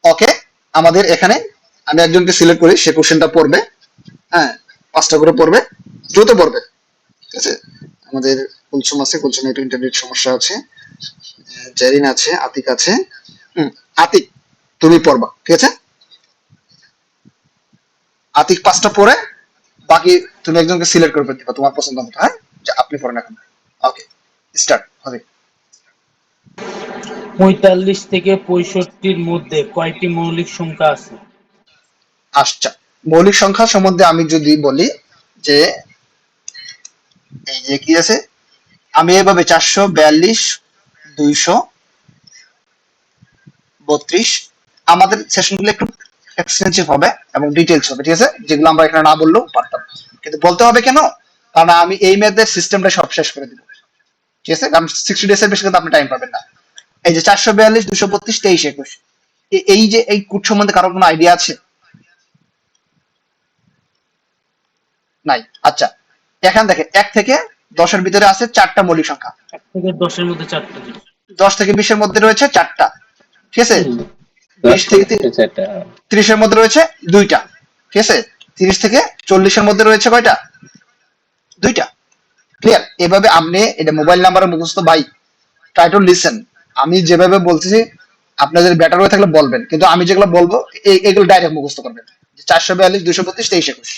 ওকে, আমাদের এখানে আমি একজনকে সিলেক্ট করি, সে কোশ্চেনটা পড়বে। হ্যাঁ, 5টা করে পড়বে, দ্রুত পড়বে। ঠিক আছে, আমাদের কুলসুম আছে, কুলসুম একটু ইন্টারনেট সমস্যা আছে, জেরিন আছে, আতিক আছে। আতিক, তুমি পড়বা, ঠিক আছে? আতিক 5টা পড়ে বাকি তুমি একজনকে সিলেক্ট করে দিবা তোমার পছন্দ মতো। হ্যাঁ, যে আপনি পড়েন এখন। ওকে, স্টার্ট হবে। ৪৫ থেকে ৬৫-র মধ্যে কয়টি মৌলিক সংখ্যা আছে? আচ্ছা, মৌলিক সংখ্যা সম্বন্ধে আমি যদি বলি যে এই যে কি আছে, আমি এভাবে 442, 232, আমাদের সেশনগুলো একটু এক্সটেন্সিভ হবে এবং ডিটেলস হবে, ঠিক আছে, যেগুলো আমরা এখানে না বললেও পারতাম, কিন্তু বলতে হবে কেন, কারণ আমি এই ম্যাথের সিস্টেমটা সব শেষ করে দিব, ঠিক আছে, কারণ 60 ডেজ এর বেশি কিন্তু আপনি টাইম পাবেন না। এই যে 442, 232, 23, 21, এই যে এই কোড সম্বন্ধে কারো কোনো আইডিয়া আছে? নাই। আচ্ছা, এখান দেখে 1 থেকে 10-এর ভিতরে আছে 4টা মৌলিক সংখ্যা, ১ থেকে ১০-এর মধ্যে ৪টা। 10 থেকে 20-এর মধ্যে রয়েছে 4টা, ঠিক আছে, 10 20 থেকে থেকে 4টা। 30-এর মধ্যে রয়েছে 2টা, ঠিক আছে, 30 থেকে 40-এর মধ্যে রয়েছে কয়টা? 2টা। ক্লিয়ার? এভাবে আপনি এটা মোবাইল নাম্বারে মুখস্থ ভাই, ট্রাই টু লিসেন। আমি যেভাবে বলতেছি আপনাদের বেটার হয়ে থাকলে বলবেন, কিন্তু আমি যেগুলো বলবো এগুলো ডাইরেক্ট মুখস্থ করবেন। 442, 232, 23, 21,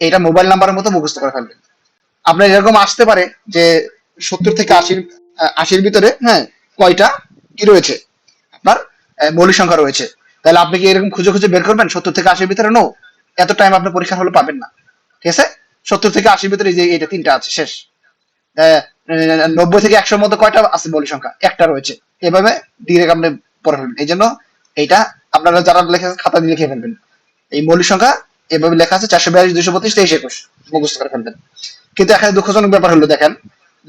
এটা মোবাইল নাম্বারের মতো মুখস্থ করে ফেলবেন। আপনার এরকম আসতে পারে যে 70 থেকে 80-এর ভিতরে, হ্যাঁ, কয়টা কি রয়েছে আপনার মৌলিক সংখ্যা রয়েছে, তাহলে আপনি কি এরকম খুঁজে খুঁজে বের করবেন 70 থেকে 80-এর ভিতরে? নো, এত টাইম আপনি পরীক্ষার হলে পাবেন না, ঠিক আছে। 70 থেকে 80-এর ভিতরে যে এটা 3টা আছে, শেষ। 90 থেকে 100-এর মধ্যে কয়টা আছে মৌলিক সংখ্যা? একটা রয়েছে। এভাবে ডিরেক্ট আপনি পড়ে ফেলবেন। এই জন্য এইটা আপনারা যারা লিখেছেন খাতা দিয়ে লিখে ফেলবেন, এই মৌলিক সংখ্যা এভাবে লেখা আছে 442, 232, 23, 21, মুখস্থ করে ফেলবেন। কিন্তু এখানে দুঃখজনক ব্যাপার হলো, দেখেন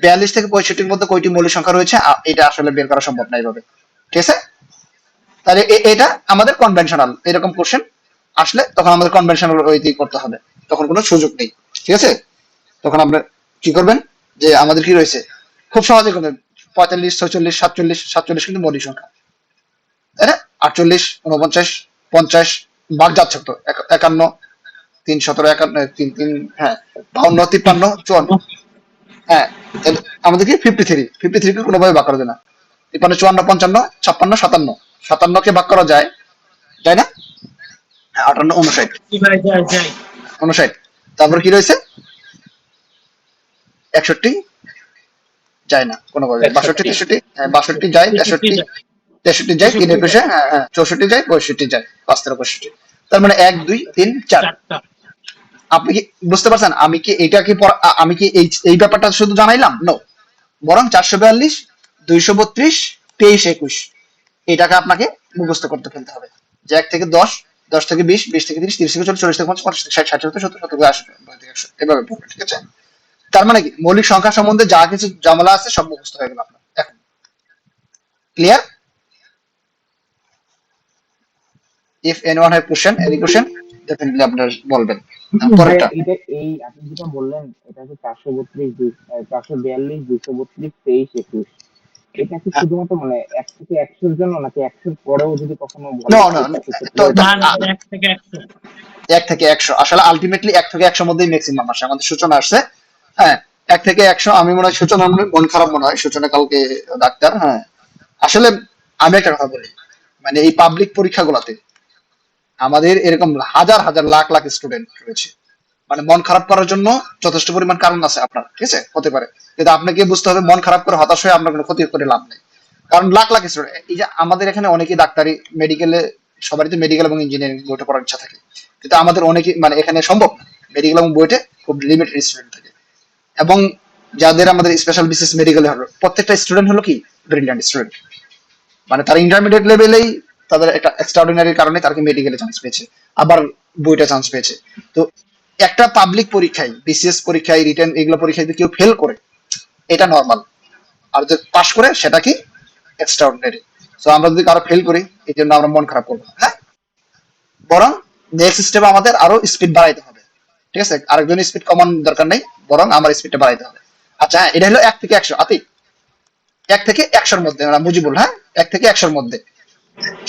42 থেকে 65-এর মধ্যে কয়টি মৌলিক সংখ্যা রয়েছে, এটা আসলে বের করা সম্ভব না এইভাবে, ঠিক আছে। তাহলে এটা আমাদের কনভেনশনাল, এরকম কোশ্চেন আসলে তখন আমাদের কনভেনশনাল ওয়েতেই করতে হবে, তখন কোনো সুযোগ নেই, ঠিক আছে। তখন আপনি কি করবেন, যে আমাদের কি রয়েছে খুব সহজে করবেন, 45, 46, 47, 47 কিন্তু মৌলিক সংখ্যা, তাই না? 48, 49, 50, বাদ যাচ্ছে তো 51, 3, 17, 51, 3, 3, হ্যাঁ, 52, 53, 54, হ্যাঁ, তাহলে আমাদের কি 53 কে কোনোভাবে ভাগ করা যায় না। 53, 54, 55, 56, 57, 57 কে ভাগ করা যায়, যায় না? 58, 59, ভাই যাই যাই 59, তারপর কি রয়েছে 61, যায় না কোনোভাবে, 62, 61 63, হ্যাঁ 62 যায়, ৬৩ 63, যায় 63 যায়, 3 একুশে, হ্যাঁ হ্যাঁ 64 যায়, 65 যায়, 5 13 65, তার মানে 1 2 3 4। ৪টা। আপনি কি বুঝতে পারছেন আমি কি এটা কি আমি কি এই ব্যাপারটা শুধু জানাইলাম? নো, বরং 442, 232, 23, 21 এটাকে আপনাকে মুখস্থ করতে ফেলতে হবে, যে 1 থেকে 10, 10 থেকে 20, 20 থেকে 30, 30 থেকে 40, 40 থেকে 50, 50 থেকে 60, 60 থেকে 70, 70 থেকে 80, 90 থেকে 100, এভাবে পড়বে, ঠিক আছে। তার মানে কি মৌলিক সংখ্যা সম্বন্ধে যা কিছু ঝামেলা আছে সব মুখস্থ হয়ে গেল আপনার এখন। Clear? If anyone have question, any question, definitely আপনারা বলবেন। ভাইয়া পরেরটা, এটা এই আপনি যেটা বললেন এটা হচ্ছে 442, 232, 23, 21, এটা কি শুধুমাত্র মানে 1 থেকে 100-এর জন্য, নাকি 100-এর পরেও যদি কখনো বলে নো নো, তাহলে সেক্ষেত্রে তো না না ১ থেকে ১০০। 1 থেকে 100 আসলে আলটিমেটলি 1 থেকে 100 মধ্যেই ম্যাক্সিমাম আসে, আমাদের সূচনা আসছে, হ্যাঁ, 1 থেকে 100। আমি মনে হয় সূচনা মন খারাপ মনে হয়, সূচনা কালকে ডাক্তার, হ্যাঁ। আসলে আমি একটা কথা বলি, মানে এই পাবলিক পরীক্ষাগুলোতে আমাদের এরকম হাজার হাজার লাখ লাখ স্টুডেন্ট রয়েছে, মানে মন খারাপ করার জন্য যথেষ্ট পরিমাণ কারণ আছে আপনার, ঠিক আছে, হতে পারে, কিন্তু আপনাকে বুঝতে হবে মন খারাপ করে হতাশ হয়ে আপনার কোনো ক্ষতি করে লাভ নেই, কারণ লাখ লাখ স্টুডেন্ট, এই যে আমাদের এখানে অনেকেই ডাক্তারি, মেডিকেলে, সবারই তো মেডিকেল এবং ইঞ্জিনিয়ারিং বইটা পড়ার ইচ্ছা থাকে, কিন্তু আমাদের অনেকে মানে এখানে সম্ভব না, মেডিকেল এবং বইটে খুব লিমিটেড স্টুডেন্ট থাকে, এবং যাদের আমাদের স্পেশাল বিসিএস মেডিকেলে হবে প্রত্যেকটা স্টুডেন্ট হলো কি ব্রিলিয়ান্ট স্টুডেন্ট, মানে তারা ইন্টারমিডিয়েট লেভেলেই তাদের একটা এক্সট্রাঅর্ডিনারি কারণে তারা মেডিকেলে চান্স পেয়েছে, আবার বইটা চান্স পেয়েছে। তো একটা পাবলিক পরীক্ষায়, বিসিএস পরীক্ষায়, রিটেন এগুলো পরীক্ষায় যদি কেউ ফেল করে এটা নর্মাল, আর যদি পাশ করে সেটা কি এক্সট্রাঅর্ডিনারি। সো আমরা যদি কারো ফেল করি এই জন্য আমরা মন খারাপ করবো না, হ্যাঁ, বরং নেক্সট স্টেপে আমাদের আরো স্পিড বাড়াইতে হবে, ঠিক আছে, আরেকজন স্পিড কমানোর দরকার নেই, বরং আমার স্পিডটা বাড়াইতে হবে। আচ্ছা হ্যাঁ, এটা হলো 1 থেকে 100, আতি 1 থেকে 100-এর মধ্যে, আমরা মুজিবুল, হ্যাঁ 1 থেকে 100-এর মধ্যে,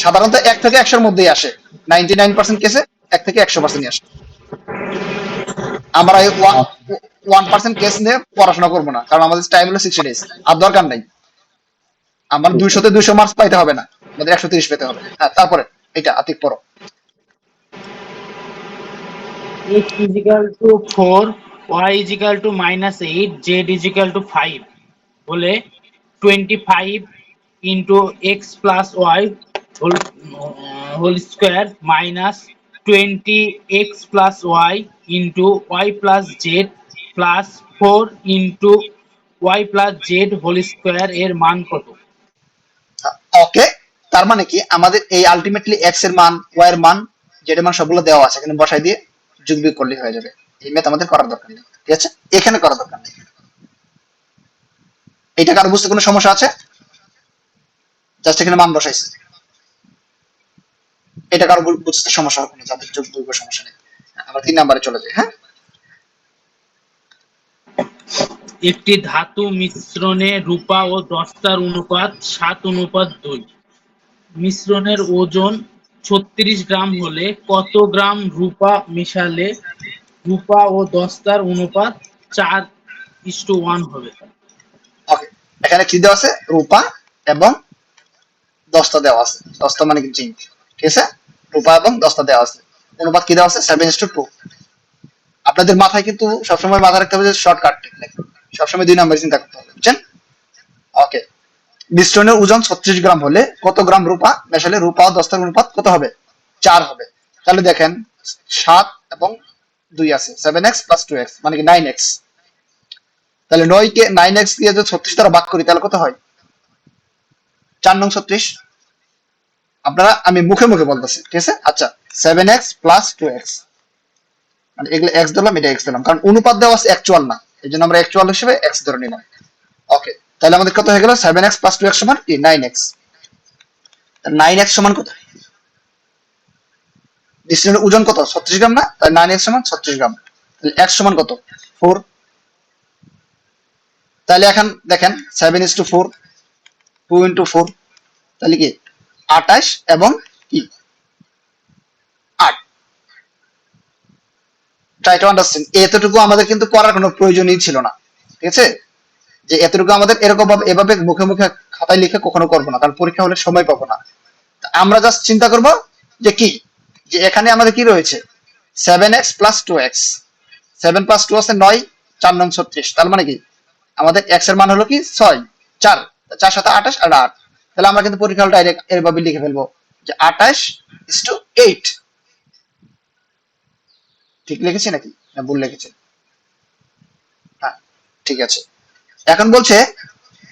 সাধারণত 1 থেকে 100 এর মধ্যেই আসে, 99% কেসে 1 থেকে 100% আসে। আমরা এই 1% কেস নিয়ে পড়াশোনা করবো না, কারণ আমাদের টাইম হলো 60 ডেজ, আর দরকার নাই। আমার 200 তে 200 মার্কস পাইতে হবে না, আমাদের 130 পেতে হবে। হ্যাঁ, তারপরে এটা আতিক পড়ো। x is equal to 4, y is equal to -8, z is equal to 5 হলে 25 into x plus y whole square minus 20x plus y into y plus z plus 4 into y plus z whole square এর মান কত? ওকে, তার মানে কি আমাদের এই ultimately x এর মান, ওয়াই এর মান, জেড এর মান সবগুলো দেওয়া আছে, এখানে বসাই দিয়ে যোগ বিয়োগ করলে হয়ে যাবে। এই ম্যাথ আমাদের করার দরকার নেই, ঠিক আছে, এখানে করার দরকার নেই। এটা কারো বুঝতে কোনো সমস্যা আছে? জাস্ট এখানে মান বসাইছে, এটা কারো বুঝতে সমস্যা হবে না, যাদের যোগ বিয়োগ সমস্যা নেই। আমরা 3 নম্বরে চলে যাই। হ্যাঁ, একটি ধাতু মিশ্রণে রূপা ও দস্তার অনুপাত 7:2। মিশ্রণের ওজন 36 গ্রাম হলে কত গ্রাম রূপা মেশালে রূপা ও দস্তার অনুপাত 4:1 হবে? ওকে, এখানে কি দেওয়া আছে? রূপা এবং দস্তা দেওয়া আছে। দস্তা মানে কি? জিঙ্ক, ঠিক আছে। রূপা এবং দস্তা দেওয়া আছে। অনুপাত কি দেওয়া আছে? 7:2। আপনাদের মাথায় কিন্তু সবসময় মাথায় রাখতে হবে যে শর্টকাট টেকনিক, সবসময় 2 নাম্বার চিন্তা করতে হবে, বুঝছেন? ওকে, মিশ্রণের ওজন 36 গ্রাম হলে কত গ্রাম রূপা মেশালে রূপা ও দস্তার অনুপাত কত হবে? 4 হবে। তাহলে দেখেন 7 এবং 2 আছে, 7x + 2x মানে কি 9x। তাহলে 9 কে 9x দিয়ে যদি 36 দ্বারা ভাগ করি তাহলে কত হয়? 4 নং 36। আপনারা, আমি মুখে মুখে বলতেছি, ঠিক আছে। আচ্ছা, 7x + 2x মানে এগুলো x দিলাম, এটা x দিলাম, কারণ অনুপাত দেওয়া আছে অ্যাকচুয়াল না, এই জন্য আমরা অ্যাকচুয়াল হিসেবে x ধরে নিলাম। ওকে, তাহলে আমাদের কত হয়ে গেল? 7x + 2x সমান কি? 9x। 9x সমান কত? মিশ্রণের ওজন কত? 36 গ্রাম না? তাহলে 9x সমান 36 গ্রাম। তাহলে x সমান কত? 4। তাহলে এখন দেখেন 7:4, 2 × 4, তাহলে কি 28 এবং কি 8। Try to understand. এতটুকু আমাদের কিন্তু করার কোনো প্রয়োজনই ছিল না, ঠিক আছে। যে এতটুকু আমাদের এরকম ভাবে এভাবে মুখে মুখে খাতায় লিখে কখনো করবো না, কারণ পরীক্ষা হলে সময় পাবো না। আমরা জাস্ট চিন্তা করব যে কি, যে এখানে আমাদের কি রয়েছে? 7x + 2x, 7 + 2 আছে 9, 4 নং 36, তার মানে কি আমাদের x এর মান হলো কি 6, 4, 4 7 28 আর 8। তাহলে আমরা কিন্তু পরীক্ষা হলে ডাইরেক্ট এভাবে লিখে ফেলবো যে 28:8। ঠিক লিখেছি নাকি না ভুল লিখেছি? হ্যাঁ, ঠিক আছে। এখন বলছে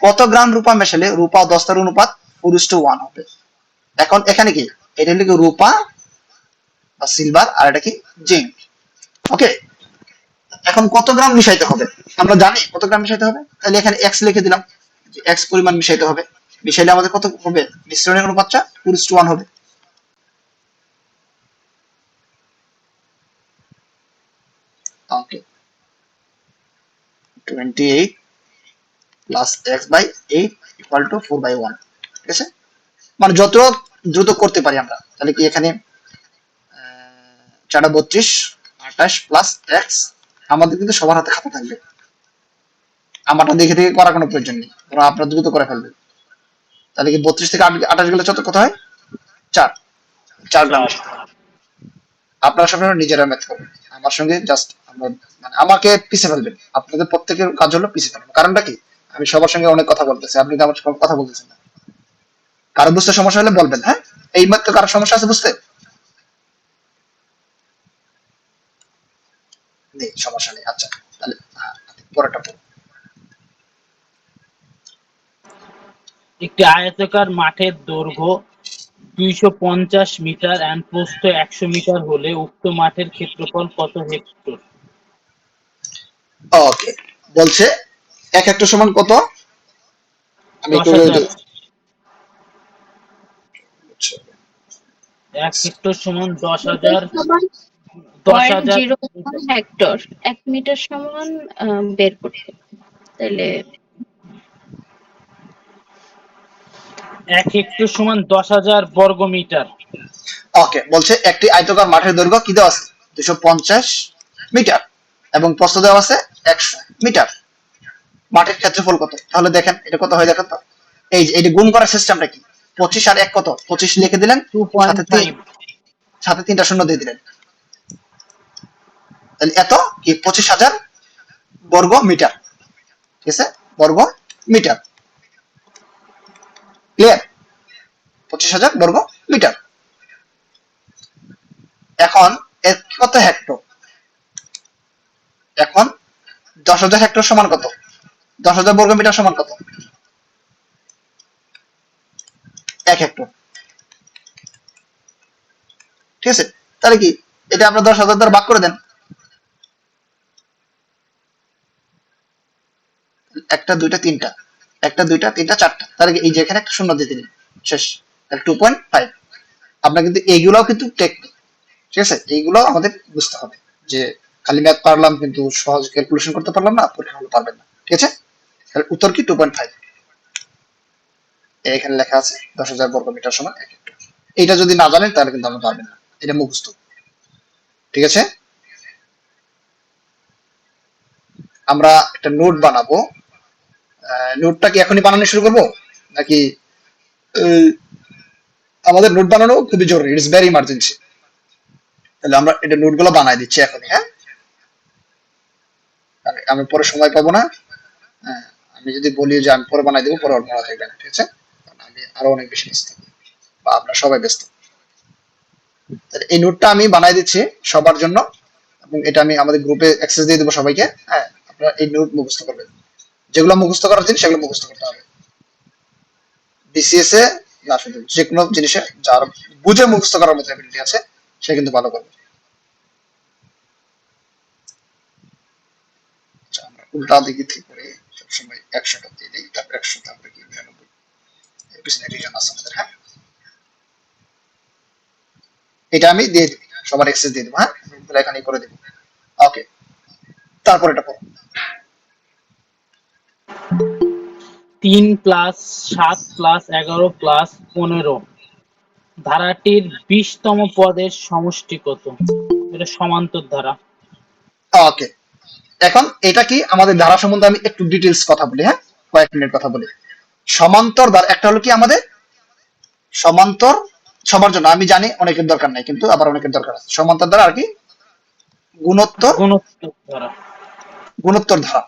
কত গ্রাম রূপা মেশালে রূপা ও দস্তার অনুপাত 4:1 হবে। এখন এখানে কি, এটা হলো কি রূপা বা সিলভার, আর এটা কি জিঙ্ক। ওকে, এখন কত গ্রাম মিশাইতে হবে? আমরা জানি কত গ্রাম মিশাইতে হবে, তাহলে এখানে x লিখে দিলাম যে x পরিমাণ মিশাইতে হবে। মিশাইলে আমাদের কত হবে? মিশ্রণের অনুপাতটা 4:1 হবে। ওকে, 28 + x/8 = 4/1, ঠিক আছে। মানে যত দ্রুত করতে পারি আমরা, তাহলে কি এখানে 4 32, 28 + x, আমাদের কিন্তু সবার হাতে খাতা থাকবে, আমারটা দেখে দেখে করার কোনো প্রয়োজন নেই, কারণ আপনারা দ্রুত করে ফেলবেন। তাহলে কি 32 থেকে 28 গেলে কত হয়? 4, 4 গ্রাম। 4। আপনারা সবসময় নিজেরা ম্যাথ করবেন, আমার সঙ্গে জাস্ট আমরা মানে আমাকে পিছিয়ে ফেলবেন। আপনাদের প্রত্যেকের কাজ হলো পিছিয়ে ফেলবেন। কারণটা কি? আমি সবার সঙ্গে অনেক কথা বলতেছি, আপনি তো আমার সঙ্গে কথা বলতেছেন না। কারো বুঝতে সমস্যা হলে বলবেন। হ্যাঁ, এই মাত্র কারো সমস্যা আছে বুঝতে? নেই, সমস্যা নেই। আচ্ছা, তাহলে পরেরটা পড়ুন। একটি আয়তাকার মাঠের দৈর্ঘ্য 250 মিটার এবং প্রস্থ 100 মিটার হলে উক্ত মাঠের ক্ষেত্রফল কত হেক্টর? ওকে, বলছে 1 হেক্টর সমান কত? আমি একটু 10,000। 1 হেক্টর সমান 10,000। সমান 10,000 0.01 হেক্টর। 1 মিটার সমান বের করতে। তাহলে 1 হেক্টর সমান 10,000 বর্গ মিটার। ওকে, বলছে একটি আয়তাকার মাঠের দৈর্ঘ্য কি দেওয়া আছে 250 মিটার এবং প্রস্থ দেওয়া আছে 100 মিটার। মাঠের ক্ষেত্রফল কত? তাহলে দেখেন এটা কত হয় দেখেন তো। এই যে এটা গুণ করার সিস্টেমটা কি? 25 আর 1 কত? 25 লিখে দিলেন, সাথে 2.5। সাথে 3টা শূন্য দিয়ে দিলেন। তাহলে এত কি 25,000 বর্গ মিটার। ঠিক আছে, বর্গ মিটার। ক্লিয়ার? 25,000 বর্গ মিটার। এখন এর কত হেক্টর? এখন 10,000 হেক্টর সমান কত? 10,000 বর্গ মিটার সমান কত? 1 হেক্টর। ঠিক আছে, তাহলে কি এটা আপনার 10,000 দ্বারা ভাগ করে দেন। একটা দুইটা তিনটা, একটা দুইটা তিনটা চারটা, তাহলে কি এই যে এখানে একটা শূন্য দিয়ে দিলেন, শেষ। তাহলে 2.5। আপনার কিন্তু এইগুলাও কিন্তু টেকনিক। ঠিক আছে, এইগুলো আমাদের বুঝতে হবে যে খালি ম্যাথ পারলাম কিন্তু সহজ ক্যালকুলেশন করতে পারলাম না, পরীক্ষা হলে পারবেন না। ঠিক আছে, তাহলে উত্তর কি 2.5। এখানে লেখা আছে 10,000 বর্গ মিটার সমান 1 হেক্টর। এটা যদি না জানেন তাহলে কিন্তু আপনি পারবেন না, এটা মুখস্থ। ঠিক আছে, আমরা একটা নোট বানাবো। নোটটা কি এখনই বানানো শুরু করবো নাকি আমাদের নোট বানানো খুবই জরুরি, ইটস ভেরি ইমার্জেন্সি। তাহলে আমরা এটা নোটগুলো বানাই দিচ্ছি এখনই, হ্যাঁ, আমি পরে সময় পাবো না। হ্যাঁ, আমি যদি বলি যে আমি পরে বানাই দেবো, পরে আর মনে থাকবে না। ঠিক আছে, কারণ আমি আরো অনেক বেশি ব্যস্ত থাকি বা আমরা সবাই ব্যস্ত। তাহলে এই নোটটা আমি বানাই দিচ্ছি সবার জন্য, এবং এটা আমি আমাদের গ্রুপে অ্যাক্সেস দিয়ে দেবো সবাইকে। হ্যাঁ, আপনারা এই নোট মুখস্থ করবেন, যেগুলো মুখস্থ করার জিনিস সেগুলো মুখস্থ করতে হবে। বিসিএস এ না, শুধু যে কোনো জিনিসে যার বুঝে মুখস্থ করার মতো অ্যাবিলিটি আছে সে কিন্তু ভালো করবে। আচ্ছা, আমরা উল্টা দিকে ঠিক করে সবসময় 100টা দিয়ে দিই, তারপর 100, তারপরে কি 99 এর পিছনে রিজন আছে আমাদের। হ্যাঁ, এটা আমি দিয়ে দিই, সবার অ্যাক্সেস দিয়ে দেবো। হ্যাঁ, এখানে করে দেবো। ওকে, তারপর এটা করো। 3 প্লাস 7 প্লাস 11 প্লাস 15 ধারাটির 20তম পদের সমষ্টি কত? এটা সমান্তর ধারা। ওকে, এখন এটা কি আমাদের ধারা সম্বন্ধে আমি একটু ডিটেলস কথা বলি। হ্যাঁ, কয়েক মিনিট কথা বলি। সমান্তর ধারা একটা হলো কি আমাদের সমান্তর, সবার জন্য আমি জানি অনেকের দরকার নাই, কিন্তু আবার অনেকের দরকার আছে। সমান্তর ধারা আর কি গুণোত্তর, গুণোত্তর ধারা। গুণোত্তর ধারা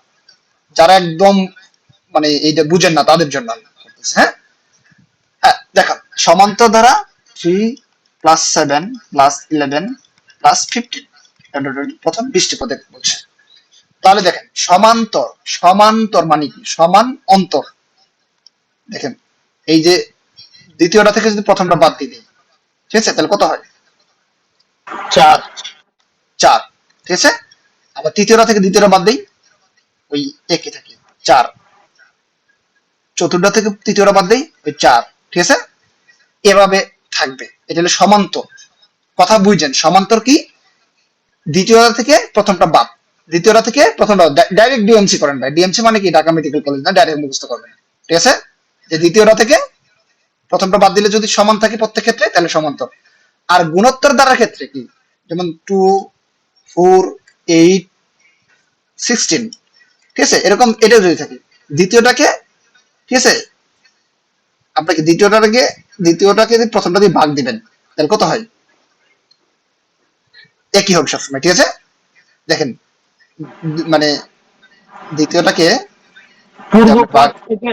যারা একদম মানে এইটা বুঝেন না তাদের জন্য আমি বলতেছি। হ্যাঁ, হ্যাঁ, দেখেন সমান্তর ধারা 3 প্লাস 7 প্লাস 11 প্লাস 15 প্রথম 20টি পদে বলছে। তাহলে দেখেন সমান্তর, সমান্তর মানে কি? সমান অন্তর। দেখেন এই যে দ্বিতীয়টা থেকে যদি প্রথমটা বাদ দিয়ে দিই, ঠিক আছে, তাহলে কত হয়? 4। 4। ঠিক আছে, আবার তৃতীয়টা থেকে দ্বিতীয়টা বাদ দিই, ওই একই থাকে 4। চতুর্থটা থেকে তৃতীয়টা বাদ দিই, ওই 4। ঠিক আছে, এভাবে থাকবে। এটা হলো সমান্তর। কথা বুঝছেন? সমান্তর কি? দ্বিতীয়টা থেকে প্রথমটা বাদ, দ্বিতীয়টা থেকে প্রথমটা ডাইরেক্ট ডিএমসি করেন ভাই। ডিএমসি মানে কি? ঢাকা মেডিকেল কলেজ না, ডাইরেক্ট মুখস্থ করবেন। ঠিক আছে, যে দ্বিতীয়টা থেকে প্রথমটা বাদ দিলে যদি সমান থাকে প্রত্যেক ক্ষেত্রে তাহলে সমান্তর। আর গুণোত্তর দ্বারার ক্ষেত্রে কি? যেমন 2, 4, 8, 16, ঠিক আছে, এরকম এটা যদি থাকে দ্বিতীয়টাকে, ঠিক আছে, আপনাকে দ্বিতীয়টাকে যদি প্রথমটা দিয়ে ভাগ দিবেন তাহলে কত হয়? একই হবে সবসময়। ঠিক আছে, দেখেন মানে দ্বিতীয়টাকে পূর্ব আপনি ভাগ, পদ থেকে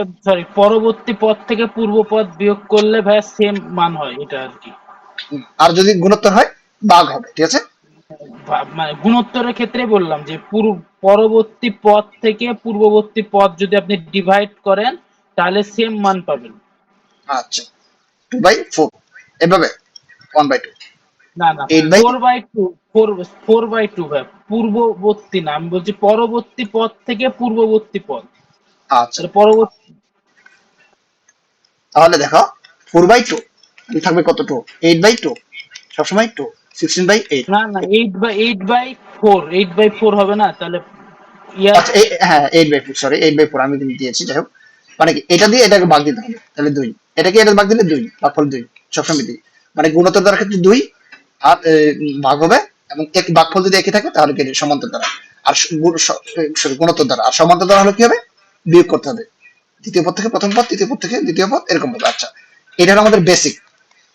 পরবর্তী পদ থেকে পূর্ব পদ বিয়োগ করলে ভাই সেম মান হয়, এটা আর কি। আর যদি গুণোত্তর হয় ভাগ হবে। ঠিক আছে, মানে গুণোত্তরের ক্ষেত্রে বললাম যে পরবর্তী পদ থেকে পূর্ববর্তী পদ যদি আপনি ডিভাইড করেন তাহলে সেম মান পাবেন। আচ্ছা, 2/4 এভাবে 1/2, না না, 8/, 4/2, 4/2 ভাই, পূর্ববর্তী না, আমি বলছি পরবর্তী পদ থেকে পূর্ববর্তী পদ। আচ্ছা, তাহলে পরবর্তী, তাহলে দেখো 4/2 থাকবে কত? 2, 8/2 সবসময় 2, 16/8। না না, 8/4 হবে না তাহলে। আচ্ছা, হ্যাঁ 8/4, সরি 8/4 আমি কিন্তু দিয়েছি, যাই হোক। মানে কি এটা দিয়ে এটাকে ভাগ দিতে হবে, তাহলে 2। এটাকে এটা ভাগ দিলে 2, ভাগফল 2 সবসময় 2, মানে গুণোত্তর দ্বারা ক্ষেত্রে 2 আর ভাগ হবে, এবং এক ভাগফল যদি একই থাকে তাহলে কি সমান্তর দ্বারা, আর সরি গুণোত্তর দ্বারা, আর সমান্তর দ্বারা হলে কি হবে, বিয়োগ করতে হবে, দ্বিতীয় পদ থেকে প্রথম পদ, তৃতীয় পদ থেকে দ্বিতীয় পদ, এরকম হবে। আচ্ছা, এটা হলো আমাদের বেসিক।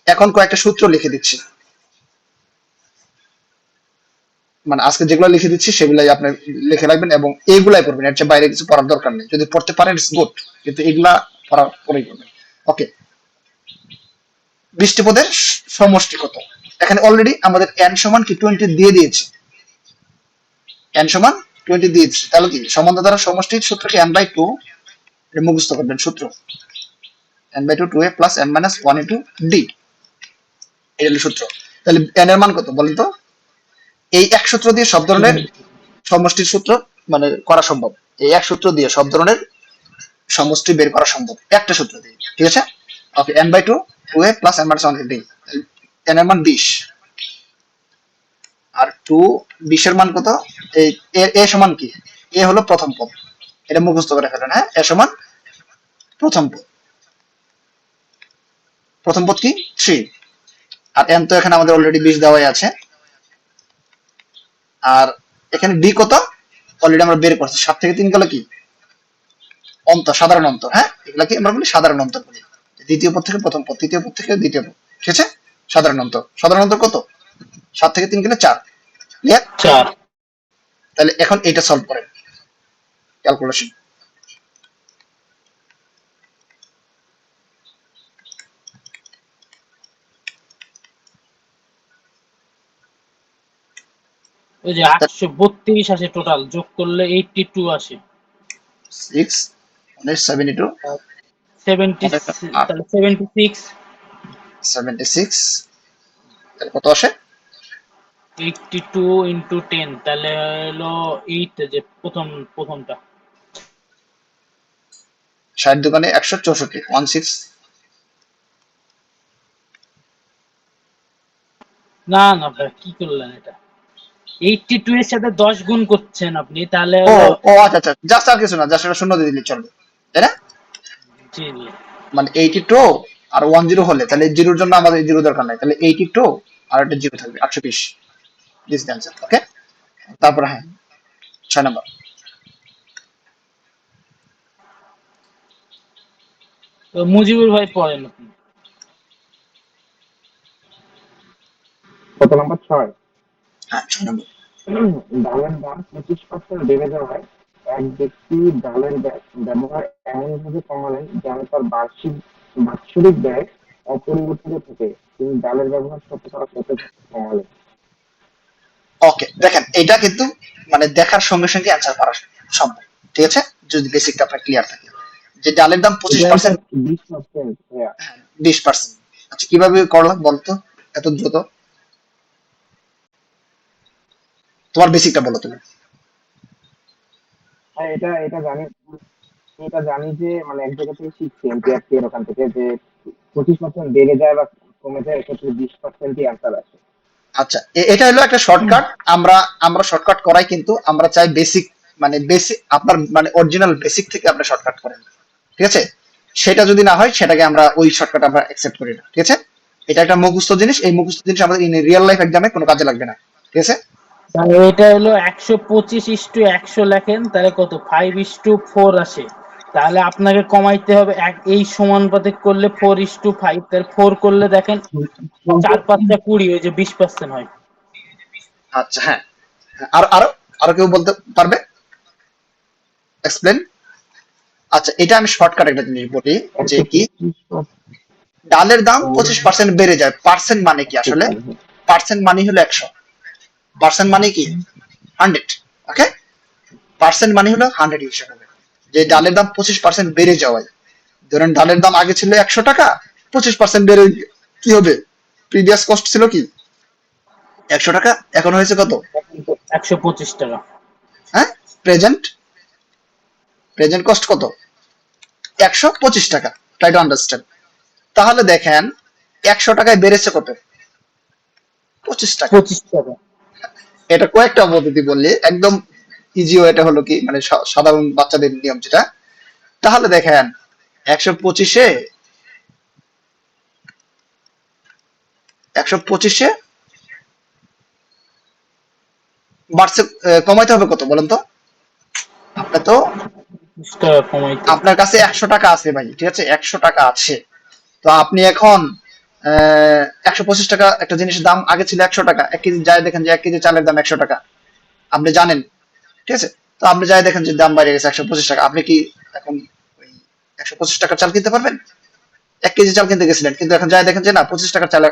এখন কয়েকটা সূত্র লিখে দিচ্ছি, মানে আজকে যেগুলো লিখে দিচ্ছি সেগুলাই আপনি লিখে রাখবেন এবং এইগুলাই পড়বেন, এর চেয়ে বাইরে কিছু পড়ার দরকার নেই। যদি পড়তে পারেন ইটস গুড, কিন্তু এগুলা পড়ার পরেই করবেন। ওকে, 20টি পদের সমষ্টি কত? এখানে অলরেডি আমাদের n সমান কি 20 দিয়ে দিয়েছে, n সমান 20 দিয়েছে, তাহলে কি সমান্তর দ্বারা সমষ্টির সূত্র কি n/2, এটা মুখস্থ করবেন সূত্র, n/2 2a plus n minus 1 into d, এটা হলো সূত্র। তাহলে n এর মান কত বলেন তো? এই এক সূত্র দিয়ে সব ধরনের সমষ্টির সূত্র মানে করা সম্ভব, এই এক সূত্র দিয়ে সব ধরনের সমষ্টি বের করা সম্ভব একটা সূত্র দিয়ে, ঠিক আছে? ওকে, n/2 2a plus n minus 1 d, n এর মান 20, আর 20 এর মান কত? এই a সমান কি, a হলো প্রথম পদ, এটা মুখস্থ করে ফেলেন। হ্যাঁ, a সমান প্রথম পদ, প্রথম পদ কি 3, আর n তো এখানে আমাদের অলরেডি 20 দেওয়াই আছে, আর এখানে d কত অলরেডি আমরা বের করছি, 7 থেকে 3 গেল কি অন্তর, সাধারণ অন্তর। হ্যাঁ, এগুলা কি আমরা বলি সাধারণ অন্তর বলি, দ্বিতীয় পদ থেকে প্রথম পদ, তৃতীয় পদ থেকে দ্বিতীয় পদ, ঠিক আছে? সাধারণ অন্তর, সাধারণ অন্তর কত? 7 থেকে 3 গেলে 4, ক্লিয়ার? 4। তাহলে এখন এটা সলভ করেন, ক্যালকুলেশন। ওই যে 832 আসে টোটাল, যোগ করলে 82 আসে। 6 72 70, 8 তাহলে 76, 76, তাহলে কত আসে? 82 ইন্টু 10, তাহলে হলো 8, যে প্রথমটা 60 দোকানে 164, 16, না না ভাই, কি করলেন এটা? 82 এর সাথে 10 গুণ করছেন আপনি, তাহলে ও হলো ও আচ্ছা আচ্ছা, জাস্ট আর কিছু না, জাস্ট এটা শূন্য দিয়ে দিলে চলবে, তাই না? জি জি। মানে 82 আর 10 হলে, তাহলে জিরোর জন্য আমাদের জিরো দরকার নাই, তাহলে 82 আর একটা জিরো থাকবে, 820, দিস দ্য অ্যান্সার। ওকে, তারপর হ্যাঁ 6 নাম্বার। তো মুজিবুর ভাই পড়েন আপনি। কত নাম্বার? 6। হ্যাঁ 6 নাম্বার। ডালের দাম 25% বেড়ে যাওয়ায় এক ব্যক্তি ডালের ব্যবহার এমনভাবে কমালেন যেন তার বাৎসরিক ব্যয় অপরিবর্তিত থাকে। তিনি ডালের ব্যবহার শতকরা কত কমালেন? ওকে, দেখেন এটা কিন্তু মানে দেখার সঙ্গে সঙ্গে অ্যান্সার করা সম্ভব, ঠিক আছে? যদি বেসিকটা আপনার ক্লিয়ার থাকে, যে ডালের দাম এটা 25%, 20%। 20%। আচ্ছা, কিভাবে করলাম বলতো এত দ্রুত? তোমার বেসিকটা বলো তুমি। হ্যাঁ, এটা এটা জানি, এটা জানি যে মানে এক জায়গা থেকে শিখছি এমপিআরসি এর ওখান থেকে, যে 25% বেড়ে যায় বা কমে যায়, এক্ষেত্রে 20%ই অ্যান্সার আসে। আচ্ছা, এটা হলো একটা শর্টকাট, আমরা আমরা শর্টকাট করাই, কিন্তু আমরা চাই বেসিক, মানে বেসিক আপনার মানে অরিজিনাল বেসিক থেকে আপনি শর্টকাট করেন, ঠিক আছে? সেটা যদি না হয় সেটাকে আমরা ওই শর্টকাট আমরা অ্যাকসেপ্ট করি না, ঠিক আছে? এটা একটা মুখস্থ জিনিস, এই মুখস্থ জিনিস আমাদের ইন রিয়েল লাইফ এক্সামে কোনো কাজে লাগবে না, ঠিক আছে? তাহলে এটা হলো 125:100 লেখেন, তাহলে কত 5:4 আসে। তাহলে আপনাকে কমাইতে হবে এই সমানুপাতিক করলে 4:5, তাহলে 4 করলে দেখেন 4 5 20, ওই যে 20% হয়। আচ্ছা হ্যাঁ, আর আরো আরো কেউ বলতে পারবে এক্সপ্লেন? আচ্ছা, এটা আমি শর্টকাট একটা জিনিস বলি, যে কি 125%। ডালের দাম 25% বেড়ে যায়, পার্সেন্ট মানে কি আসলে? পার্সেন্ট মানে হলো 100, পার্সেন্ট মানে কি 100, ওকে? পার্সেন্ট মানে হলো 100 হিসেবে হবে, যে ডালের দাম 25% বেড়ে যাওয়ায়, ধরেন ডালের দাম আগে ছিল 100 টাকা, 25% বেড়ে কি হবে? প্রিভিয়াস কস্ট ছিল কি 100 টাকা, এখন হয়েছে কত? 125 টাকা। হ্যাঁ, প্রেজেন্ট প্রেজেন্ট কস্ট কত? 125 টাকা, ট্রাই টু আন্ডারস্ট্যান্ড। তাহলে দেখেন 100 টাকায় বেড়েছে কত? 25 টাকা। 25 টাকা। এটা কয়েকটা পদ্ধতি বললে একদম ইজি ওয়েটা হলো কি, মানে সাধারণ বাচ্চাদের নিয়ম যেটা, তাহলে দেখেন 125-এ 125-এ বাড়ছে, কমাইতে হবে কত বলেন তো? আপনার তো, 20 টাকা কমাইতে। আপনার কাছে 100 টাকা আছে ভাই, ঠিক আছে, 100 টাকা আছে। তো আপনি এখন 125 টাকা একটা জিনিসের দাম আগে ছিল 100 টাকা, 1 কেজি যাই দেখেন যে 1 কেজি চালের দাম 100 টাকা, আপনি জানেন, ঠিক আছে? তো আপনি যাই দেখেন যে দাম বেড়ে গেছে 125 টাকা, আপনি কি এখন ওই 125 টাকার চাল কিনতে পারবেন? 1 কেজি চাল কিনতে গেছিলেন, কিন্তু এখন যাই দেখেন যে না 25 টাকার চাল,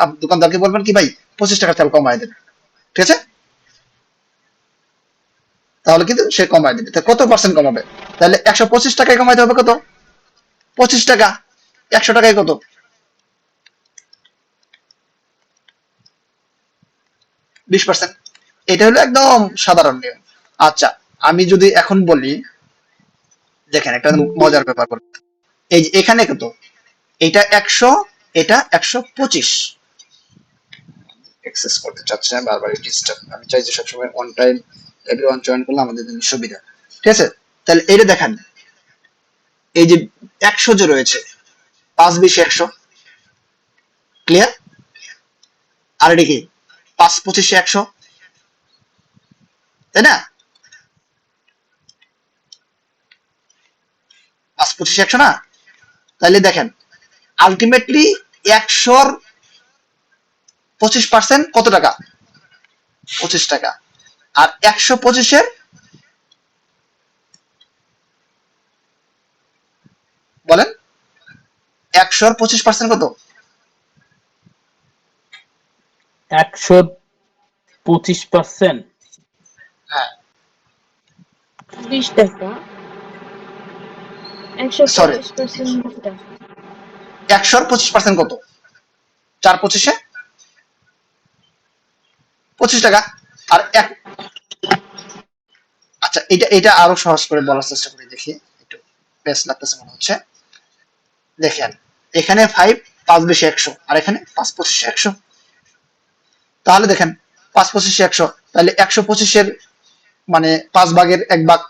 আপনি দোকানদারকে বলবেন কি ভাই 25 টাকার চাল কমায় দেন, ঠিক আছে? তাহলে কিন্তু সে কমায় দেবে। কত পার্সেন্ট কমাবে? তাহলে 125 টাকায় কমাইতে হবে কত? 25 টাকা। 100 টাকায় কত? 20%। এটা হলো একদম সাধারণ নিয়ম। আচ্ছা, আমি যদি এখন বলি, দেখেন একটা মজার ব্যাপার বলি, এই যে এখানে কত, এটা 100, এটা 125। এক্সেস করতে চাচ্ছে না, বারবার ডিস্টার্ব, আমি চাই যে সবসময় অন টাইম এভরিওয়ান জয়েন করলে আমাদের জন্য সুবিধা, ঠিক আছে? তাহলে এটা দেখেন, এই যে 100 যে রয়েছে, 5-20 100, ক্লিয়ার? আর এটা কি 5-25 100, তাই না? 5-25 100 না? তাহলে দেখেন আলটিমেটলি 100-র 25% কত টাকা? 25 টাকা। আর 125-এর বলেন, 100-র 25% কত? 125%। হ্যাঁ, 20 টাকা। সরি, 125% টাকা। 100-র 25% কত? 4-25-এ 25 টাকা। আর এক, আচ্ছা এটা এটা আরো সহজ করে বলার চেষ্টা করি, দেখি একটু বেশ লাগতেছে মনে হচ্ছে। দেখেন এখানে 5, 5-20 100, আর এখানে 5-25 100। তাহলে দেখেন 5-25 100, তাহলে 125-এর মানে 5 ভাগের 1 ভাগ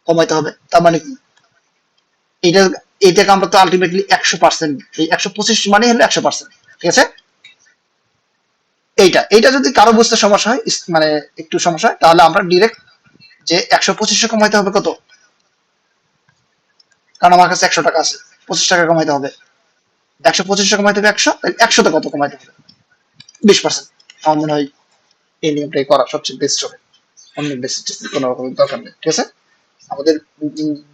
কমাইতে হবে। তার মানে কি, এটা এটাকে আমরা তো আলটিমেটলি 100%, এই 125 মানে হলো 100%, ঠিক আছে? এইটা যদি কারো বুঝতে সমস্যা হয়, মানে একটু সমস্যা হয়, তাহলে আমরা ডিরেক্ট যে 125-এ কমাইতে হবে কত, কারণ আমার কাছে 100 টাকা আছে, 25 টাকা কমাইতে হবে। 125-এ কমাইতে হবে 100, তাহলে 100-তে কত কমাইতে হবে? 20%। আমার মনে হয় এই নিয়মটাই করা সবচেয়ে বেস্ট হবে, অন্য বেশি কোনো রকম দরকার নেই, ঠিক আছে? আমাদের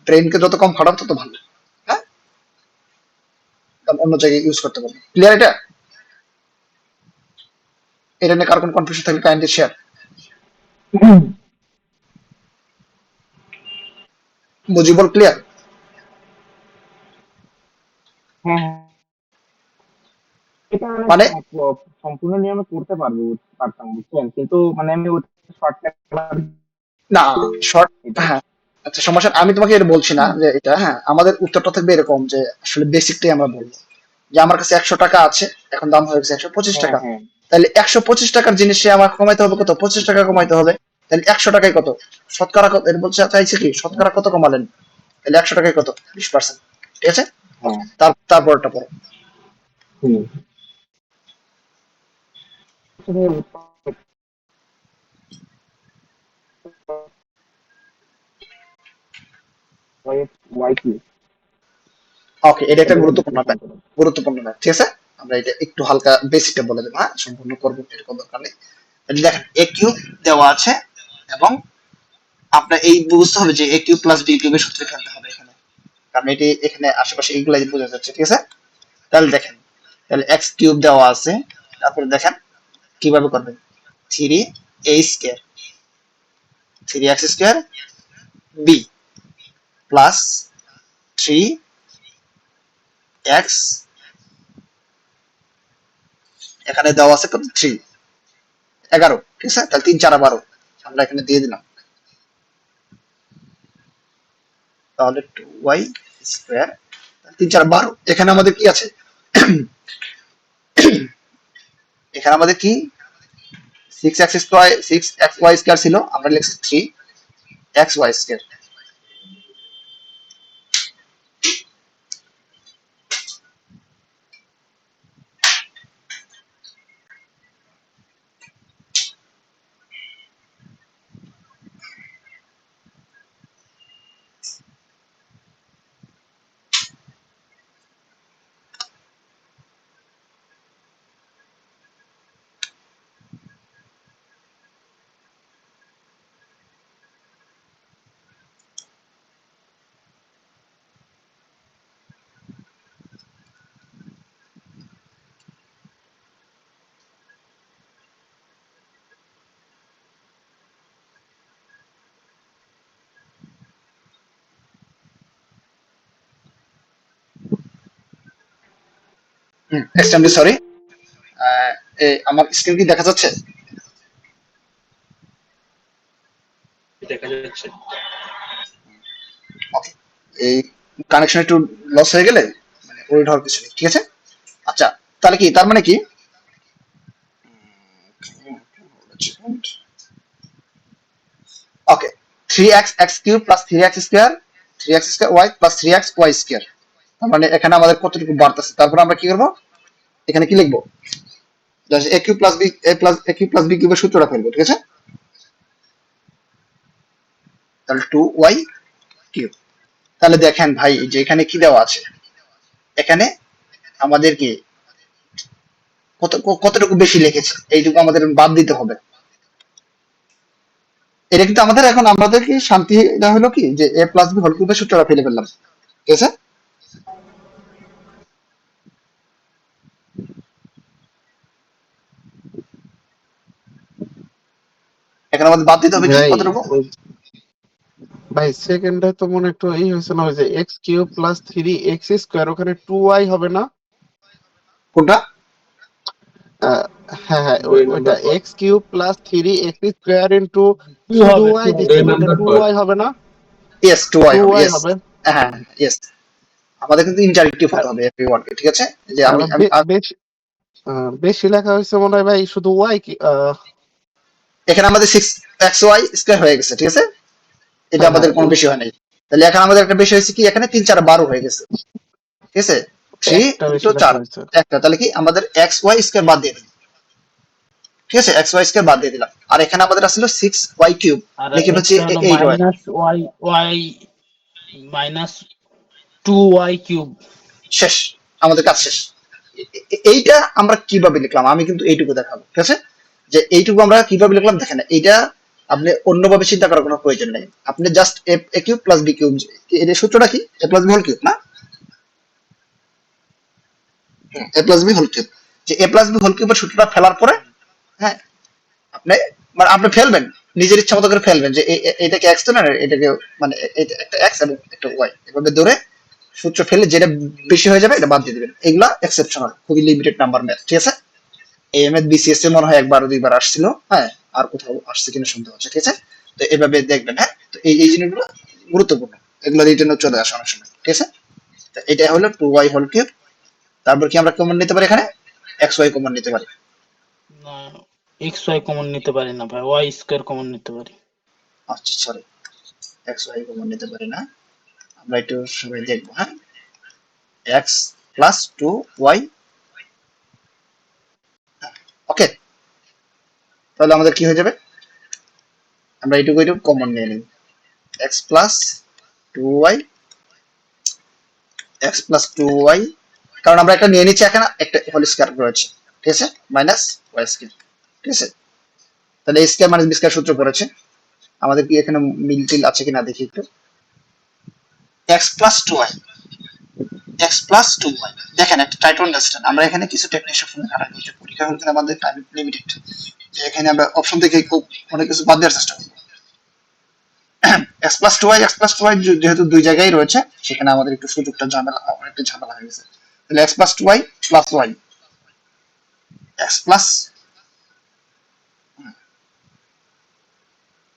ব্রেনকে যত কম খাটাবো তত ভালো, হ্যাঁ? কারণ অন্য জায়গায় ইউজ করতে পারবো। ক্লিয়ার এটা? এটা নিয়ে কার কোনো কনফিউশন থাকলে কাইন্ডলি শেয়ার। মুজিবুল ক্লিয়ার? হ্যাঁ, হ্যাঁ, এটা মানে মানে সম্পূর্ণ নিয়মে করতে পারতাম, বুঝছেন, কিন্তু মানে আমি শর্টকাট না, শর্ট, এটাই। হ্যাঁ, আচ্ছা সমস্যা, আমি তোমাকে এটা বলছি না যে এটা, হ্যাঁ, আমাদের উত্তরটা থাকবে এরকম যে আসলে বেসিকটাই আমরা বলবো যে আমার কাছে 100 টাকা আছে, এখন দাম হয়ে গেছে 125 হ্যাঁ, টাকা। হ্যাঁ, তাহলে 125 টাকার জিনিসে আমার কমাইতে হবে কত? 25 টাকা কমাইতে হবে। তাহলে 100 টাকায় কত? শতকরা কত? এর বলছে চাইছে কি শতকরা কত কমালেন? তাহলে 100 টাকায় কত? 20%, ঠিক আছে? হ্যাঁ। তারপরটা পড়ো। হুম। ওয়াই কি ওকে, এটা একটা এটা গুরুত্বপূর্ণ বিশ্লেষণ ম্যাথ, করুন। গুরুত্বপূর্ণ ম্যাথ, ঠিক আছে? আমরা এটা একটু হালকা বেসিকটা বলে দেবো, হ্যাঁ, সম্পূর্ণ করবো এরকম দরকার নেই। তাহলে দেখেন এ কিউব দেওয়া আছে, এবং আপনার এই বুঝতে হবে যে এ কিউব প্লাস বি কিউবের সূত্রে ফেলতে হবে এখানে, কারণ এটি এখানে আশেপাশে এইগুলাই বোঝা যাচ্ছে, ঠিক আছে? তাহলে দেখেন, তাহলে এক্স কিউব দেওয়া আছে, তারপরে দেখেন কিভাবে করবেন, 3a² 3x² B plus 3x, এখানে দেওয়া আছে কত, 11, ঠিক আছে? তাহলে 3 4 12 আমরা এখানে দিয়ে দিলাম, তাহলে 2y², 3 4 12। এখানে আমাদের কি আছে? এখানে আমাদের কি 6xy² ছিল, আমরা লিখছি 3xy²। Extremely sorry. আমার স্ক্রিন কি দেখা যাচ্ছে? দেখা যাচ্ছে। ওকে, এই কানেকশন একটু লস হয়ে গেলে মানে ওই হওয়ার কিছু নেই, ঠিক আছে। আচ্ছা, তাহলে কি তার মানে কি, okay, 3x x cube plus 3x square, 3x square y plus 3x y square, তার মানে এখানে আমাদের কতটুকু বাড়তেছে, তারপর আমরা কি করবো, এখানে কি লিখবো, just a cube plus B, A cube plus B কিউবের সূত্রটা ফেলবো, ঠিক আছে। তাহলে 2y কিউব। তাহলে দেখেন ভাই যে এখানে কি দেওয়া আছে, এখানে আমাদেরকে কতটুকু বেশি লিখেছে, এইটুকু আমাদের বাদ দিতে হবে। এটা কিন্তু আমাদের এখন আমাদের কি শান্তি দেওয়া হলো কি যে এ প্লাস বি হোল কিউবের সূত্রটা ফেলে ফেললাম, ঠিক আছে। এখন আমাদের বাদ দিতে হবে কি ভাই কতটুকু, ওই ভাই সেকেন্ডে তো মনে একটু এই হয়েছে না, ওই যে x cube plus 3x square, ওখানে 2y হবে না? কোনটা, আহ, হ্যাঁ হ্যাঁ, ওইটা x cube plus 3x square into two শুধু হবে, টু ওয়াই হবে। দিচ্ছে, ওইটা 2y হবে না? ইয়েস 2y হবে, 2y ইয়েস। হবে। হ্যাঁ, ইয়েস। আমাদের কিন্তু ইন্টারেক্টিভ হতে হবে এভরিওয়ানকে, ঠিক আছে। যে আর আমি আমি বেশি বেশি লেখা হয়েছে মনে হয় ভাই, শুধু ওয়াই কি এখানে আমাদের 6xy স্কয়ার হয়ে গেছে, ঠিক আছে। এটা হ্যাঁ হ্যাঁ, আমাদের কোনো বেশি হয় নাই। তাহলে এখানে আমাদের একটা বেশি হয়েছে কি, এখানে 3 4 12 হয়ে গেছে, ঠিক আছে। 3 একটা ইন্টু বেশি লেখা 4 হয়েছে। একটা, তাহলে কি আমাদের xy স্কয়ার বাদ দিয়ে দিই, ঠিক আছে, xy স্কয়ার বাদ দিয়ে দিলাম। আর এখানে আমাদের আসলে 6y কিউব, আর লিখে হচ্ছে একটা হলো 8y, minus y y minus 2y cube. শেষ, আমাদের কাজ শেষ। এইটা আমরা কিভাবে লিখলাম আমি কিন্তু এইটুকু দেখাবো, ঠিক আছে। যে এইটুকু আমরা কিভাবে লিখলাম দেখেন, এইটা আপনি অন্যভাবে চিন্তা করার কোনো প্রয়োজন নেই। আপনি just a cube plus B cube, এর সূত্রটা কি, এ প্লাস বি হোল কিউব না, এ প্লাস বি হোল কিউব। যে এ প্লাস বি হোল কিউবের সূত্রটা ফেলার পরে, হ্যাঁ, আপনি মানে আপনি ফেলবেন, নিজের ইচ্ছা মতো করে ফেলবেন যে এটাকে এক্স তো না, এটাকে মানে এটা একটা এক্স এবং একটা ওয়াই, এভাবে ধরে সূত্র ফেলে যেটা বেশি হয়ে যাবে এটা বাদ দিয়ে দিবেন। এগুলা এক্সেপশনাল, খুবই লিমিটেড নাম্বার ম্যাথ, ঠিক আছে। এমএড বিসিএস এ মনে হয় একবার দুইবার আসছিল, হ্যাঁ, আর কোথাও আসছে কিনা সন্দেহ আছে, ঠিক আছে। তো এভাবে দেখবেন, হ্যাঁ। তো এই জিনিসগুলো গুরুত্বপূর্ণ, এগুলো রিটেনও চলে আসে অনেক সময়, ঠিক আছে। তো এটা হলো 2y হোল কিউব। তারপর কি আমরা কমন নিতে পারি, এখানে এক্স ওয়াই কমন নিতে পারি। না, এক্স ওয়াই কমন নিতে পারি না ভাই, ওয়াই স্কোয়ার কমন নিতে পারি। আচ্ছা সরি, এক্স ওয়াই কমন নিতে পারি না, আমরা একটু সবাই দেখবো, হ্যাঁ। এক্স প্লাস 2y, ওকে। তাহলে আমাদের কি হয়ে যাবে, আমরা এইটুকু এইটুকু কমন নিয়ে নিই, x plus 2y, x plus 2y, কারণ আমরা একটা নিয়ে নিচ্ছি, এখানে একটা হোল স্কয়ার রয়েছে, ঠিক আছে, মাইনাস ওয়াই স্কয়ার, ঠিক আছে। তাহলে এ স্কয়ার মাইনাস বি স্কয়ার সূত্র পড়েছে। আমাদের কি এখানে মিল টিল আছে কিনা দেখি একটু, x plus 2y, x plus 2y, দেখেন একটা ট্রাই টু আন্ডারস্ট্যান্ড, আমরা এখানে কিছু টেকনিশিয়ান ফোন খারাপ করছি, পরীক্ষা হলে কিন্তু আমাদের টাইম লিমিটেড, যে এখানে আমরা অপশন থেকে খুব অনেক কিছু বাদ দেওয়ার চেষ্টা করবো। X plus 2y, x plus 2y যেহেতু দুই জায়গায় রয়েছে, সেখানে আমাদের একটু সুযোগটা ঝামেলা, অনেকটা ঝামেলা হয়ে গেছে। তাহলে x plus 2y plus y, x plus,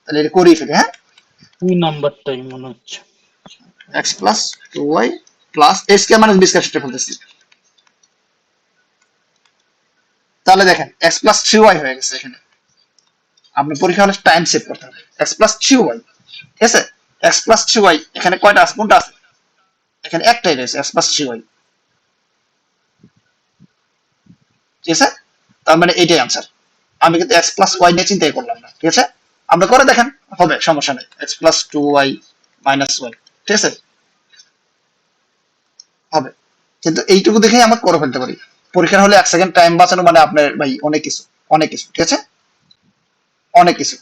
তাহলে এটা করেই ফেলি, হ্যাঁ। দুই নাম্বারটাই মনে হচ্ছে। X plus 2y plus a square minus b square সূত্র ফেলতেছি। তাহলে দেখেন এক্স প্লাস 3y হয়ে গেছে এখানে। আপনি পরীক্ষা হলে টাইম সেভ করতে হবে, এক্স প্লাস 3y, ঠিক আছে। এক্স প্লাস 3y এখানে কয়টা আছে, কোনটা আছে, এখানে একটাই রয়েছে, এক্স প্লাস 3y, ঠিক আছে। তার মানে এইটাই আনসার। আমি কিন্তু এক্স প্লাস ওয়াই নিয়ে চিন্তাই করলাম না, ঠিক আছে। আপনি করে দেখেন, হবে, সমস্যা নেই, x plus 2y minus Y, ঠিক আছে, হবে। কিন্তু এইটুকু দেখেই আমরা করে ফেলতে পারি। পরীক্ষার হলে 1 সেকেন্ড টাইম বাঁচানো মানে আপনার ভাই অনেক কিছু, অনেক কিছু, ঠিক আছে, অনেক কিছু।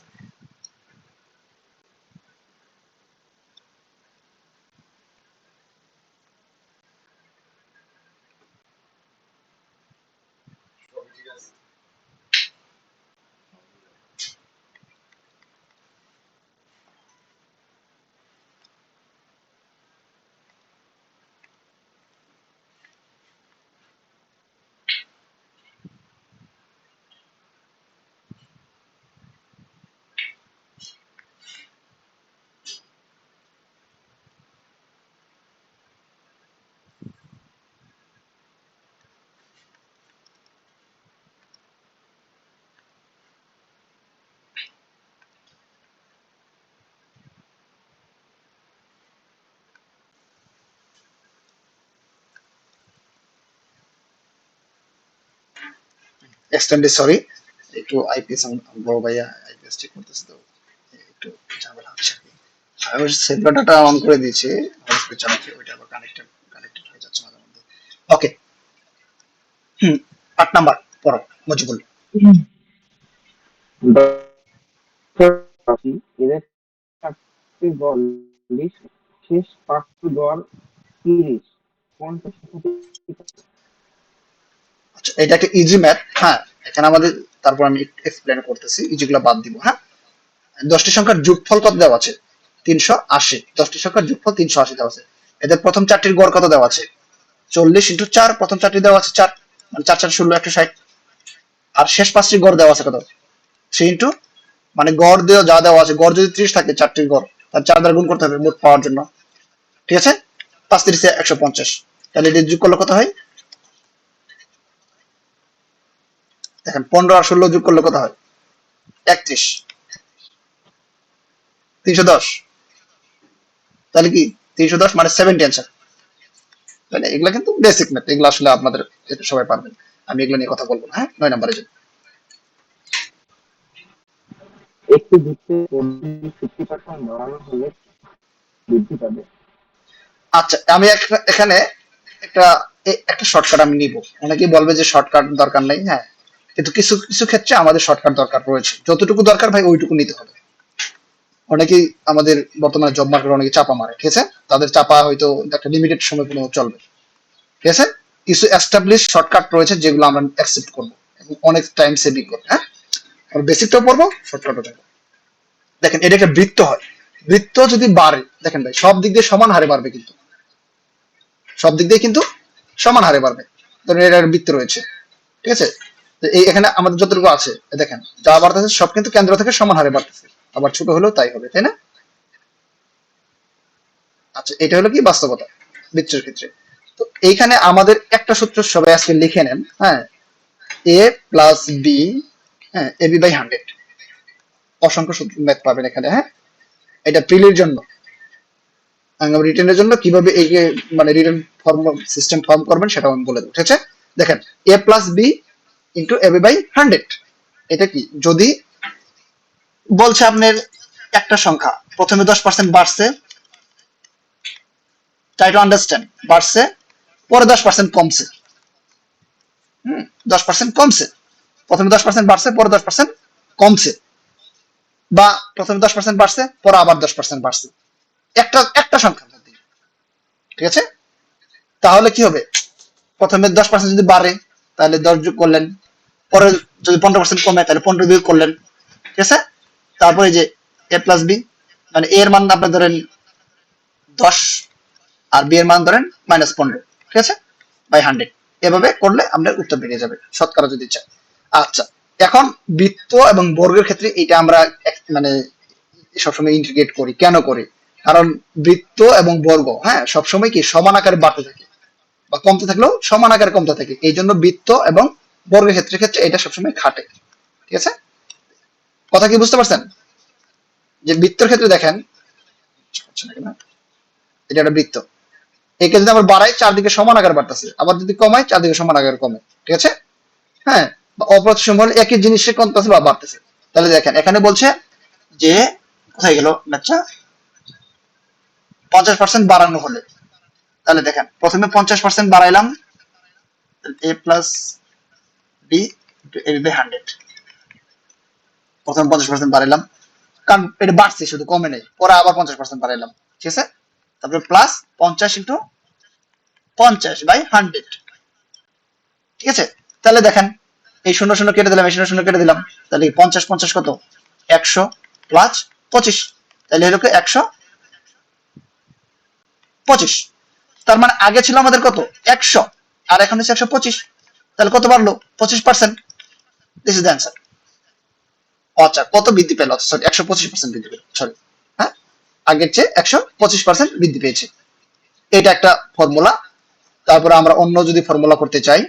এক্সটেন্ডে সরি, একটু আইপিএস বড় ভাইয়া আইপিএস ঠিক করতেছে তো একটু ঝামেলা হচ্ছে। আমি সেভরাল ডাটা অন করে দিয়েছি, হটস্পট চালাচ্ছি, ওইটা আবার কানেক্টেড হয়ে যাচ্ছে মাঝে মধ্যে। ওকে, হুম, 8 নাম্বার পড়ো মজিবুল। এদের 4টি গড় 40, শেষ 5টি গড় 30, কোনটা সঠিক? আচ্ছা, এটা একটা ইজি ম্যাথ, হ্যাঁ। এখানে আমাদের, তারপর আমি এক্সপ্লেন করতেছি, ইজিগুলো বাদ দিব, হ্যাঁ। 10টি সংখ্যার যোগফল কত দেওয়া আছে? 380। 10টি সংখ্যার যোগফল 380 দেওয়া আছে। এদের প্রথম চারটির গড় কত দেওয়া আছে? 40 ইন্টু 4, প্রথম চারটি দেওয়া আছে 4, মানে 4 4 16 160। আর শেষ পাঁচটির গড় দেওয়া আছে কত? 3 ইন্টু, মানে গড় দেওয়া যা দেওয়া আছে, গড় যদি 30 থাকে চারটির গড়, তার 4 দ্বারা গুণ করতে হবে মোট পাওয়ার জন্য, ঠিক আছে? 5 30 150। তাহলে এদের যোগ করলে কত হয়? দেখেন 15 আর 16 যোগ করলে কত হয়? 31। 310। তাহলে কি 310 মানে 70 অ্যান্সার। তাহলে এগুলা কিন্তু বেসিক ম্যাথ, এগুলো আসলে আপনাদের এটা সবাই পারবেন, আমি এগুলো নিয়ে কথা বলবো না, হ্যাঁ। 9 নম্বরে যান। একটি বৃত্তের পরিধি 50% বাড়ানো হলে বৃদ্ধি পাবে। আচ্ছা, আমি এখানে একটা একটা শর্টকাট আমি নিব। অনেকেই বলবে যে শর্টকাট দরকার নেই, হ্যাঁ, কিন্তু কিছু কিছু ক্ষেত্রে আমাদের শর্টকাট দরকার রয়েছে। যতটুকু দরকার ভাই ওইটুকু নিতে হবে। অনেকেই আমাদের বর্তমানে জব মার্কেটে অনেকে চাপা মারে, ঠিক আছে? তাদের চাপা হয়তো একটা লিমিটেড সময় পর্যন্ত চলবে, ঠিক আছে? কিছু এস্টাবলিশ শর্টকাট রয়েছে যেগুলো আমরা অ্যাকসেপ্ট করবো এবং অনেক টাইম সেভিং করবো, হ্যাঁ। আমরা বেসিকটাও পড়বো, শর্টকাটও দেখবো। দেখেন, এটা একটা বৃত্ত হয়। বৃত্ত যদি বাড়ে, দেখেন ভাই, সব দিক দিয়ে সমান হারে বাড়বে, কিন্তু সব দিক দিয়ে কিন্তু সমান হারে বাড়বে। ধরেন এটা একটা বৃত্ত রয়েছে, ঠিক আছে? তো এই এখানে আমাদের যতটুকু আছে, দেখেন যা বাড়তেছে সব কিন্তু কেন্দ্র থেকে সমান হারে বাড়তেছে, আবার ছোট হলেও তাই হবে, তাই না? আচ্ছা, এটা হলো কি বাস্তবতা বৃত্তের ক্ষেত্রে। তো এইখানে আমাদের একটা সূত্র সবাই আজকে লিখে নেন, হ্যাঁ। এ প্লাস বি, হ্যাঁ, এ বি বাই 100। অসংখ্য সূত্র ম্যাথ পাবেন এখানে, হ্যাঁ। এটা প্রিলির জন্য, রিটেনের জন্য কিভাবে এই যে মানে রিটেন ফর্ম সিস্টেম ফর্ম করবেন সেটাও আমি বলে দেবো, ঠিক আছে? দেখেন, a plus b into a b by 100। এটা কি? যদি বলছে আপনার একটা সংখ্যা প্রথমে 10% বাড়ছে, ট্রাই টু আন্ডারস্ট্যান্ড, বাড়ছে, পরে 10% কমছে, 10% কমছে, প্রথমে 10% বাড়ছে, পরে 10% কমছে, বা প্রথমে 10% বাড়ছে, পরে আবার 10% বাড়ছে, একটা একটা সংখ্যার মধ্যে, ঠিক আছে? তাহলে কি হবে? প্রথমে 10% যদি বাড়ে তাহলে 10 যোগ করলেন, পরে যদি 15% কমে তাহলে 15 যোগ করলেন, ঠিক আছে? তারপরে যে এ প্লাস বি, মানে এর মান আপনি ধরেন 10 আর বি এর মান ধরেন -15, ঠিক আছে, বাই 100। এভাবে করলে আমরা উত্তর বেরিয়ে যাবে শতকরা যদি চাই। আচ্ছা, এখন বৃত্ত এবং বর্গের ক্ষেত্রে এটা আমরা মানে সবসময় ইন্টিগ্রেট করি, কেন করি? কারণ বৃত্ত এবং বর্গ, হ্যাঁ, সবসময় কি সমান আকারে বাড়তে থাকে, বা কমতে থাকলেও সমান আকারে কমতে থাকে। এই জন্য বৃত্ত এবং বর্গের ক্ষেত্রে এটা সবসময় খাটে, ঠিক আছে? কথা কি বুঝতে পারছেন? যে বৃত্তের ক্ষেত্রে দেখেন, এটা একটা বৃত্ত, একে যদি আমরা বাড়াই চারদিকে সমান আকার বাড়তেছে, আবার যদি কমাই চারদিকে সমান আকার কমে, ঠিক আছে? হ্যাঁ, অপ্রতিসম হলে একই জিনিসে কমতেছে বা বাড়তেছে। তাহলে দেখেন এখানে বলছে যে, কোথায় গেল ম্যাথটা, 50% বাড়ানো হলে, তাহলে দেখেন প্রথমে 50% বাড়াইলাম, এ প্লাস বি এ বি 100, প্রথমে 50% বাড়াইলাম, কারণ এটা বাড়ছে শুধু কমে নেই, পরে আবার 50% বাড়াইলাম, ঠিক আছে? তারপরে প্লাস 50 ইন্টু 50/100, ঠিক আছে? তাহলে দেখেন এই 0 0 কেটে দিলাম, এই 0 0 কেটে দিলাম, তাহলে 50 50 কত? 100 প্লাস 25, তাহলে হলো 125। তার মানে আগে ছিল আমাদের কত? 100, আর এখন হচ্ছে 125, তাহলে কত বাড়লো? 25%। This is the answer. আচ্ছা, কত বৃদ্ধি পেল? সরি, 125% বৃদ্ধি পেল, সরি, হ্যাঁ, আগের চেয়ে 125% বৃদ্ধি পেয়েছে। এটা একটা ফর্মুলা। তারপরে আমরা অন্য যদি ফর্মুলা করতে চাই,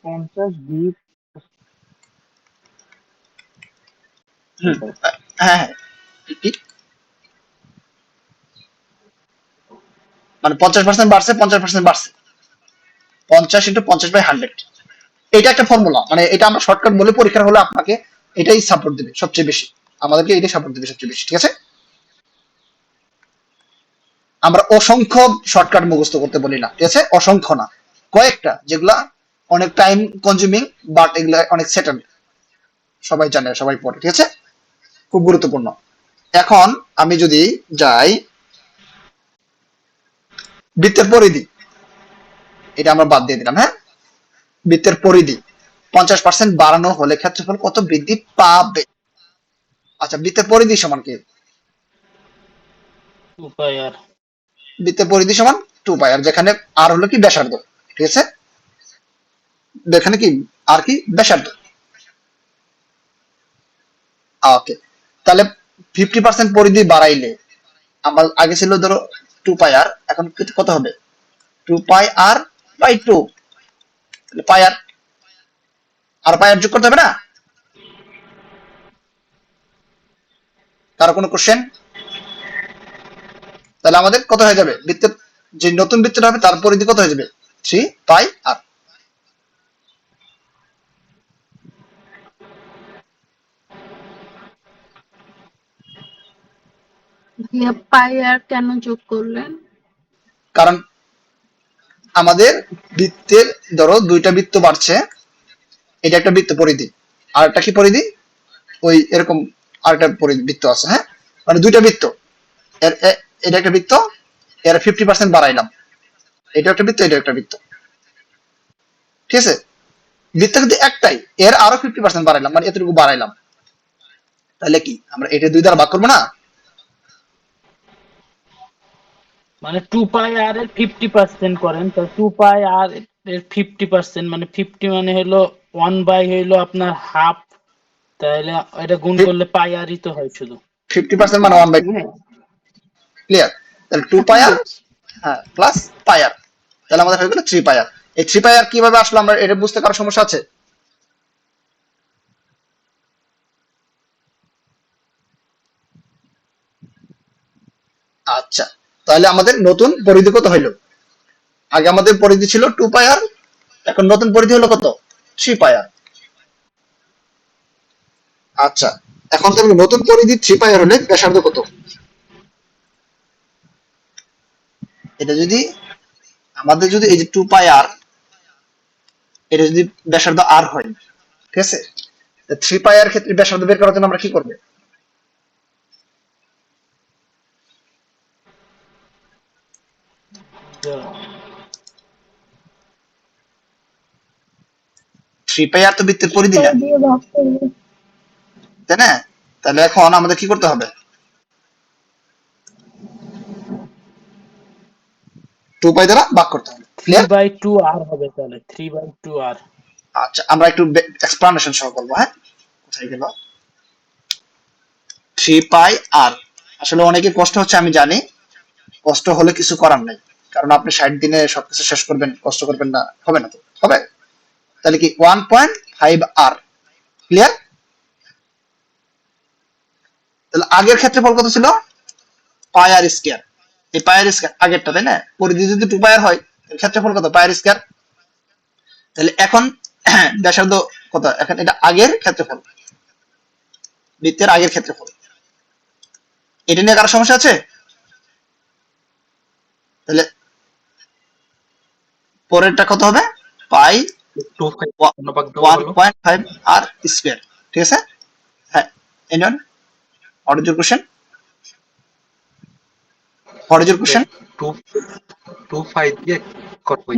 50 বি, হুম, হ্যাঁ হ্যাঁ, ঠিক ঠিক। মানে 50% বাড়ছে, 50% বাড়ছে, 50 ইন্টু 50/100। এটা একটা ফর্মুলা, মানে এটা আমরা শর্টকাট বলে পরীক্ষার হলে আপনাকে এটাই সাপোর্ট দেবে সবচেয়ে বেশি, আমাদেরকে এটাই সাপোর্ট দেবে সবচেয়ে বেশি, ঠিক আছে। আমরা অসংখ্য শর্টকাট মুখস্থ করতে বলি না, ঠিক আছে, অসংখ্য না, কয়েকটা যেগুলা অনেক টাইম কনজিউমিং, বাট এগুলা অনেক সেটেল, সবাই জানে, সবাই পড়ে, ঠিক আছে, খুব গুরুত্বপূর্ণ। এখন আমি যদি যাই বৃত্তের পরিধি, এটা আমরা বাদ দিয়ে দিলাম, হ্যাঁ, বৃত্তের পরিধি 50% বাড়ানো হলে ক্ষেত্রফল কত বৃদ্ধি পাবে? আচ্ছা, বৃত্তের পরিধি সমান কি? 2 পাই আর। বৃত্তের পরিধি সমান 2 পাই আর, যেখানে আর হলো কি ব্যাসার্ধ, ঠিক আছে, এখানে কি আর কি ব্যাসার্ধ। ওকে, তাহলে 50% পরিধি বাড়াইলে আমার আগে ছিল ধরো 2 পাই আর, এখন কত হবে? 2 পাই আর বাই 2, পাই আর পাই আর যোগ করতে হবে না? কারো কোনো কোশ্চেন? তাহলে আমাদের কত হয়ে যাবে? বৃত্তের যে নতুন বৃত্তটা হবে তার পরিধি কত হয়ে যাবে? 3 পাই আর। ভাইয়া পাই আর কেন যোগ করলেন? কারণ আমাদের বৃত্তের ধরো দুইটা বৃত্ত বাড়ছে, এটা একটা বৃত্ত পরিধি, আর একটা কি পরিধি, ওই এরকম আরেকটা পরিধি বৃত্ত আছে, হ্যাঁ, মানে দুইটা বৃত্ত, এটা একটা বৃত্ত, এর 50% বাড়াইলাম, এটা একটা বৃত্ত, এটা একটা বৃত্ত, ঠিক আছে, বৃত্ত কিন্তু একটাই, এর আরো 50% বাড়াইলাম, মানে এতটুকু বাড়াইলাম, তাহলে কি আমরা এটা 2 দ্বারা ভাগ করবো না? মানে 2 পাই আর এর 50% করেন, তো 2 পাই আর এর 50% মানে 50 মানে হলো 1 বাই হইলো আপনার হাফ, তাহলে এটা গুণ করলে পাই আরই তো হয় শুধু। 50% মানে 1/, ক্লিয়ার? তাহলে 2 পাই আর, হ্যাঁ, প্লাস পাই আর, তাহলে আমাদের হয়ে গেল 3 পাই আর। এই 3 পাই আর কিভাবে আসলো আমরা এটা বুঝতে কারো সমস্যা আছে? আচ্ছা, তাহলে আমাদের নতুন পরিধি কত হইলো? আগে আমাদের পরিধি ছিল 2 পাই আর, এখন নতুন পরিধি হলো কত? 3 পাই আর। আচ্ছা, এখন তাহলে নতুন পরিধি 3 পাই আর হলে ব্যাসার্ধ কত? এটা যদি আমাদের যদি এই যে 2 পাই আর, এটা যদি ব্যাসার্ধ আর হয়, ঠিক আছে, 3 পাই আর ক্ষেত্রে ব্যাসার্ধ বের করার জন্য আমরা কি করব? থ্রি পাই আর তো বৃত্তের পরিধি না, দিয়ে ভাগ করলে তাই না? তাহলে এখন আমাদের কি করতে হবে? 2 পাই দ্বারা ভাগ করতে হবে, 3 ক্লিয়ার? বাই 2 আর হবে, তাহলে 3 বাই 2 আর। আচ্ছা, আমরা একটু এক্সপ্লানেশন সহ করবো, হ্যাঁ, কোথায় গেল? 3 পাই আর, আসলে অনেকে কষ্ট হচ্ছে আমি জানি, কষ্ট হলে কিছু করার নাই, কারণ আপনি 60 দিনে সবকিছু শেষ করবেন, কষ্ট করবেন না, হবে না তো, হবে? তাহলে কি 1.5 আর, ক্লিয়ার? তাহলে আগের ক্ষেত্রফল কত ছিল? পাই আর স্কয়ার, এই পাই আর স্কয়ার আগেরটা, তাই না? পরিধি যদি 2 পাই আর হয়, এর ক্ষেত্রফল কত? পাই আর স্কয়ার। তাহলে এখন ব্যাসার্ধ কত? এখন এটা আগের ক্ষেত্রফল, বৃত্তের আগের ক্ষেত্রফল, এটা নিয়ে কারো সমস্যা আছে? তাহলে পরেরটা কত হবে? পাই 1.5 আর স্কয়ার, ঠিক আছে, হ্যাঁ। Anyone, what is your question? What is your question? 2 দিয়ে করবো।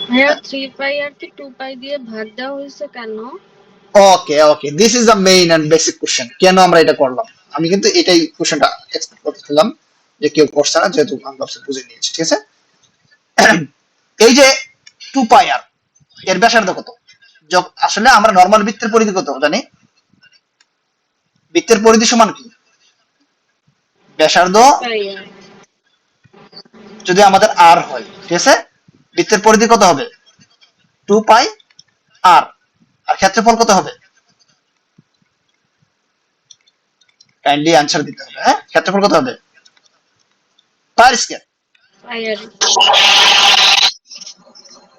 ভাইয়া 3 পাই আর কে 2 পাই দিয়ে ভাগ দেওয়া হয়েছে কেন? Okay okay, this is the main and basic question, কেন আমরা এটা করলাম? আমি কিন্তু এটাই কোশ্চেনটা এক্সপেক্ট করতেছিলাম যে কেউ করছে না, যেহেতু আমি ভাবছি বুঝে নিয়েছি, ঠিক আছে। এই যে 2 পাই আর, এর ব্যাসার্ধ কত? আসলে আমরা নরমাল বৃত্তের পরিধি কত জানি? বৃত্তের পরিধি সমান কি? ব্যাসার্ধ পাই আর যদি আমাদের আর হয়, ঠিক আছে, বৃত্তের পরিধি কত হবে? 2 পাই আর, আর ক্ষেত্রফল কত হবে? কাইন্ডলি অ্যানসার দিতে হবে, হ্যাঁ, ক্ষেত্রফল কত হবে? পাই পাই আর স্কয়ার। পাই আর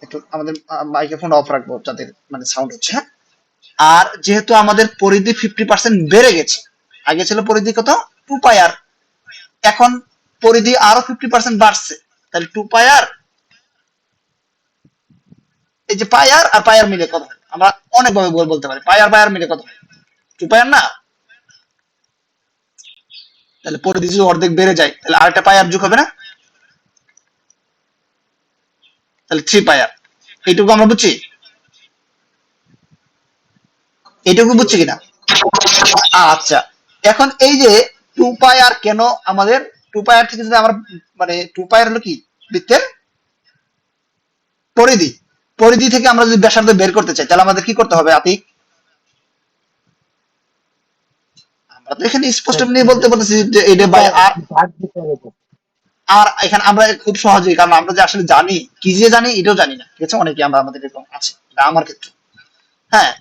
একটু আমাদের মাইক্রোফোন অফ রাখবো যাতে মানে সাউন্ড হচ্ছে, হ্যাঁ। আর যেহেতু আমাদের পরিধি 50% বেড়ে গেছে, আগে ছিল পরিধি কত 2 পাই আর, এখন পরিধি আরো 50% বাড়ছে, তাহলে 2 পাই আর, এই যে পাই আর পাই আর মিলে কত হয়? আমরা অনেকভাবে বলতে পারি পাই আর মিলে কত হয়? 2 পাই আর না? তাহলে পরিধি যদি অর্ধেক বেড়ে যায় তাহলে আরেকটা পাই আর যোগ হবে না? তাহলে 3 পাই আর। এইটুকু আমরা বুঝছি? এইটুকু বুঝছি কিনা? আচ্ছা, এখন এই যে 2 পাই আর কেন আমাদের 2 পাই আর থেকে যদি আমরা মানে 2 পাই আর হলো কি বৃত্তের পরিধি, পরিধি থেকে আমরা যদি ব্যাসার্ধ বের করতে চাই তাহলে আমাদের কি করতে হবে আতিক? আমরা তো এখানে স্পষ্ট নিয়ে বলতে পারতেছি যে এটা বাই আর, ভাগ দিতে হবে। আর এখানে আমরা খুব সহজেই, কারণ আমরা যে আসলে জানি কি যে জানি এটাও জানি না, ঠিক আছে, অনেকে আমরা আমাদের এরকম আছে, এটা আমার ক্ষেত্রে, হ্যাঁ।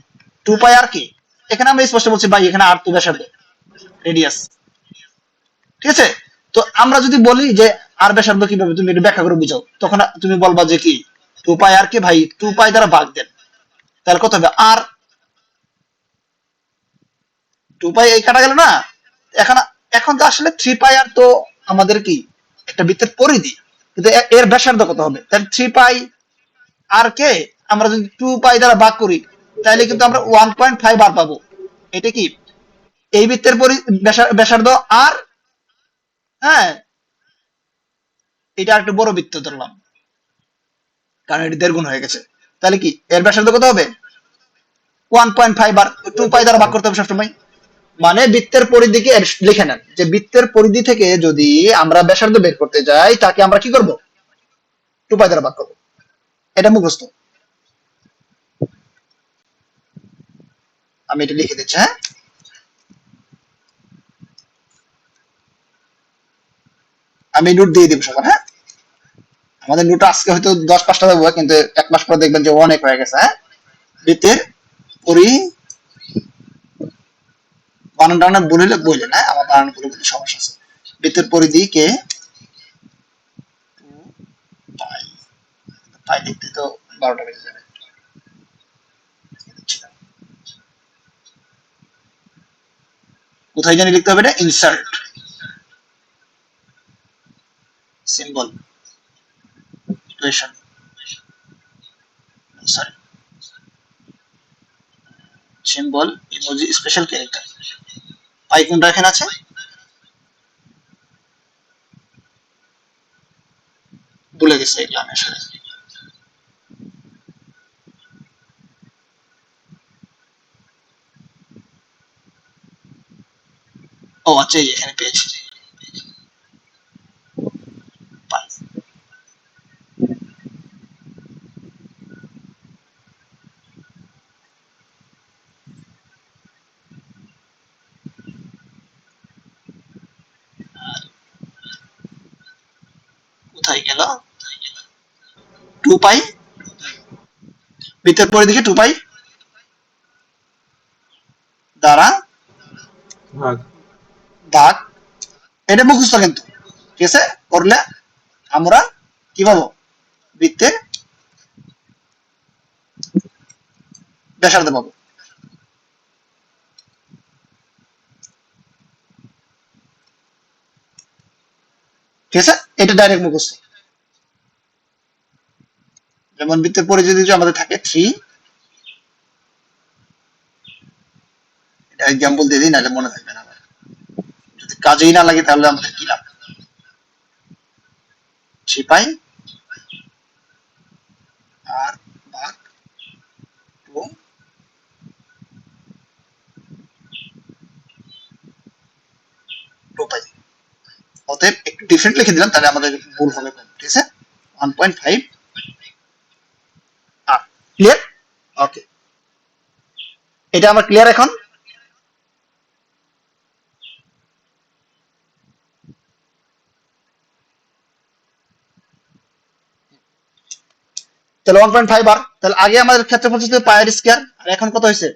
2 পাই আর কি, এখানে আমরা স্পষ্ট বলছি ভাই এখানে আর তো ব্যাসার্ধ রেডিয়াস, ঠিক আছে। তো আমরা যদি বলি যে আর ব্যাসার্ধ কিভাবে, তুমি এটা ব্যাখ্যা করে বুঝাও, তখন তুমি বলবা যে কি 2 পাই আর কে ভাই 2 পাই দ্বারা ভাগ দেন, তাহলে কত হবে আর 2 পাই এই কাটা গেল না, এখন এখন তো আসলে 3 পাই আর তো আমাদের কি একটা বৃত্তের পরিধি, কিন্তু এর ব্যাসার্ধ কত হবে? তাহলে 3 পাই আর কে আমরা যদি 2 পাই দ্বারা ভাগ করি তাহলে কিন্তু আমরা 1.5 আর পাবো। এটা কি এই বৃত্তের ব্যাসার্ধ আর, হ্যাঁ, এটা একটু বড় বৃত্ত ধরলাম কারণ এটি দেড় গুণ হয়ে গেছে, তাহলে কি এর ব্যাসার্ধ কত হবে? 1.5 আর 2 পাই দ্বারা ভাগ করতে হবে সবসময়, মানে বৃত্তের পরিধিকে লিখে নেন যে বৃত্তের পরিধি থেকে যদি আমরা ব্যাসার্ধ বের করতে যাই তাকে আমরা কি করব? 2 পাই দ্বারা ভাগ করব, এটা মুখস্থ। আমি এটা লিখে দিচ্ছি, হ্যাঁ। আমি নোট দিয়ে দিব সবার, হ্যাঁ। আমাদের নোট আজকে হয়তো 10-5টা দেবো, কিন্তু 1 মাস পর দেখবেন যে অনেক হয়ে গেছে, হ্যাঁ। বৃত্তের পরি বানান টানা বলিলে বললেন, হ্যাঁ, আমার বানান করে বলতে সমস্যা আছে। বৃত্তের পরিধি কে পাই, পাই লিখতে তো 12টা বেজে যাবে। কোথায় জানি লিখতে হবে এটা? Insert symbol equation, sorry symbol emoji special character, পাই কোনটা এখানে আছে? ভুলে গেছে এগুলো আমি আসলে। ও আচ্ছা, এই এখানে পেয়েছি পাই। কোথায় গেল? 2 পাই বৃত্তের পরিধিকে 2 পাই দ্বারা ভাগ। ভাগ, এটা মুখস্থ কিন্তু, ঠিক আছে, করলে আমরা কি পাবো? বৃত্তের ব্যাসার্ধ পাবো, ঠিক আছে, এটা ডাইরেক্ট মুখস্থ। যেমন বৃত্তের পরিধি যদি আমাদের থাকে 3, এটা এক্সাম্পল দিয়ে দিই নাহলে মনে থাকবে না, যদি কাজেই না লাগে তাহলে আমাদের কি লাভ? 3 পাই আর ভাগ 2 পাই। অতএব একটু ডিফারেন্ট লিখে দিলাম তাহলে আমাদের ভুল হবে কম, ঠিক আছে। 1.5 আর ক্লিয়ার? ওকে, এটা আমার ক্লিয়ার এখন। তাহলে 1.5 আর, তাহলে আগে আমাদের ক্ষেত্রফল ছিল পাই আর স্কয়ার, আর এখন কত হয়েছে?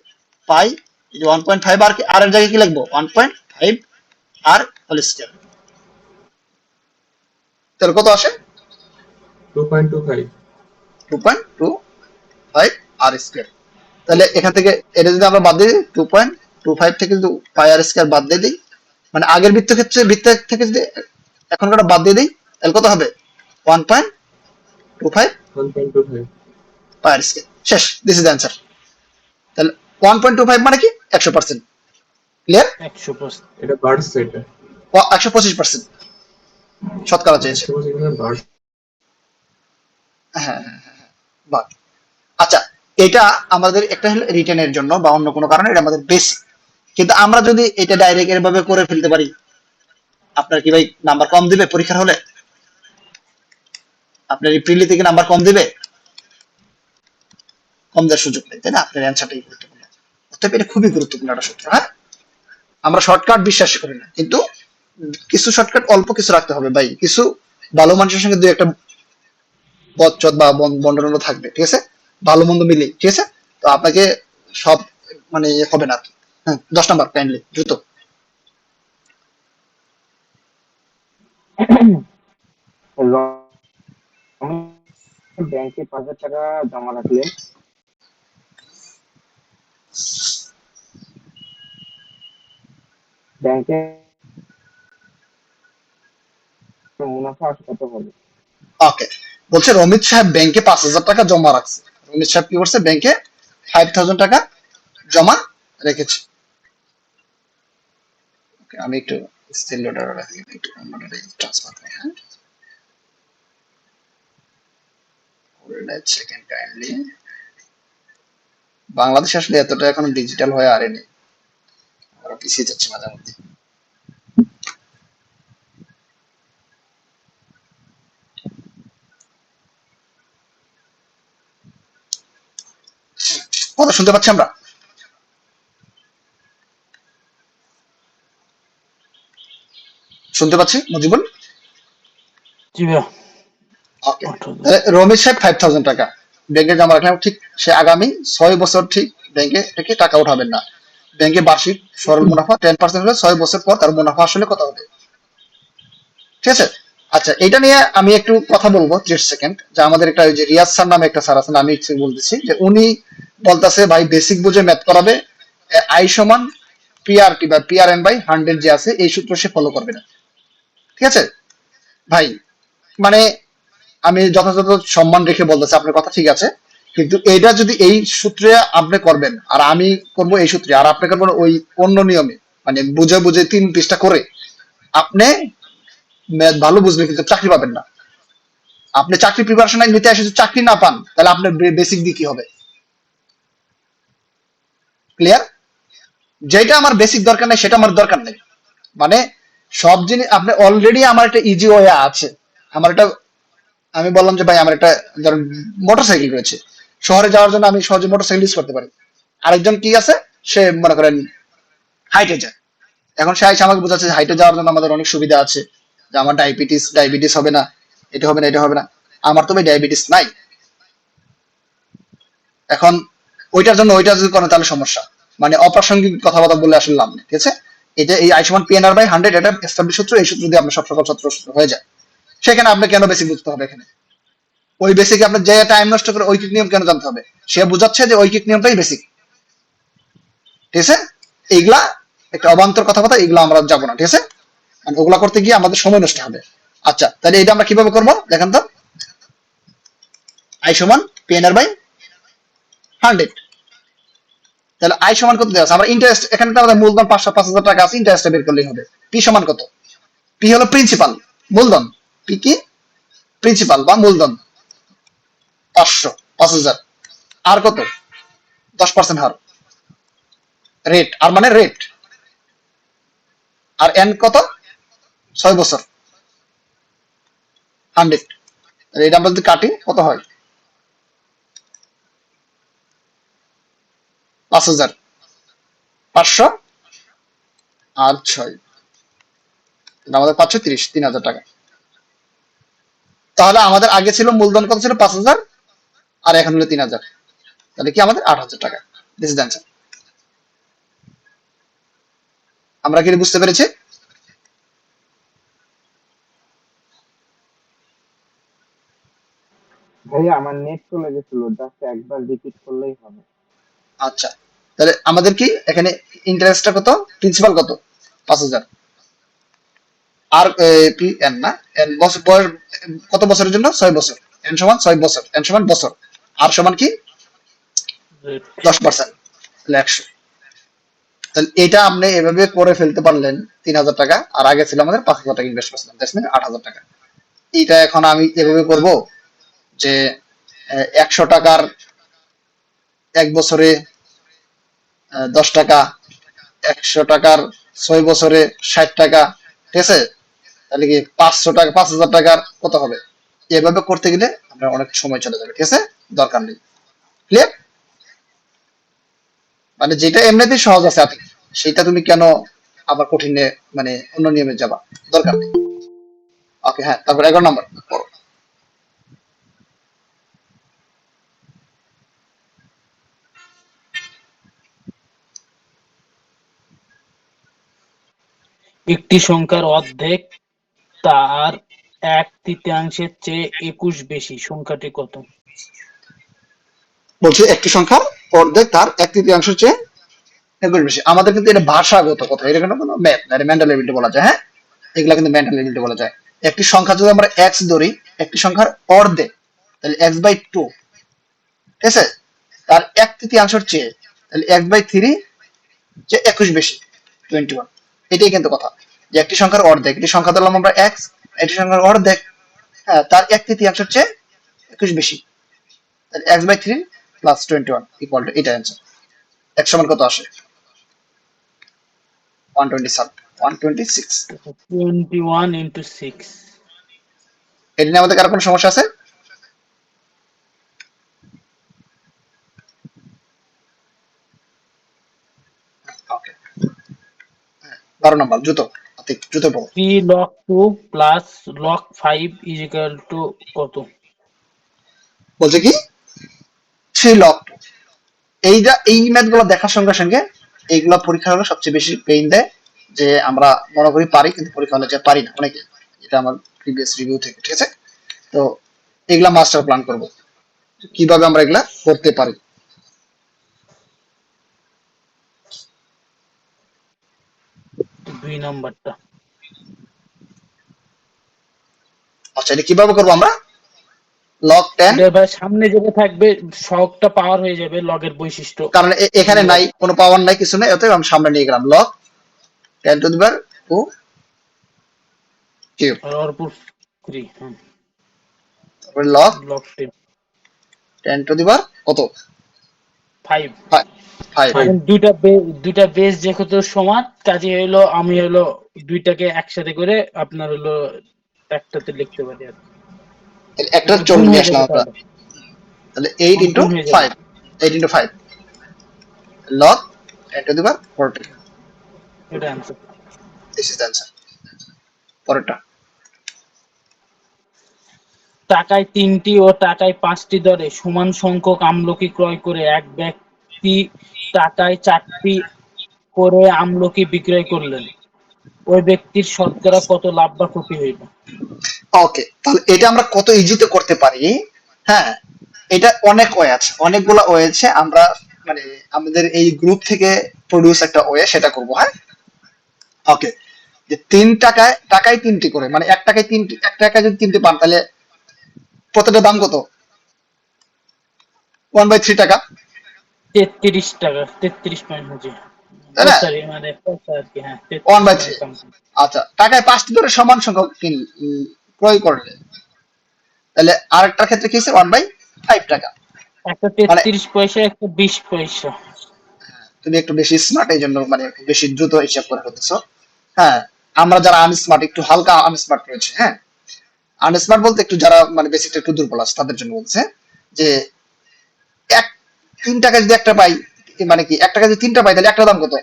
পাই, এই যে 1.5 আর, আর এর জায়গায় কি লিখবো? 1.5 আর হোল স্কয়ার। তাহলে কত আসে? 2.25 2.25 আর স্কয়ার। তাহলে এখান থেকে এটা যদি আমরা বাদ দিয়ে দিই 2.25 থেকে যদি পাই আর স্কয়ার বাদ দিয়ে দিই, মানে আগের বৃত্ত থেকে যদি এখনকার বাদ দিয়ে দিই, তাহলে কত হবে? 1.25 1.25 পাই আর স্কয়ার। শেষ, দিস ইজ অ্যান্সার। তাহলে 1.25 মানে কি? 100%। ক্লিয়ার? 100%। এটা বাড়ছে এটা 125% শতকরা চেয়েছে। 125 এখানে বাড়ছে। হ্যাঁ হ্যাঁ হ্যাঁ, বাহ। আচ্ছা, এটা আমাদের একটা হলো রিটেনের জন্য বা অন্য কোনো কারণে এটা আমাদের বেসিক, কিন্তু আমরা যদি এটা ডাইরেক্ট এভাবে করে ফেলতে পারি, আপনার কি ভাই নাম্বার কম দিবে পরীক্ষার হলে? আপনার এই প্রিলি থেকে নাম্বার কম দিবে? কম দেওয়ার সুযোগ নেই, তাই না? আপনার অ্যান্সারটাই গুরুত্বপূর্ণ। অতএব এটা খুবই গুরুত্বপূর্ণ একটা সূত্র। হ্যাঁ, আমরা শর্টকাট বিশ্বাস করি না, কিন্তু কিছু শর্টকাট অল্প কিছু রাখতে হবে ভাই। কিছু ভালো মানুষের সঙ্গে দুই একটা বদচত বা বন্ডন থাকবে, ঠিক আছে? ভালো মন্দ মিলে, ঠিক আছে? তো আপনাকে সব মানে হবে না। হ্যাঁ, 10 নাম্বার কাইন্ডলি দ্রুত। ব্যাংকে 5,000 টাকা জমা রাখলেন, ব্যাংকে মুনাফা আসে কত হবে? ওকে, বলছে রমিত সাহেব ব্যাংকে 5,000 টাকা জমা রাখছে। রমিত সাহেব কি করছে? ব্যাংকে 5,000 টাকা জমা রেখেছে। ওকে, আমি একটু সেল লোডার একটু ট্রান্সফার করি। হ্যাঁ, সেকেন্ড কাইন্ডলি। বাংলাদেশ আসলে এতটা এখন ডিজিটাল হয়ে আরেনি, আমরা পিছিয়ে যাচ্ছি মাঝে মধ্যে। কথা শুনতে পাচ্ছি আমরা? শুনতে পাচ্ছি মজিবুল? জি ভাইয়া। ওকে, তাহলে রমেশ সাহেব 5,000 টাকা ব্যাংকে জমা রাখলাম, ঠিক সে আগামী 6 বছর ঠিক ব্যাংকে থেকে টাকা উঠাবেন না। ব্যাংকে বার্ষিক সরল মুনাফা 10% হলে 6 বছর পর তার মুনাফা আসলে কত হবে? ঠিক আছে? আচ্ছা, এটা নিয়ে আমি একটু কথা বলবো 30 সেকেন্ড। যে আমাদের একটা ওই যে রিয়াজ স্যার নামে একটা স্যার আছেন, আমি একটু বলতেছি যে উনি বলতেছে ভাই বেসিক বুঝে ম্যাথ করাবে, আই সমান পিআরটি বা পিআরএন বাই 100 যে আছে এই সূত্র সে ফলো করবে না। ঠিক আছে ভাই? মানে আমি যথাযথ সম্মান রেখে বলতেছি, আপনার কথা ঠিক আছে, কিন্তু এটা যদি এই সূত্রে আপনি করবেন আর আমি করব এই সূত্রে আর আপনি করবেন ওই অন্য নিয়মে, মানে বুঝে বুঝে 3 পৃষ্ঠা করে, আপনি ম্যাথ ভালো বুঝবেন কিন্তু চাকরি পাবেন না। আপনি চাকরি প্রিপারেশন নিতে আসে যদি চাকরি না পান, তাহলে আপনার বেসিক দিয়ে কি হবে? ক্লিয়ার? যেটা আমার বেসিক দরকার নেই সেটা আমার দরকার নেই। মানে সব জিনিস আপনি অলরেডি, আমার একটা ইজি ওয়ে আছে। আমার একটা, আমি বললাম যে ভাই আমার একটা ধরেন মোটরসাইকেল রয়েছে, শহরে যাওয়ার জন্য আমি সহজে মোটরসাইকেল ইউজ করতে পারি। আরেকজন কি আছে, সে মনে করেন হাইটে যায়। এখন সে আইসা আমাকে বোঝাচ্ছে হাইটে যাওয়ার জন্য আমাদের অনেক সুবিধা আছে, যে আমার ডায়াবেটিস হবে না, এটা হবে না, এটা হবে না। আমার তো ভাই ডায়াবেটিস নাই। এখন ওইটার জন্য ওইটা যদি করেন তাহলে সমস্যা, মানে অপ্রাসঙ্গিক কথাবার্তা বলে আসলে লাভ নেই। ঠিক আছে? এটা এই আইসমান পিএনআর বাই 100 এটা এস্টাবলিশ সূত্র, এই সূত্র দিয়ে আপনার সব সকল ছাত্র হয়ে যায়। সেখানে আপনি কেন বেসিক বুঝতে হবে? এখানে ওই বেসিকে আপনার যে টাইম নষ্ট করে ঐকিক নিয়ম কেন জানতে হবে? সে বোঝাচ্ছে যে ঐকিক নিয়মটাই বেসিক। ঠিক আছে? এইগুলা একটা অবান্তর কথাবার্তা, এগুলো আমরা যাবো না। ঠিক আছে? মানে ওগুলা করতে গিয়ে আমাদের সময় নষ্ট হবে। আচ্ছা, তাহলে এটা আমরা কিভাবে করবো দেখেন তো। আই সমান পিএনআর বাই 100, তাহলে আই সমান কত দেওয়া আছে? আমরা ইন্টারেস্ট, এখানে তো আমাদের মূলধন 5,000 টাকা আছে, ইন্টারেস্টটা বের করলেই হবে। পি সমান কত? পি হলো প্রিন্সিপাল, মূলধন। পি কি? প্রিন্সিপাল বা মূলধন। 5,000 আর কত? 10% হার, রেট আর মানে রেট। আর এন কত? 6 বছর, 100। এটা আমরা যদি কাটি কত হয়? 5,000, 500 আর 6, আমাদের 530, 3,000 টাকা। তাহলে আমাদের আগে ছিল মূলধন কত ছিল? 5,000, আর এখন হলো 3,000। তাহলে কি আমাদের 8,000 টাকা। This is answer. আমরা কি বুঝতে পেরেছি? ভাইয়া আমার নেট চলে গেছিল, জাস্ট একবার রিপিট করলেই হবে। আচ্ছা, তাহলে আমাদের কি এখানে ইন্টারেস্টটা কত, প্রিন্সিপাল কত, 5,000। আর পি এন না, এন বছর বয়স কত বছরের জন্য, 6 বছর, এন সমান 6 বছর, এন সমান বছর, আর সমান কি 10%, তাহলে 100। তাহলে এটা আপনি এভাবে করে ফেলতে পারলেন 3,000 টাকা, আর আগে ছিল আমাদের 5,000 টাকা ইনভেস্ট করছিলাম, দ্যাটস মিন 8,000 টাকা। এটা এখন আমি এভাবে করব যে 100 টাকার 1 বছরে 10 টাকা, 100 টাকার 6 বছরে 60 টাকা, ঠিক আছে? তাহলে কি 500 টাকা, 5,000 টাকার কত হবে? এভাবে করতে গেলে আপনার অনেক সময় চলে যাবে, ঠিক আছে? দরকার নেই। ক্লিয়ার? মানে যেটা এমনিতেই সহজ আছে আপনি, সেটা তুমি কেন আবার কঠিনে, মানে অন্য নিয়মে যাবা, দরকার নেই। ওকে, হ্যাঁ, তারপর 11 নম্বর পড়ো। একটি সংখ্যার অর্ধেক তার 1/3 চেয়ে 21 বেশি, সংখ্যাটি কত? বলছে একটি সংখ্যার অর্ধেক তার 1/3 চেয়ে 21 বেশি। আমাদের কিন্তু এটা ভাষাগত কথা, এটা কোনো ম্যাথ না, এটা মেন্টাল এবিলিটি বলা যায়। হ্যাঁ, এগুলা কিন্তু মেন্টাল এবিলিটি বলা যায়। একটি সংখ্যা যদি আমরা এক্স ধরি, একটি সংখ্যার অর্ধেক, তাহলে x/2, ঠিক আছে? তার 1/3 চেয়ে, তাহলে x/3 যে 21 বেশি, 21। এটাই কিন্তু কথা, যে একটি সংখ্যার অর্ধেক, একটি সংখ্যা ধরলাম আমরা এক্স, একটি সংখ্যার অর্ধেক, হ্যাঁ, তার 1/3 চেয়ে 21 বেশি, তাহলে x/3 প্লাস 21 ইকুয়াল টু, এটা অ্যান্সার। x সমান কত আসে? 127, 126। 21 into 6। এটা নিয়ে আমাদের কারো কোনো সমস্যা আছে? ওকে, 12 নম্বর জুতো, আতিক, জুতো পড়ো। 3 log 2 plus log 5 is equal to কত? বলছে কি 3 log 2। এইটা, এই ম্যাথ গুলো দেখার সঙ্গে সঙ্গে এইগুলা পরীক্ষা হলে সবচেয়ে বেশি পেইন দেয়, যে আমরা মনে করি পারি, কিন্তু পরীক্ষা হলে যে পারি না অনেকে। এটা আমার প্রিভিয়াস রিভিউ থেকে, ঠিক আছে? তো এগুলা মাস্টার প্ল্যান করব, কিভাবে আমরা এগুলা করতে পারি। 2 নাম্বারটা। আচ্ছা, এটা কিভাবে করবো আমরা? log 10, এটা ভাই সামনে যেটা থাকবে সবটা পাওয়ার হয়ে যাবে লগের বৈশিষ্ট্য। কারণ এখানে নাই, কোনো পাওয়ার নাই, কিছু নাই, অতএব আমি সামনে নিয়ে গেলাম log 10 to the power 2 cube, আর অর উপর 3, হ্যাঁ, তারপরে log log 10 to the power কত, 5। 5। এখন দুইটা বেস যেহেতু সমান, কাজে হলো আমি হলো দুইটাকে একসাথে করে আপনার হলো একটাতে লিখতে পারি আর কি। একটা এটা চল গুণ নিয়ে হয়ে আসলাম যাবে আমরা, তাহলে। তাহলে 8 ইন্টু গুণ হয়ে যাবে। 5, 8 into 5 log 10 to the power 40। এটা answer. This is the answer. পরেরটা, টাকায় 3টি ও টাকায় 5টি দরে সমান সংখ্যক আমলকি ক্রয় করে এক ব্যক্তি টাকায় 4টি করে আমলকি বিক্রয় করলেন, ওই ব্যক্তির শতকরা কত লাভ বা ক্ষতি হইল? ওকে, তাহলে এটা আমরা কত ইজিতে করতে পারি। হ্যাঁ, এটা অনেক ওয়ে আছে, অনেকগুলো ওয়ে আছে, আমরা মানে আমাদের এই গ্রুপ থেকে প্রডিউস একটা ওয়ে, সেটা করব। হ্যাঁ, ওকে, যে 3 টাকায়, টাকায় 3টি করে, মানে 1 টাকায় 3টি, 1 টাকায় যদি 3টি পান, তাহলে প্রতিটা দাম কত? 1/3 টাকা, 33 টাকা, 33 পয়েন্ট হচ্ছে। তাই ও না? সরি, মানে পয়সা আর কি, হ্যাঁ 33 1/3। Point something. আচ্ছা, টাকায় 5টি ধরে সমান সংখ্যক ক্রয় করলে, তাহলে আরেকটার ক্ষেত্রে কি হচ্ছে 1/5 টাকা। একটা মানে 33 পয়সা, একটা 20 পয়সা। তুমি একটু বেশি স্মার্ট, এই জন্য মানে একটু বেশি দ্রুত হিসাব করে ফেলতেছো। হ্যাঁ, আমরা যারা আনস্মার্ট, একটু হালকা আনস্মার্ট রয়েছে, হ্যাঁ, আনস্মার্ট বলতে একটু যারা মানে বেসিকটা একটু দুর্বল আছে, তাদের জন্য বলছে যে এক 3 টাকা যদি একটা পাই, মানে কি 1 টাকা যদি 3টা পাই, তাহলে একটা দাম কত?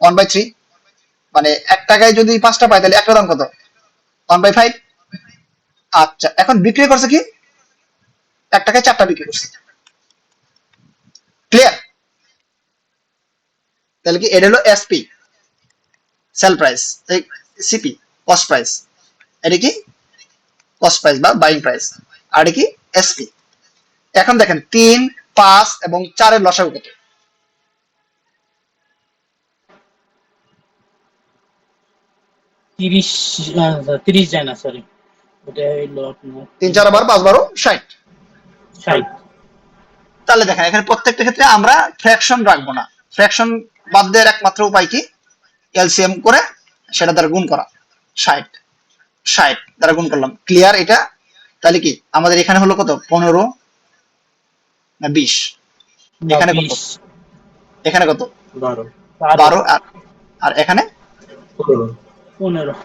1/3। মানে 1 টাকায় যদি 5টা পাই, তাহলে একটা দাম কত? 1/5। আচ্ছা, এখন বিক্রি করছে কি 1 টাকায় 4টা বিক্রি করছে। ক্লিয়ার? তাহলে কি এটা হলো SP, sell price, CP, cost price. এটা কি কস্ট প্রাইস বা বাইং প্রাইস, আর এটা কি এসপি, এখন দেখেন 3, 5 এবং 4 এর লসাগু কত? 30 যায় না, সরি, এটা হইলো আপনার 3 4 বার 5 12 60। 60। তাহলে দেখেন এখানে প্রত্যেকটা ক্ষেত্রে আমরা ফ্র্যাকশন রাখবো না। ফ্র্যাকশন বাদ দেওয়ার একমাত্র উপায় কি? এলসিএম করে সেটা দ্বারা গুণ করা। 60 60 দ্বারা গুণ করলাম, ক্লিয়ার এটা? তাহলে কি আমাদের এখানে হলো কত? 15 না 20? এখানে কত? 20, এখানে কত? 12, 12। আর এখানে 15, 15।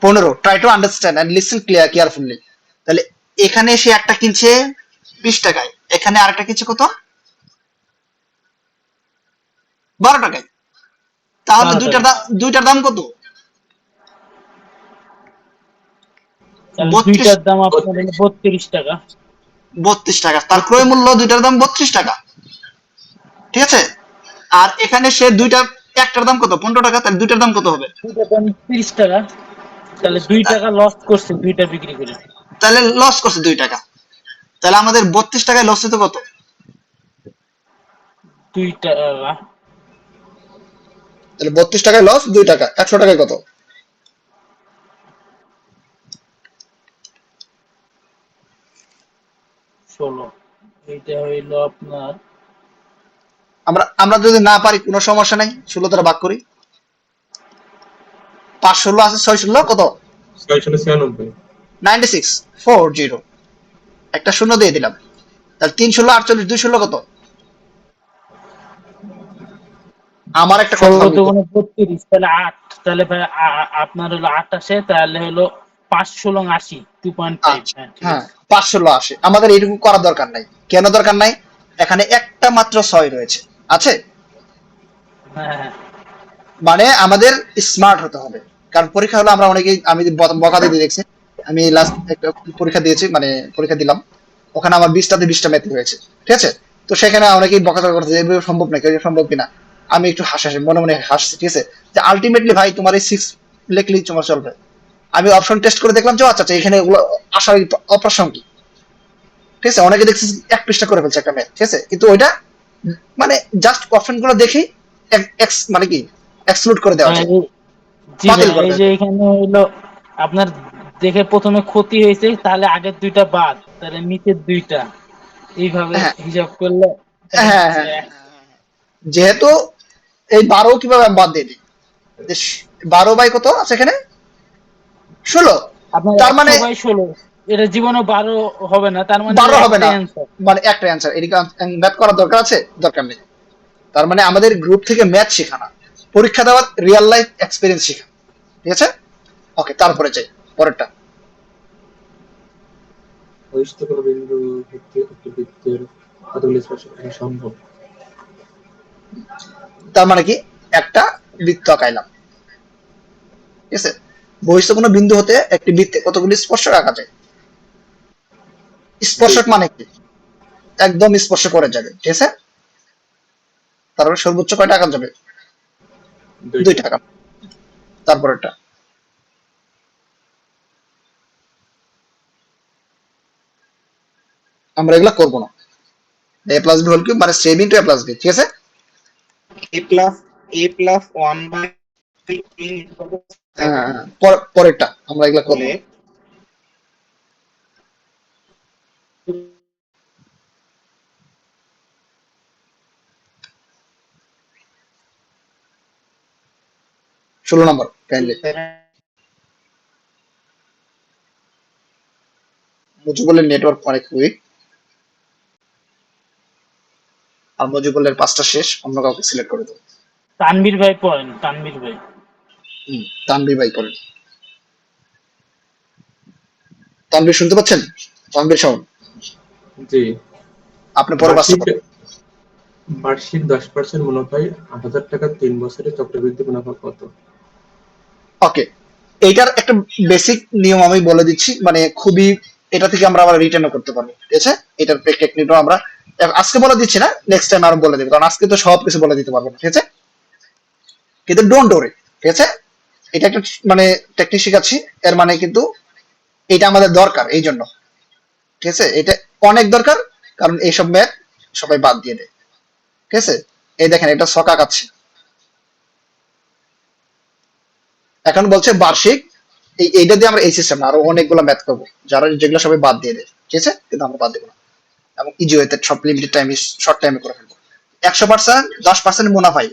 15। Try to understand and listen carefully. তাহলে এখানে সে একটা কিনছে 20 টাকায়, এখানে আরেকটা কিনছে কত? 12 টাকায়। তাহলে 12 টাকা। দুইটার দাম কত? তাহলে 32 দুইটার দাম আপনার হলো 32 টাকা। 32 টাকা। তার ক্রয় মূল্য দুইটার দাম 32 টাকা, ঠিক আছে? আর এখানে সে একটার দাম কত? 15 টাকা। তাহলে দুইটার দাম কত হবে? দুইটার দাম 30 টাকা। তাহলে 2 টাকা লস করছে দুইটা বিক্রি করে। তাহলে লস করছে 2 টাকা। তাহলে আমাদের 32 টাকায় লস হতো কত? 2 টাকা। তাহলে 32 টাকায় লস 2 টাকা, 100 টাকায় কত? 16। এইটা হইলো আপনার আমরা যদি না পারি কোনো সমস্যা নাই, 16 দ্বারা ভাগ করি। 5 16 আছে, 6 16 কত? 696, 96 40। একটা শূন্য দিয়ে দিলাম। তাহলে 3 16 48, 2 16 কত? আমার একটা কথা 16 হবে, দুগুণে 32, তাহলে 8। তাহলে ভাই আপনার হলো 8 আসে, তাহলে হলো 5 16 80, 2.5। আচ্ছা, হ্যাঁ, ঠিক হ্যাঁ আছে। 5 16 আসে। আমাদের এইটুকু করার দরকার নাই। কেন দরকার নাই? এখানে একটা মাত্র 6 রয়েছে, আছে। হ্যাঁ, হ্যাঁ। মানে আমাদের স্মার্ট হতে হবে। কারণ পরীক্ষা হলো আমরা অনেকেই, আমি বকা দিতে দেখছি। আমি লাস্ট একটা পরীক্ষা দিয়েছি, মানে পরীক্ষা দিলাম, ওখানে আমার 20টাতে 20টা ম্যাথ হয়েছে, ঠিক আছে? তো সেখানে অনেকেই বকাঝকা করছে যে এভাবে সম্ভব নাকি, এটা সম্ভব কিনা। আমি একটু হাসি মনে মনে হাসছি, ঠিক আছে? যে আলটিমেটলি ভাই তোমার এই 6 লিখলেই তোমার চলবে। আমি অপশন টেস্ট করে দেখলাম যে আচ্ছা আচ্ছা এখানে এগুলো আসার অপ্রাসঙ্গিক, ঠিক আছে? অনেকে দেখছি 1 পৃষ্ঠা করে ফেলছে একটা ম্যাথ, ঠিক আছে? কিন্তু ওইটা মানে জাস্ট অপশন গুলো দেখি মানে কি এক্সক্লুড করে দেওয়া হ্যাঁ, যায়, জি ভাই, বাতিল করে এই দেওয়া যে যায়। এখানে হইলো আপনার দেখে প্রথমে ক্ষতি হয়েছে, তাহলে আগের 2টা বাদ, তাহলে নিচের 2টা, এইভাবে হ্যাঁ, হিসাব করলে হ্যাঁ, হ্যাঁ, হচ্ছে। হ্যাঁ। যেহেতু এই 12 কিভাবে আমি বাদ দিয়ে দিই, যে 12 বাই কত আছে এখানে? 16। আপনার তার মানে 100 বাই 16, এটা জীবনে 12 হবে না, তার মানে 12 হবে না, একটাই অ্যান্সার। মানে একটা অ্যান্সার। এদিকে ম্যাথ করার দরকার আছে? দরকার নেই। তার মানে আমাদের গ্রুপ থেকে ম্যাথ শেখানো, পরীক্ষা দেওয়ার রিয়েল লাইফ এক্সপিরিয়েন্স শেখা, ঠিক আছে? ওকে, তারপরে যাই পরেরটা। বহিস্থ কোনো বিন্দু ভিত্তি একটি বৃত্তের কতগুলি স্পর্শ করা সম্ভব? তার মানে কি? একটা বৃত্ত আঁকাইলাম, ঠিক আছে? বহিস্থ কোনো বিন্দু হতে একটি বৃত্তে কতগুলি স্পর্শক আঁকা যায়? স্পর্শক 2টি, মানে কি? একদম স্পর্শ করে যাবে, ঠিক আছে? তারপরে সর্বোচ্চ কয়টা আঁকা যাবে? 2 2টি, টাকা। তারপরেরটা আমরা এগুলা করবো না। এ প্লাস বি হোল কিউব মানে সেম ইন্টু এ প্লাস বি, ঠিক আছে? a plus 1 by হ্যাঁ, হ্যাঁ, হ্যাঁ। পরেরটা আমরা এগুলা করবো হলে না। 16 নম্বর কাইন্ডলি। মুজিবুলের নেটওয়ার্ক অনেক উইক, আর মুজিবুলের 5টা শেষ, অন্য কাউকে সিলেক্ট করে দেবো। তানভীর ভাই পড়েন, তানভীর ভাই। তানভীর ভাই করেন। তানভীর শুনতে পাচ্ছেন? তানভীর সাউন্ড, জি। আপনি পরে বাচ্চা বার্ষিক করেন। বার্ষিক 10% মুনাফায় 8,000 টাকার 3 বছরে চক্রবৃদ্ধি মুনাফা কত? ওকে, এইটার একটা বেসিক নিয়ম আমি বলে দিচ্ছি, মানে খুবই, এটা থেকে আমরা আবার রিটার্নও করতে পারবো, ঠিক আছে? এটার টেকনিকটাও আমরা আজকে বলে দিচ্ছি না, নেক্সট টাইম আরো বলে দেবো, কারণ আজকে তো সব কিছু বলে দিতে পারবো না, ঠিক আছে? কিন্তু ডোন্ট ওরি, ঠিক আছে? এটা একটা মানে টেকনিক শিখাচ্ছি, এর মানে কিন্তু এটা আমাদের দরকার এই জন্য, ঠিক আছে? এটা অনেক দরকার, কারণ এইসব ম্যাথ সবাই বাদ দিয়ে দেয়। ঠিক আছে, এই দেখেন এটা ছক আঁকাচ্ছে। এখন বলছে বার্ষিক, এইটা দিয়ে আমরা এই সিস্টেম আরো অনেকগুলো ম্যাথ করবো যারা যেগুলো সবাই বাদ দিয়ে দেয়, ঠিক আছে, কিন্তু আমরা বাদ দেবো না এবং ইজি ওয়েতে সব লিমিটেড টাইম শর্ট টাইমে করে ফেলবো। 100% 10% মুনাফাই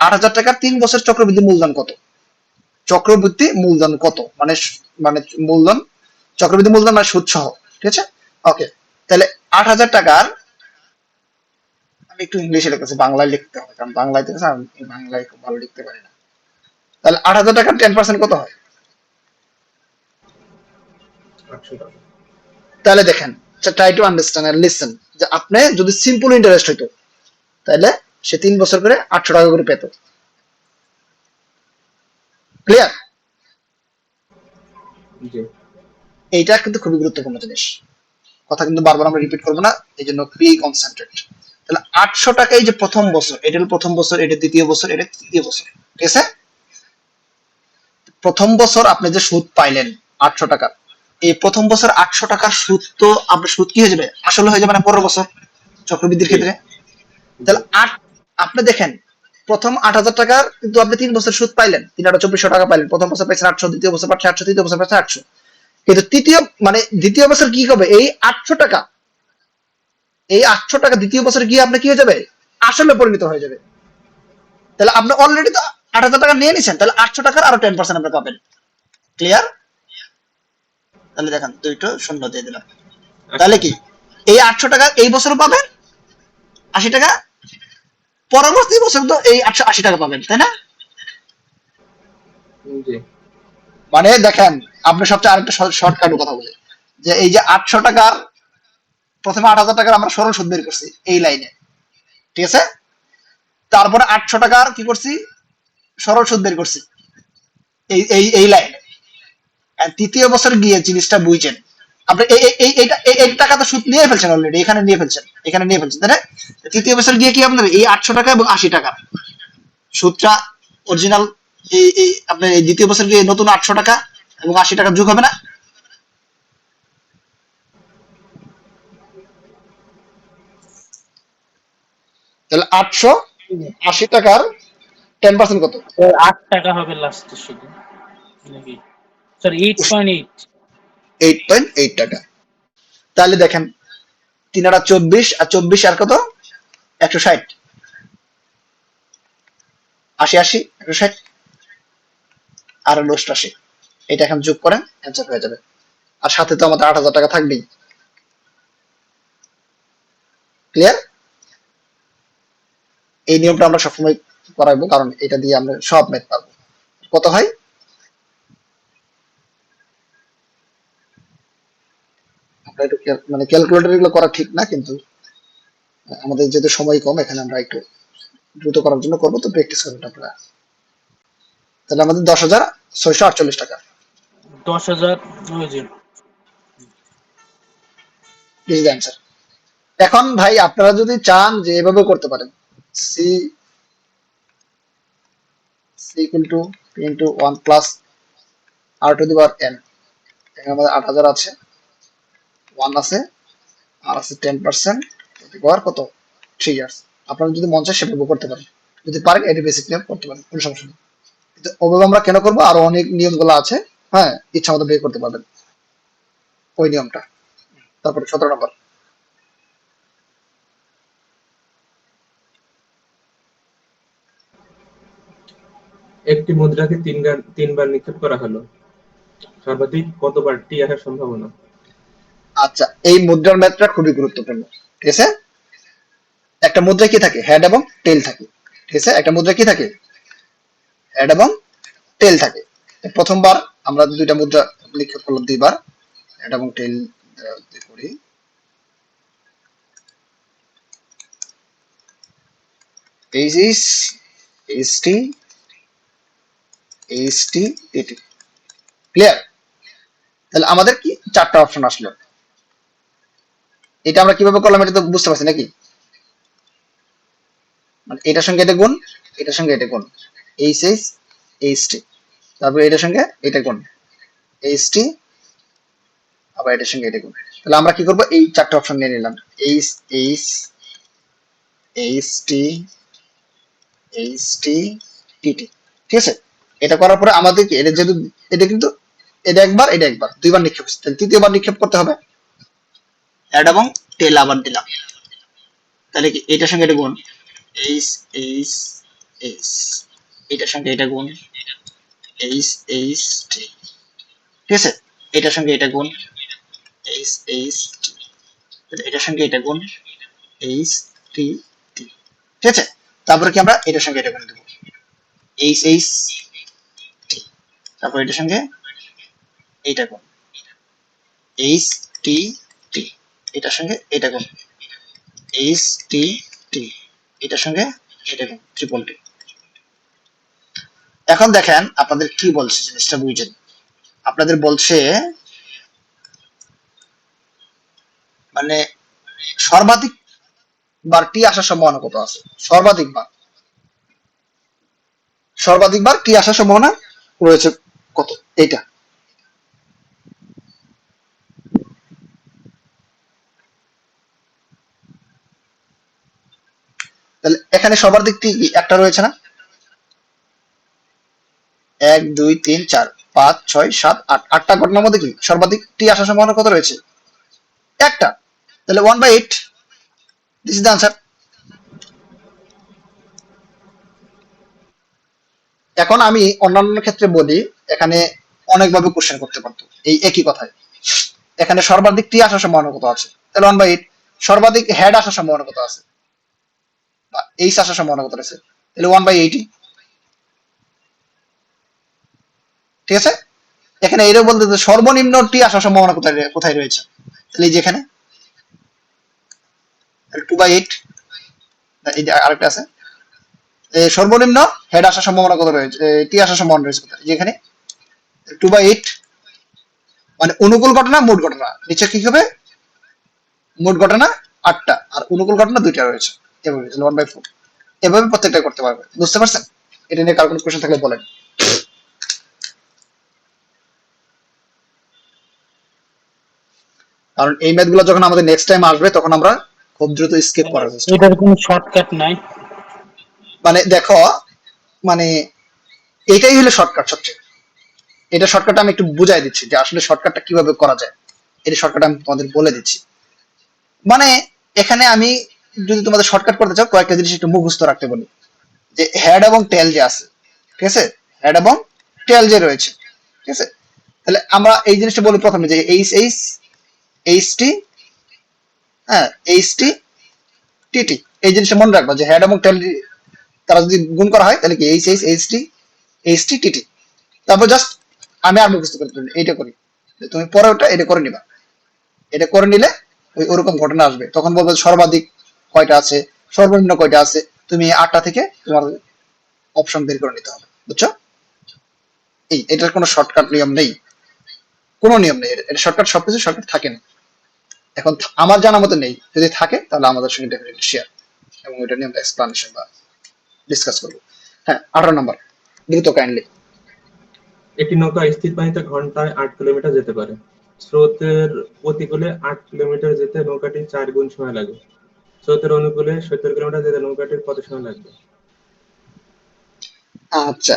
8,000 টাকার 3 বছর চক্রবৃদ্ধি মূলধন কত? চক্রবৃদ্ধি মূলধন কত মানে মানে মূলধন, চক্রবৃদ্ধি মূলধন মানে সুদ সহ, ঠিক আছে। ওকে, তাহলে 8,000 টাকার, আমি একটু ইংলিশে লিখতেছি, বাংলায় লিখতে হবে কারণ বাংলায় দেখেছি আমি বাংলায় খুব ভালো লিখতে পারি না। তাহলে 8,000 টাকার 10% কত হয়? 800 টাকা। তাহলে দেখেন, try to understand and listen, যে আপনি যদি সিম্পল ইন্টারেস্ট হইতো তাহলে সে 3 বছর করে 800 টাকা করে পেত। ক্লিয়ার? জি। এইটা কিন্তু খুবই গুরুত্বপূর্ণ জিনিস, কথা কিন্তু বারবার আমরা রিপিট করবো না, এই জন্য বি কনসেন্ট্রেট। তাহলে 800 টাকা এই যে প্রথম বছর, এটা হলো প্রথম বছর, এটা দ্বিতীয় বছর, এটা তৃতীয় বছর, ঠিক আছে। প্রথম বছর আপনি যে সুদ পাইলেন 800 টাকা, এই প্রথম বছর 800 টাকার সুদ তো আপনার সুদ কি হয়ে যাবে, আসলে হয়ে যাবে না পরের বছর চক্রবৃদ্ধির ক্ষেত্রে। তাহলে আপনি দেখেন প্রথম 8,000 টাকার কিন্তু আপনি 3 বছর সুদ পাইলেন, 3,2400 টাকা পাইলেন, প্রথম বছর পাইছেন 800, দ্বিতীয় বছর পাচ্ছেন 800, তৃতীয় বছর পাচ্ছেন 800, কিন্তু তৃতীয় মানে দ্বিতীয় বছর কি হবে, এই 800 টাকা, এই 800 টাকা দ্বিতীয় বছর গিয়ে আপনি কি হয়ে যাবে, আসলে পরিণত হয়ে যাবে। তাহলে আপনি অলরেডি তো 8,000 টাকা নিয়ে নিছেন, তাহলে 800 টাকার আরো 10% আপনি পাবেন। ক্লিয়ার? তাহলে দেখেন দুইটো শূন্য দিয়ে দিলাম, তাহলে কি এই 800 টাকা এই বছরও পাবেন 80 টাকা, পরবর্তী বছর তো এই 880 টাকা পাবেন, তাই না? জি। মানে দেখেন, আপনি সবচেয়ে আরেকটা শর্টকাট কথা বলি, যে এই যে 800 টাকার প্রথমে 8,000 টাকার আমরা সরল সুদ বের করছি এই লাইনে, ঠিক আছে, তারপরে 800 টাকার কি করছি, সরল সুদ বের করছি এই এই এই লাইনে। তৃতীয় বছর গিয়ে জিনিসটা বুঝছেন আপনি, এই টাকা তো সুদ নিয়ে ফেলছেন অলরেডি, এখানে নিয়ে ফেলছেন, এখানে নিয়ে ফেলছেন, তাই না? তৃতীয় বছর গিয়ে কি আপনার এই 800 টাকা এবং 80 টাকা সুদটা অরিজিনাল, এই আপনার এই দ্বিতীয় বছর গিয়ে নতুন 800 টাকা এবং 80 টাকা যোগ হবে না? তাহলে 880 টাকার 10% কত? 8 টাকা হবে লাস্টে শুধু নাকি, স্যার 8.8। 8.8 টাকা। তাহলে দেখেন 3,24 আর 24 আর কত, 160, 80 160 আর হলো 88, এটা এখন যোগ করেন অ্যান্সার হয়ে যাবে। আর সাথে তো আমাদের 8,000 টাকা থাকবেই। ক্লিয়ার? এই নিয়মটা আমরা সবসময় করাবো কারণ এটা দিয়ে আমরা সব ম্যাথ পারবো। কত হয়? আমরা একটু মানে ক্যালকুলেটর এগুলো করা ঠিক না, কিন্তু আমাদের যেহেতু সময় কম এখানে আমরা একটু দ্রুত করার জন্য করবো, তো প্র্যাকটিস করবেন আপনারা। তাহলে আমাদের 10,648 টাকা 10,000 ওই যে ইজ দ্য অ্যান্সার। এখন ভাই আপনারা যদি চান যে এভাবে করতে পারেন, c equal to p into 1 plus r to the power n, এখানে আমাদের 8,000 আছে, 1 আছে, আর আছে 10% টু দি পাওয়ার কত, 3 ইয়ার্স। আপনারা যদি মন চায় সেভাবে করতে পারেন, যদি পারেন এটা বেসিক নিয়ম করতে পারেন, কোনো সমস্যা নেই। কিন্তু ওভাবে আমরা কেন করবো, আরো অনেক নিয়মগুলো আছে, হ্যাঁ, ইচ্ছা মতো বের করতে পারবেন ওই নিয়মটা। তারপরে 17 নম্বর, একটি মুদ্রাকে তিনবার নিক্ষেপ করা হলো, সর্বাধিক কতবার টি আসার সম্ভাবনা? আচ্ছা, এই মুদ্রার ম্যাথটা খুবই গুরুত্বপূর্ণ, ঠিক আছে। একটা মুদ্রায় কি থাকে, হেড এবং টেল থাকে, ঠিক আছে। একটা মুদ্রায় কি থাকে, হেড এবং টেল থাকে। প্রথমবার আমরা দুইটা মুদ্রা নিক্ষেপ করলাম, দুইবার হেড এবং টেল করি, এইচটি এটি। ক্লিয়ার? তাহলে আমাদের কি চারটা অপশন আসলো। এটা আমরা কিভাবে করলাম এটা তো বুঝতে পারছি নাকি, মানে এটার সঙ্গে এটা গুণ, এটার সঙ্গে এটা গুণ, এইচটি, তারপরে এটার সঙ্গে এটা গুণ, এইচটি, আবার এটার সঙ্গে এটা গুণ। তাহলে আমরা কি করব, এই চারটা অপশন নিয়ে নিলাম, H H H T H T T T. ঠিক আছে, এটা করার পরে আমাদের কি এটা যেহেতু এটা কিন্তু এটা একবার এটা একবার দুইবার নিক্ষেপ হচ্ছে, তাহলে তৃতীয়বার নিক্ষেপ করতে হবে, অ্যাড এবং টেল আবার দিলাম, তাহলে কি এটার সঙ্গে এটা গুণ, এইচ এইচ এইচ, এটার সঙ্গে এটা গুণ, এইচ এইচ টি। ঠিক আছে, এটার সঙ্গে এটা গুণ, এইচ এইচ টি, এটার সঙ্গে এটা গুণ, এইচ টি টি। ঠিক আছে, তারপরে কি আমরা এটার সঙ্গে এটা গুণ দেবো, এইচ এইচ টি, তারপর এটার সঙ্গে এইটা গুণ, এইচ টি টি, এটার সঙ্গে এটা গুণ, এইচ টি টি, এটার সঙ্গে এটা গুণ, ট্রিপল টি। এখন দেখেন আপনাদের কি বলছে জিনিসটা বুঝেন, আপনাদের বলছে মানে সর্বাধিক বার টি আসার সম্ভাবনা কত আছে, সর্বাধিক বার টি আসার সম্ভাবনা রয়েছে কত, এইটা। তাহলে এখানে সর্বাধিক টি একটা রয়েছে না, 1 2 3 4 5 6 7 8, আটটা ঘটনার মধ্যে কি সর্বাধিক টি আসার সম্ভাবনা কত রয়েছে, একটা। তাহলে 1/8, দিস ইজ দ্য আনসার। এখন আমি অন্যান্য ক্ষেত্রে বলি, এখানে অনেকভাবে কোশ্চেন করতে পারতো এই একই কথায়। এখানে সর্বাধিক টি আসার সম্ভাবনা কত আছে, তাহলে 1/8। সর্বাধিক হেড আসার সম্ভাবনা কত আছে বা এইচ আসার সম্ভাবনা কত রয়েছে, তাহলে 1/8। ঠিক আছে, এখানে এটাও বলতে যে সর্বনিম্ন টি আসার সম্ভাবনা কোথায় কোথায় রয়েছে, তাহলে এই যেখানে 2/8, এই যে আরেকটা আছে, সর্বনিম্ন হেড আসার সম্ভাবনা কত রয়েছে, টি আসার সম্ভাবনা রয়েছে কোথায়, যেখানে 2/8। মানে অনুকূল ঘটনা মোট ঘটনা নিচে কি হবে, মোট ঘটনা 8টা আর অনুকূল ঘটনা 2টা রয়েছে, এভাবে 1/4। এভাবে প্রত্যেকটা করতে পারবে, বুঝতে পারছেন? এটা নিয়ে কার কোনো কোশ্চেন থাকলে বলেন। কারণ এই ম্যাথ গুলো যখন আমাদের নেক্সট টাইম আসবে তখন আমরা খুব দ্রুত স্কিপ করার চেষ্টা করব। এটার কোনো শর্টকাট নাই? মানে দেখো, মানে এটাই হলো শর্টকাট সবচেয়ে। এটা শর্টকাট আমি একটু বুঝাই দিচ্ছি যে আসলে শর্টকাটটা কিভাবে করা যায়, এটা শর্টকাট আমি তোমাদের বলে দিচ্ছি। মানে এখানে আমি যদি তোমাদের শর্টকাট করতে চাও কয়েকটা জিনিস একটু মুখস্থ রাখতে বলি, যে হেড এবং টেল যে আছে, ঠিক আছে, হেড এবং টেল যে রয়েছে, ঠিক আছে। তাহলে আমরা এই জিনিসটা বলি প্রথমে যে এইচ এইচ এইচ টি, হ্যাঁ এইচ টি টি টি, এই জিনিসটা মনে রাখবা যে হেড এবং টেল তারা যদি গুণ করা হয় তাহলে কি H H H T T টি। তারপর জাস্ট আমি আর মুখস্থ করতে পারি এইটা করি, তুমি পরে ওটা এটা করে নিবা, এটা করে নিলে ওই ওরকম ঘটনা আসবে, তখন বলবো সর্বাধিক কয়টা আছে, সর্বনিম্ন কয়টা আছে, তুমি 8টা থেকে তোমার অপশন বের করে নিতে হবে, বুঝছো? এই এটার কোনো শর্টকাট নিয়ম নেই, কোনো নিয়ম নেই, এটা শর্টকাট, সবকিছু শর্টকাট থাকে না। এখন আমার জানা মতো নেই, যদি থাকে তাহলে আমাদের সঙ্গে ডেফিনেটলি শেয়ার, এবং এটা নিয়ে আমরা এক্সপ্লানেশন বা ডিসকাস করবো। হ্যাঁ, 18 নম্বর, দ্রুত কাইন্ডলি। একটি নৌকা স্থির পানিতে ঘন্টায় 8 কিলোমিটার যেতে পারে। স্রোতের প্রতিকূলে 8 কিলোমিটার যেতে নৌকাটির 4 গুণ সময় লাগে। স্রোতের অনুকূলে 70 কিলোমিটার যেতে নৌকাটির কত সময় লাগবে? আচ্ছা,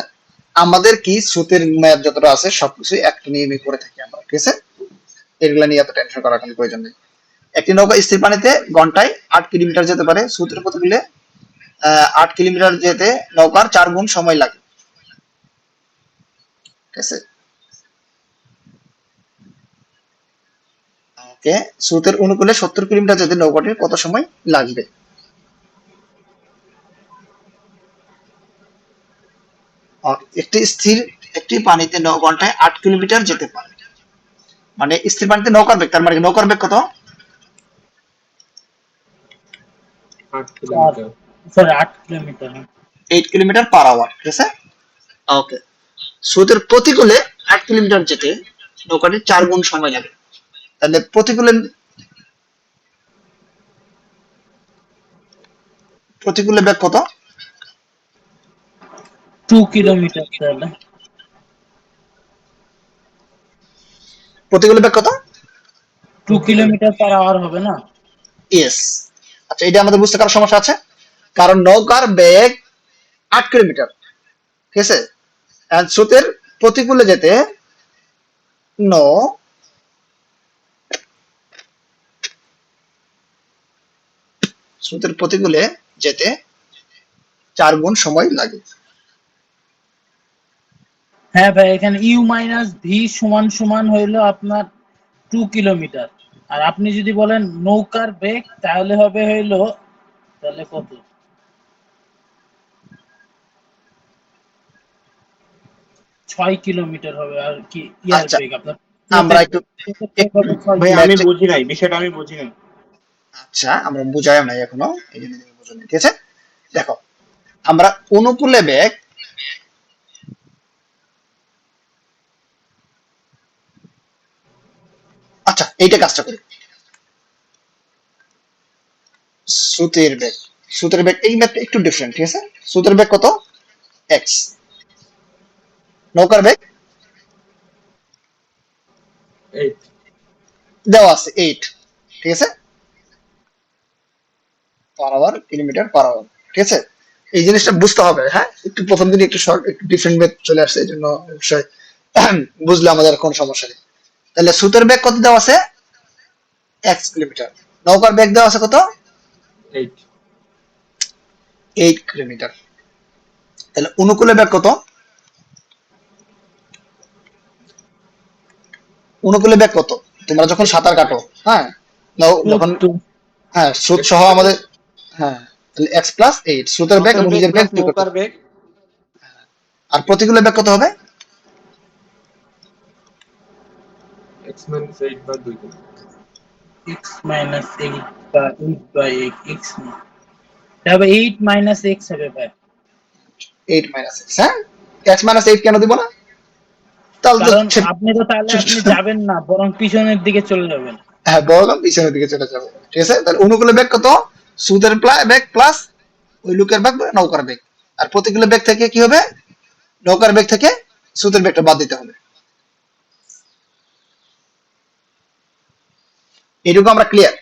আমাদের কি স্রোতের ম্যাপ যতটা আছে সবকিছু একটা নিয়মে করে থাকি আমরা, ঠিক আছে, এগুলা নিয়ে এত টেনশন করার কোনো প্রয়োজন নেই। একটি নৌকা স্থির পানিতে ঘন্টায় 8 কিলোমিটার যেতে পারে, স্রোতের প্রতিকূলে 8 কিলোমিটার যেতে নৌকার 4 গুণ সময় লাগে, ঠিক আছে। ওকে, স্রোতের অনুকূলে 70 কিলোমিটার যেতে নৌকাটির কত সময় লাগবে? একটি স্থির একটি পানিতে ঘন্টায় 8 কিলোমিটার যেতে পারে, মানে স্থির পানিতে নৌকার বেগ, তার মানে নৌকার বেগ কত, 8 কিলোমিটার। Sorry 8 kilometre. 8 কিলোমিটার/আওয়ার, ঠিক আছে। ওকে, স্রোতের প্রতিকূলে 8 কিলোমিটার যেতে নৌকাটির 4 গুণ সময় লাগে, তাহলে প্রতিকূলে বেগ কত, 2 কিলোমিটার তাহলে। প্রতিকূলে বেগ কত, 2 কিলোমিটার পার আওয়ার হবে না? ইয়েস। আচ্ছা, এটা আমাদের বুঝতে কারো সমস্যা আছে? কারণ নৌকার বেগ 8 কিলোমিটার, ঠিক আছে, আর স্রোতের প্রতিকূলে যেতে নৌ স্রোতের প্রতিকূলে যেতে 4 গুণ সময় লাগে। হ্যাঁ ভাই, এখানে ইউ মাইনাস ভি সমান সমান হইলো আপনার 2 কিলোমিটার। আর আপনি যদি বলেন নৌকার বেগ তাহলে হবে হইলো, তাহলে কত, 6 কিলোমিটার হবে আর কি ইয়ার আচ্ছা, বেগ আপনার আমরা স্রোতের একটু বেগ, স্রোতের বেগ একটু হবে 6 ভাই আমি ম্যাথে, বুঝি নাই বিষয়টা, আমি বুঝি নাই। আচ্ছা আমরা বুঝাই নাই এখনো, এই জন্য তুমি বুঝো নাই, ঠিক আছে। দেখো, আমরা অনুকূলে বেগ, আচ্ছা এইটা কাজটা করি, স্রোতের বেগ, স্রোতের বেগ এই ম্যাথটা একটু ডিফারেন্ট, ঠিক আছে। স্রোতের বেগ কত? এক্স, নৌকার বেগ 8। দেওয়া আছে 8, ঠিক আছে, per hour, kilometre per hour, ঠিক আছে। এই জিনিসটা বুঝতে হবে, হ্যাঁ, একটু প্রথম দিন একটু শর্ট, একটু ডিফারেন্ট ম্যাথ চলে আসছে, এই জন্য অবশ্যই বুঝলে আমাদের কোনো সমস্যা নেই। তাহলে স্রোতের বেগ কত দেওয়া আছে? 1 কিলোমিটার। নৌকার বেগ দেওয়া আছে কত? 8। 8 কিলোমিটার। তাহলে অনুকূলে বেগ কত? অনুকূলে বেগ কত? তোমরা যখন সাঁতার কাটো, হ্যাঁ, যখন, হ্যাঁ, স্রোত সহ আমাদের, হ্যাঁ, তাহলে x+8 স্রোতের বেগ স্রোতের এবং বেগ নিজের বেগ প্লাস যোগ করতে নৌকার হবে। বেগ। আর প্রতিকূলে বেগ কত হবে? x minus 8 বা 2 গুণ। x মাইনাস 8 বা 8 বাই x না, তবে 8 মাইনাস x হবে ভাই। 8 - x, হ্যাঁ, x - 8 কেন দিব না? তাহলে তো কারণ আপনি যাবেন না, বরং পিছনের দিকে চলে যাবেন। হ্যাঁ, বললাম পিছনের দিকে চলে যাবে, ঠিক আছে। তাহলে অনুকূলে বেগ কত? স্রোতের বেগ প্লাস ওই লুকের বেগ বা নৌকার বেগ। আর প্রতিকূলে বেগ থেকে কি হবে? নৌকার বেগ থেকে স্রোতের বেগটা বাদ দিতে হবে। এটুকু আমরা ক্লিয়ার?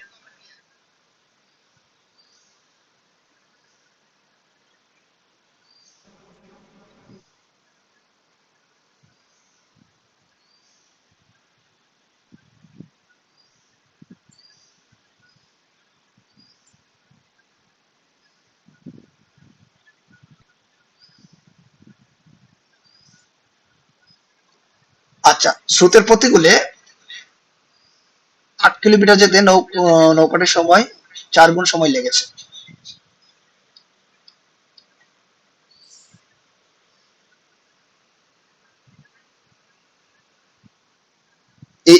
আচ্ছা, স্রোতের প্রতিকূলে 8 কিলোমিটার যেতে নৌকাটির সময় 4 গুণ সময় লেগেছে।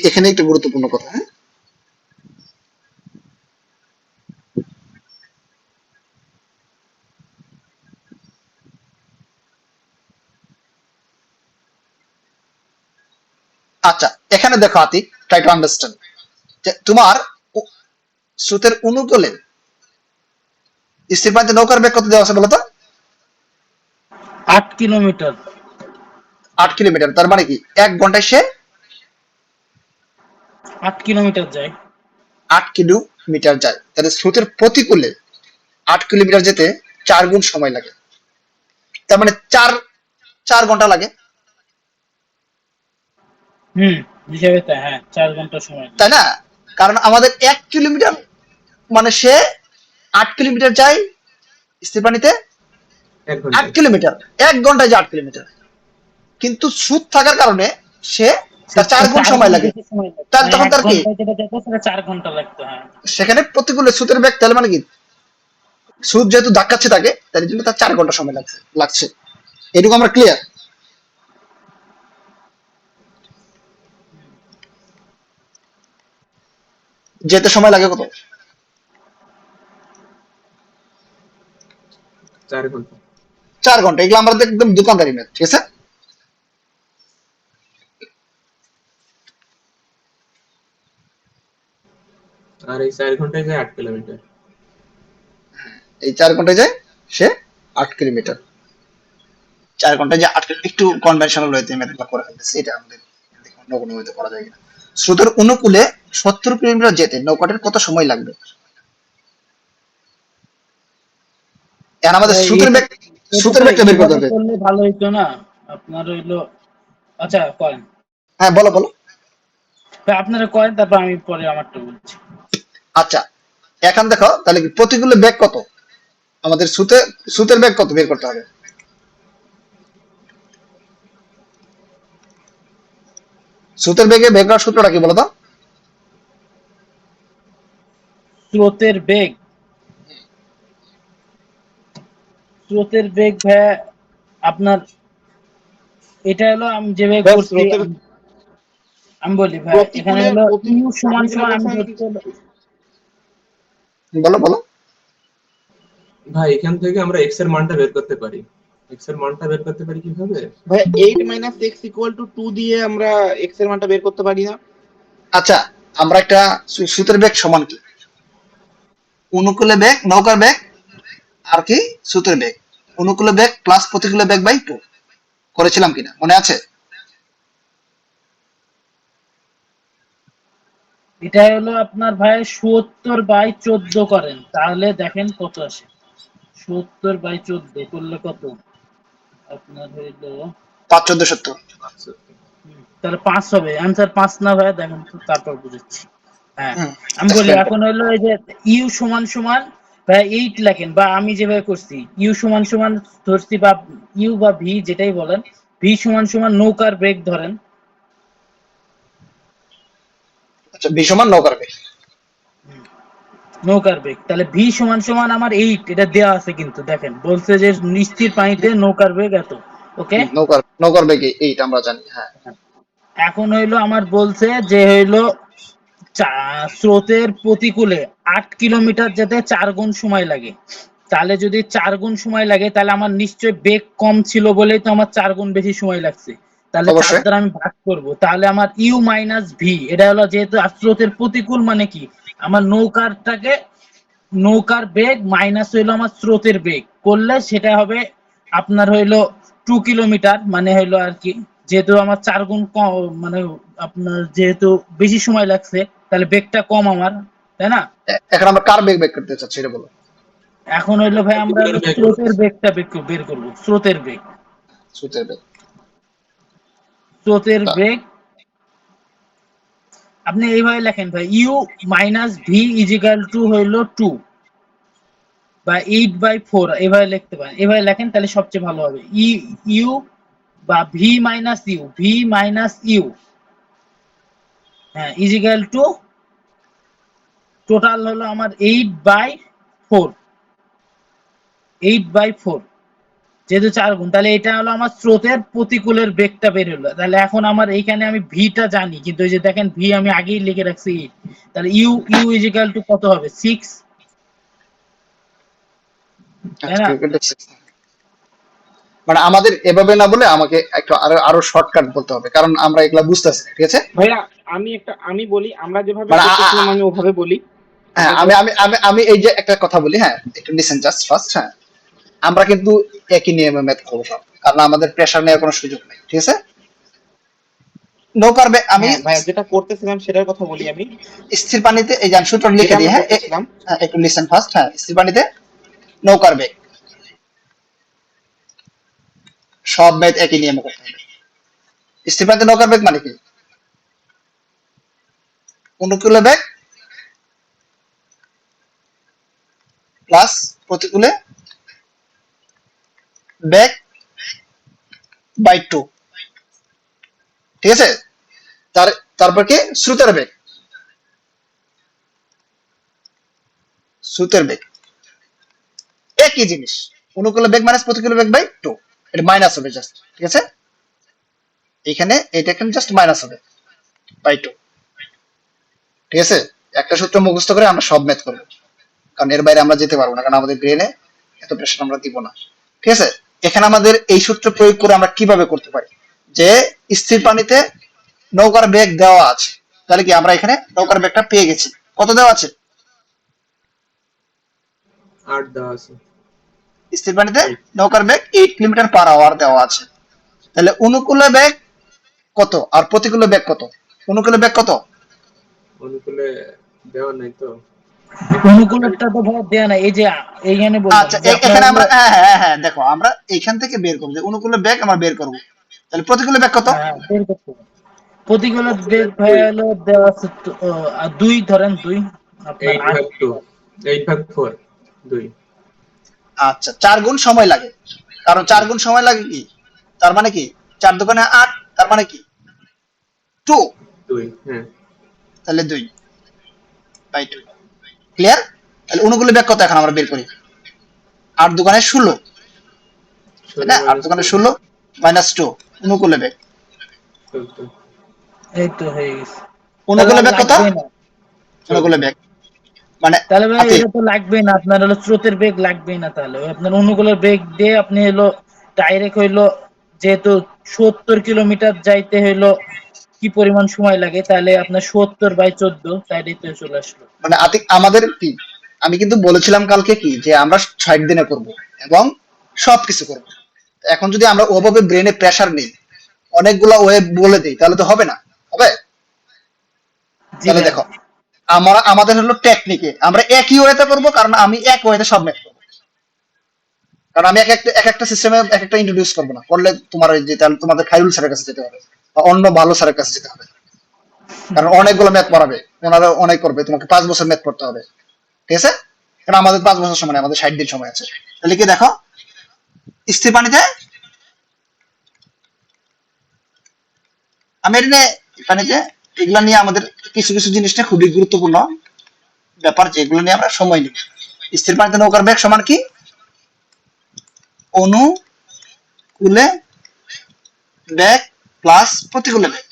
এখানে একটা গুরুত্বপূর্ণ কথা, হ্যাঁ, আচ্ছা এখানে দেখো আতিক, ট্রাই টু আন্ডারস্ট্যান্ড যে তোমার স্রোতের অনুকূলে স্থির পানিতে নৌকার বেগ কত দেওয়া আছে বলো তো? 8 কিলোমিটার। 8 কিলোমিটার, তার মানে কি 1 ঘন্টায় সে 8 কিলোমিটার যায়। 8 কিলোমিটার যায়। তাহলে স্রোতের প্রতিকূলে 8 কিলোমিটার যেতে 4 গুণ সময় লাগে, তার মানে 4 ঘন্টা লাগে, হিসাবে তাই, হ্যাঁ 4 ঘন্টা সময় তাই লাগে। না? কারণ আমাদের 1 কিলোমিটার মানে সে 8 কিলোমিটার যায় স্থির পানিতে, 1 আট ঘন্টায়। কিলোমিটার 1 ঘন্টায় যায় 8 কিলোমিটার, কিন্তু স্রোত থাকার কারণে সে তার 4 গুণ চার সময় গুণ লাগে। বেশি সময় লাগে, তার মানে তখন এক তার কি ঘন্টায় যেটা যেত সেটা 4 ঘন্টা লাগতো, হ্যাঁ। সেখানে প্রতিকূলে স্রোতের বেগ, তাহলে মানে কি স্রোত যেহেতু ধাক্কাচ্ছে তাকে, তার জন্য তার 4 ঘন্টা সময় লাগছে। এটুকু আমরা ক্লিয়ার? যেতে সময় লাগে কত? 4 ঘন্টা। 4 ঘন্টা। এগুলো আমরা একদম দোকানদারি ম্যাথ, ঠিক আছে। আর এই 4 ঘন্টায় যায় 8 কিলোমিটার। এই 4 ঘন্টায় যায় সে 8 কিলোমিটার, 4 ঘন্টায় যে 8 কিলোমিটার, একটু কনভেনশনাল ওয়েতে ম্যাথগুলো করে ফেলতেছে, এটা আমাদের অন্য কোনো ওয়েতে করা যায় কিনা। স্রোতের অনুকূলে 70 কিলোমিটার যেতে নৌকাটির কত সময় লাগবে? এখন আমাদের ভাই, স্রোতের বেগ, এটা স্রোতের তো বেগটা বের করতে এইভাবে হবে। করলে ভালো হইতো না? আপনার হইলো, আচ্ছা করেন হ্যাঁ বলো বলো। ভাই, আপনারা করেন, তারপর আমি পরে আমারটা বলছি। আচ্ছা, এখন দেখো তাহলে কি প্রতিকূলে বেগ কত, আমাদের স্রোতের বেগ কত বের করতে হবে। স্রোতের বেগে বের করার সূত্রটা কি বলো তো? স্রোতের বেগ, স্রোতের বেগ ভাই আপনার, এটা হলো আমি যেভাবে ব্যাস করছি, স্রোতের আমি বলি ভাই, এখানে প্রতিকূলে হলো ইউ সমান আপনি যেটা সমান আমি বলছেন ধরছি হলো, বলো বলো। ভাই এখান থেকে আমরা এক্স এর মানটা বের করতে পারি। এক্স এর মানটা বের করতে পারি কিভাবে? ভাই 8 মাইনাস এক্স ইকুয়াল টু 2 দিয়ে আমরা এক্স এর মানটা বের করতে পারি না? আচ্ছা, আমরা একটা স্রোতের বেগ সমান কি, অনুকূলে বেগ নৌকার বেগ আর কি স্রোতের বেগ, অনুকূলে বেগ প্লাস প্রতিকূলে বেগ বাই 2 করেছিলাম কিনা মনে আছে? এটা হলো আপনার ভাই 70/14 করেন, তাহলে দেখেন কত আসে। 70/14 করলে কত আপনার হইলো, 5 14 70। আচ্ছা, তাহলে 5 হবে, অ্যান্সার 5 না ভাই, দেখেন তো, তারপর বুঝেছি। হ্যাঁ, হুম, আমি বলি এক্সপ্লেন করো। এখন হলো এই যে ইউ সমান সমান ভাই 8 লেখেন, বা আমি যেভাবে করছি ইউ সমান সমান ধরছি, বা ইউ বা ভি যেটাই বলেন, ভি সমান সমান নৌকার বেগ ধরেন। আচ্ছা, ভি সমান নৌকার বেগ। নৌকার বেগ, তাহলে ভি সমান সমান আমার 8, এটা দেওয়া আছে কিন্তু দেখেন, বলছে যে স্থির পানিতে নৌকার বেগ এত। ওকে, নৌকার নৌকার বেগ এইটা আমরা জানি, হ্যাঁ। এখন হইলো আমার বলছে যে হইলো স্রোতের প্রতিকূলে 8 কিলোমিটার যেতে 4 গুণ সময় লাগে। তাহলে যদি 4 গুণ সময় লাগে, তাহলে আমার নিশ্চয় বেগ কম ছিল বলেই তো আমার 4 গুণ বেশি সময় লাগছে। তাহলে 4 অবশ্যই। দ্বারা আমি ভাগ করব, তাহলে আমার ইউ মাইনাস ভি, এটা হলো যেহেতু স্রোতের প্রতিকূল মানে কি, আমার নৌকার বেগ মাইনাস হইলো আমার স্রোতের বেগ করলে সেটা হবে আপনার হইলো 2 কিলোমিটার, মানে হইলো আর কি, যেহেতু আমার 4 গুণ কম, মানে আপনার যেহেতু বেশি সময় লাগছে, তাহলে বেগটা কম আমার, তাই না? এখন আমরা কার বেগ বের করতে চাচ্ছি এটা বলো। এখন হইলো ভাই আমরা প্রতিকূলের হলো বেগ স্রোতের বলতেছি। বেগটা বের করবো, স্রোতের বেগ, স্রোতের বেগ। স্রোতের তা- বেগ। আপনি এইভাবে লেখেন ভাই, u minus v equal to হইলো 2 বা 8/4, এভাবে লিখতে পারেন, এভাবে লেখেন তাহলে সবচেয়ে ভালো হবে। ইউ বা ভি মাইনাস ইউ, হ্যাঁ, ইজিক্যাল টু টোটাল হলো আমার 8/4, যেহেতু 4 গুণ, তাহলে এটা হলো আমার স্রোতের প্রতিকূলের বেগটা বের হলো। তাহলে এখন আমার এইখানে আমি ভিটা জানি, কিন্তু ওই যে দেখেন ভি আমি আগেই লিখে রাখছি 8, তাহলে ইউ ইউ ইজিক্যাল টু কত হবে, 6, তাই আচ্ছা, না? মানে আমাদের এভাবে না বলে আমাকে একটু আরো আরো শর্টকাট বলতে হবে, কারণ আমরা এগুলা বুঝতেছি না, ঠিক আছে? ভাইয়া আমি বলি, আমরা যেভাবে মানে করতেছিলাম আমি ওভাবে বলি। হ্যাঁ, এটা আমি জাস্ট আমি আমি আমি এই যে একটা কথা বলি, হ্যাঁ, একটু লিসেন জাস্ট ফার্স্ট। হ্যাঁ, আমরা কিন্তু একই নিয়মে ম্যাথ করবো সব, কারণ আমাদের প্রেশার নেওয়ার কোনো সুযোগ নেই, ঠিক আছে? নৌকার বেগ আমি হ্যাঁ ভাইয়া, যেটা করতেছিলাম সেটার কথা বলি আমি, স্থির পানিতে এই যে আমি সূত্র যেটা লিখে আমরা দিই, হ্যাঁ করতেছিলাম। হ্যাঁ, একটু লিসেন ফার্স্ট। হ্যাঁ, স্থির পানিতে নৌকার বেগ, সব ম্যাথ একই নিয়মে করতে হবে। স্থির পানিতে নৌকার বেগ মানে কি, অনুকূলে বেগ প্লাস প্রতিকূলে বেগ বাই 2, ঠিক আছে? তারপর কি স্রোতের বেগ, স্রোতের বেগ একই জিনিস, অনুকূলে বেগ মাইনাস প্রতিকূলে বেগ বাই 2, এটা মাইনাস হবে জাস্ট, ঠিক আছে? এখানে এটা এখানে জাস্ট মাইনাস হবে বাই 2, ঠিক আছে? একটা সূত্র মুখস্থ করে আমরা সব ম্যাথ করবো, কারণ এর বাইরে আমরা যেতে পারবো না, কারণ আমাদের ব্রেনে এত প্রেশার আমরা দিব না, ঠিক আছে? এখানে আমাদের এই সূত্র প্রয়োগ করে আমরা কিভাবে করতে পারি, যে স্থির পানিতে নৌকার বেগ দেওয়া আছে, তাহলে কি আমরা এখানে নৌকার বেগটা পেয়ে গেছি, কত দেওয়া আছে? 8 দেওয়া আছে। স্থির পানিতে নৌকার বেগ 8 কিলোমিটার পার আওয়ার দেওয়া আছে, তাহলে অনুকূলে বেগ কত আর প্রতিকূলে বেগ কত, অনুকূলে ব্যাক কত? অনুকূলে দেওয়া নাই তো। অনুকূলটা তো ভাই দেয়া না, এই যে এইখানে বললাম আচ্ছা যে আপনার এখানে হলো আমরা হ্যাঁ দেখো আমরা এখান থেকে বের করবো যে অনুকূলে ব্যাক আমরা বের করবো, তাহলে প্রতিকূলে ব্যাক কত? বের করতে হবে। প্রতিকূলত বের ভাই 2 হলো দেওয়া আছে দুই, ধরেন দুই আপনার 8 8। ভাগ 2 8 ভাগ 4 2 আচ্ছা 4 গুণ সময় লাগে, কারণ 4 গুণ সময় লাগে কি, তার মানে কি 4 দোকানে 8, তার মানে কি 2, 2 হ্যাঁ তাহলে 2 বাই 2। ক্লিয়ার? তাহলে অনুকূলে ব্যাক কত এখন আমরা বের করি, 8 দোকানে 16, তাই 16 না? 8 মাইনাস দোকানে 2 16 মাইনাস 2, অনুকূলে ব্যাক। 14 এই তো হয়ে গেছে। তাহলে অনুকূলে আর ব্যাক কত? লাগবে না। অনুকূলে 14 ব্যাক মানে তাহলে ভাই আতি এটা তো লাগবেই না, আপনার হলো স্রোতের বেগ লাগবেই না, তাহলে ওই আপনার অনুকূলের বেগ দিয়ে আপনি হলো ডাইরেক্ট হইলো, যেহেতু 70 কিলোমিটার যাইতে হইলো কি পরিমাণ সময় লাগে, তাহলে আপনার 70/14 তাইলেই তো চলে আসলো। মানে আতিক আমাদের কি, আমি কিন্তু বলেছিলাম কালকে কি যে আমরা 60 দিনে করব এবং সবকিছু করব। এখন যদি আমরা ওভাবে ব্রেনে প্রেসার নিই, অনেকগুলা ওয়ে বলে দিই, তাহলে তো হবে না। হবে? জি তাহলে ভাই। দেখো আমাদের হলো টেকনিকে আমরা একই ওয়েতে করব, কারণ আমি এক ওয়েতে সব ম্যাথ করব। কারণ আমি এক একটা সিস্টেমে এক একটা ইন্ট্রোডিউস করবো না, করলে তোমার ওই যে তাহলে তোমাদের খাইরুল স্যারের কাছে যেতে হবে বা অন্য ভালো স্যারের কাছে যেতে হবে, কারণ অনেকগুলো ম্যাথ পড়াবে, ওনারা অনেক করবে, তোমাকে 5 বছর ম্যাথ পড়তে হবে। ঠিক আছে? কারণ আমাদের 5 বছর সময় নেই, আমাদের 60 দিন সময় আছে। তাহলে কি দেখো, স্থির পানিতে আমি এটা পানিতে এগুলা নিয়ে আমাদের কিছু কিছু জিনিসটা খুবই গুরুত্বপূর্ণ ব্যাপার, যেগুলো নিয়ে আমরা সময় নিই। স্থির পানিতে নৌকার বেগ সমান কি, অনুকূলে বেগ প্লাস প্রতিকূলে বেগ।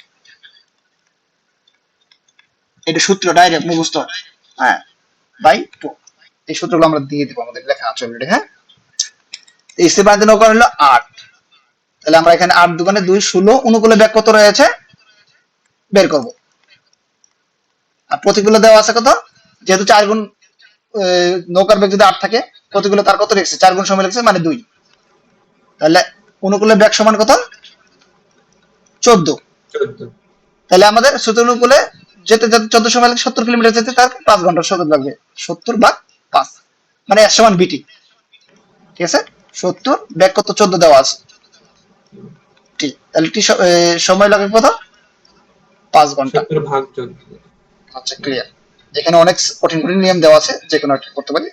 এটা সূত্র ডাইরেক্ট মুখস্থ, হ্যাঁ, বাই 2। এই সূত্রগুলো আমরা দিয়ে দিব, আমাদের লেখা আছে অলরেডি। হ্যাঁ, স্থির পানিতে নৌকা হলো 8, তাহলে আমরা এখানে 8 দোকানে 2 16, অনুকূলে বেগ কত রয়েছে বের করব। আর প্রতিকূলে দেওয়া আছে কত, যেহেতু 4 গুণ নৌকার বেগ যদি 8 থাকে, প্রতিকূলে তার কত লিখছে 4 গুণ সময় লিখছে মানে 2, তাহলে অনুকূলে বেগ সমান কত 14। 14 তাহলে আমাদের সূত্র অনুকূলে যেতে যেতে 14 সময় লাগে, 70 কিলোমিটার যেতে তার 5 ঘন্টা সময় লাগবে, 70/5 মানে S সমান BT। ঠিক আছে? 70 বেগ কত 14 দেওয়া আছে, ঠিক, তাহলে টি সময় লাগে কত 5 ঘন্টা। 70 ভাগ 14 আচ্ছা ক্লিয়ার। এখানে অনেক কঠিন কঠিন নিয়ম দেওয়া আছে, যে কোনো একটা করতে পারি,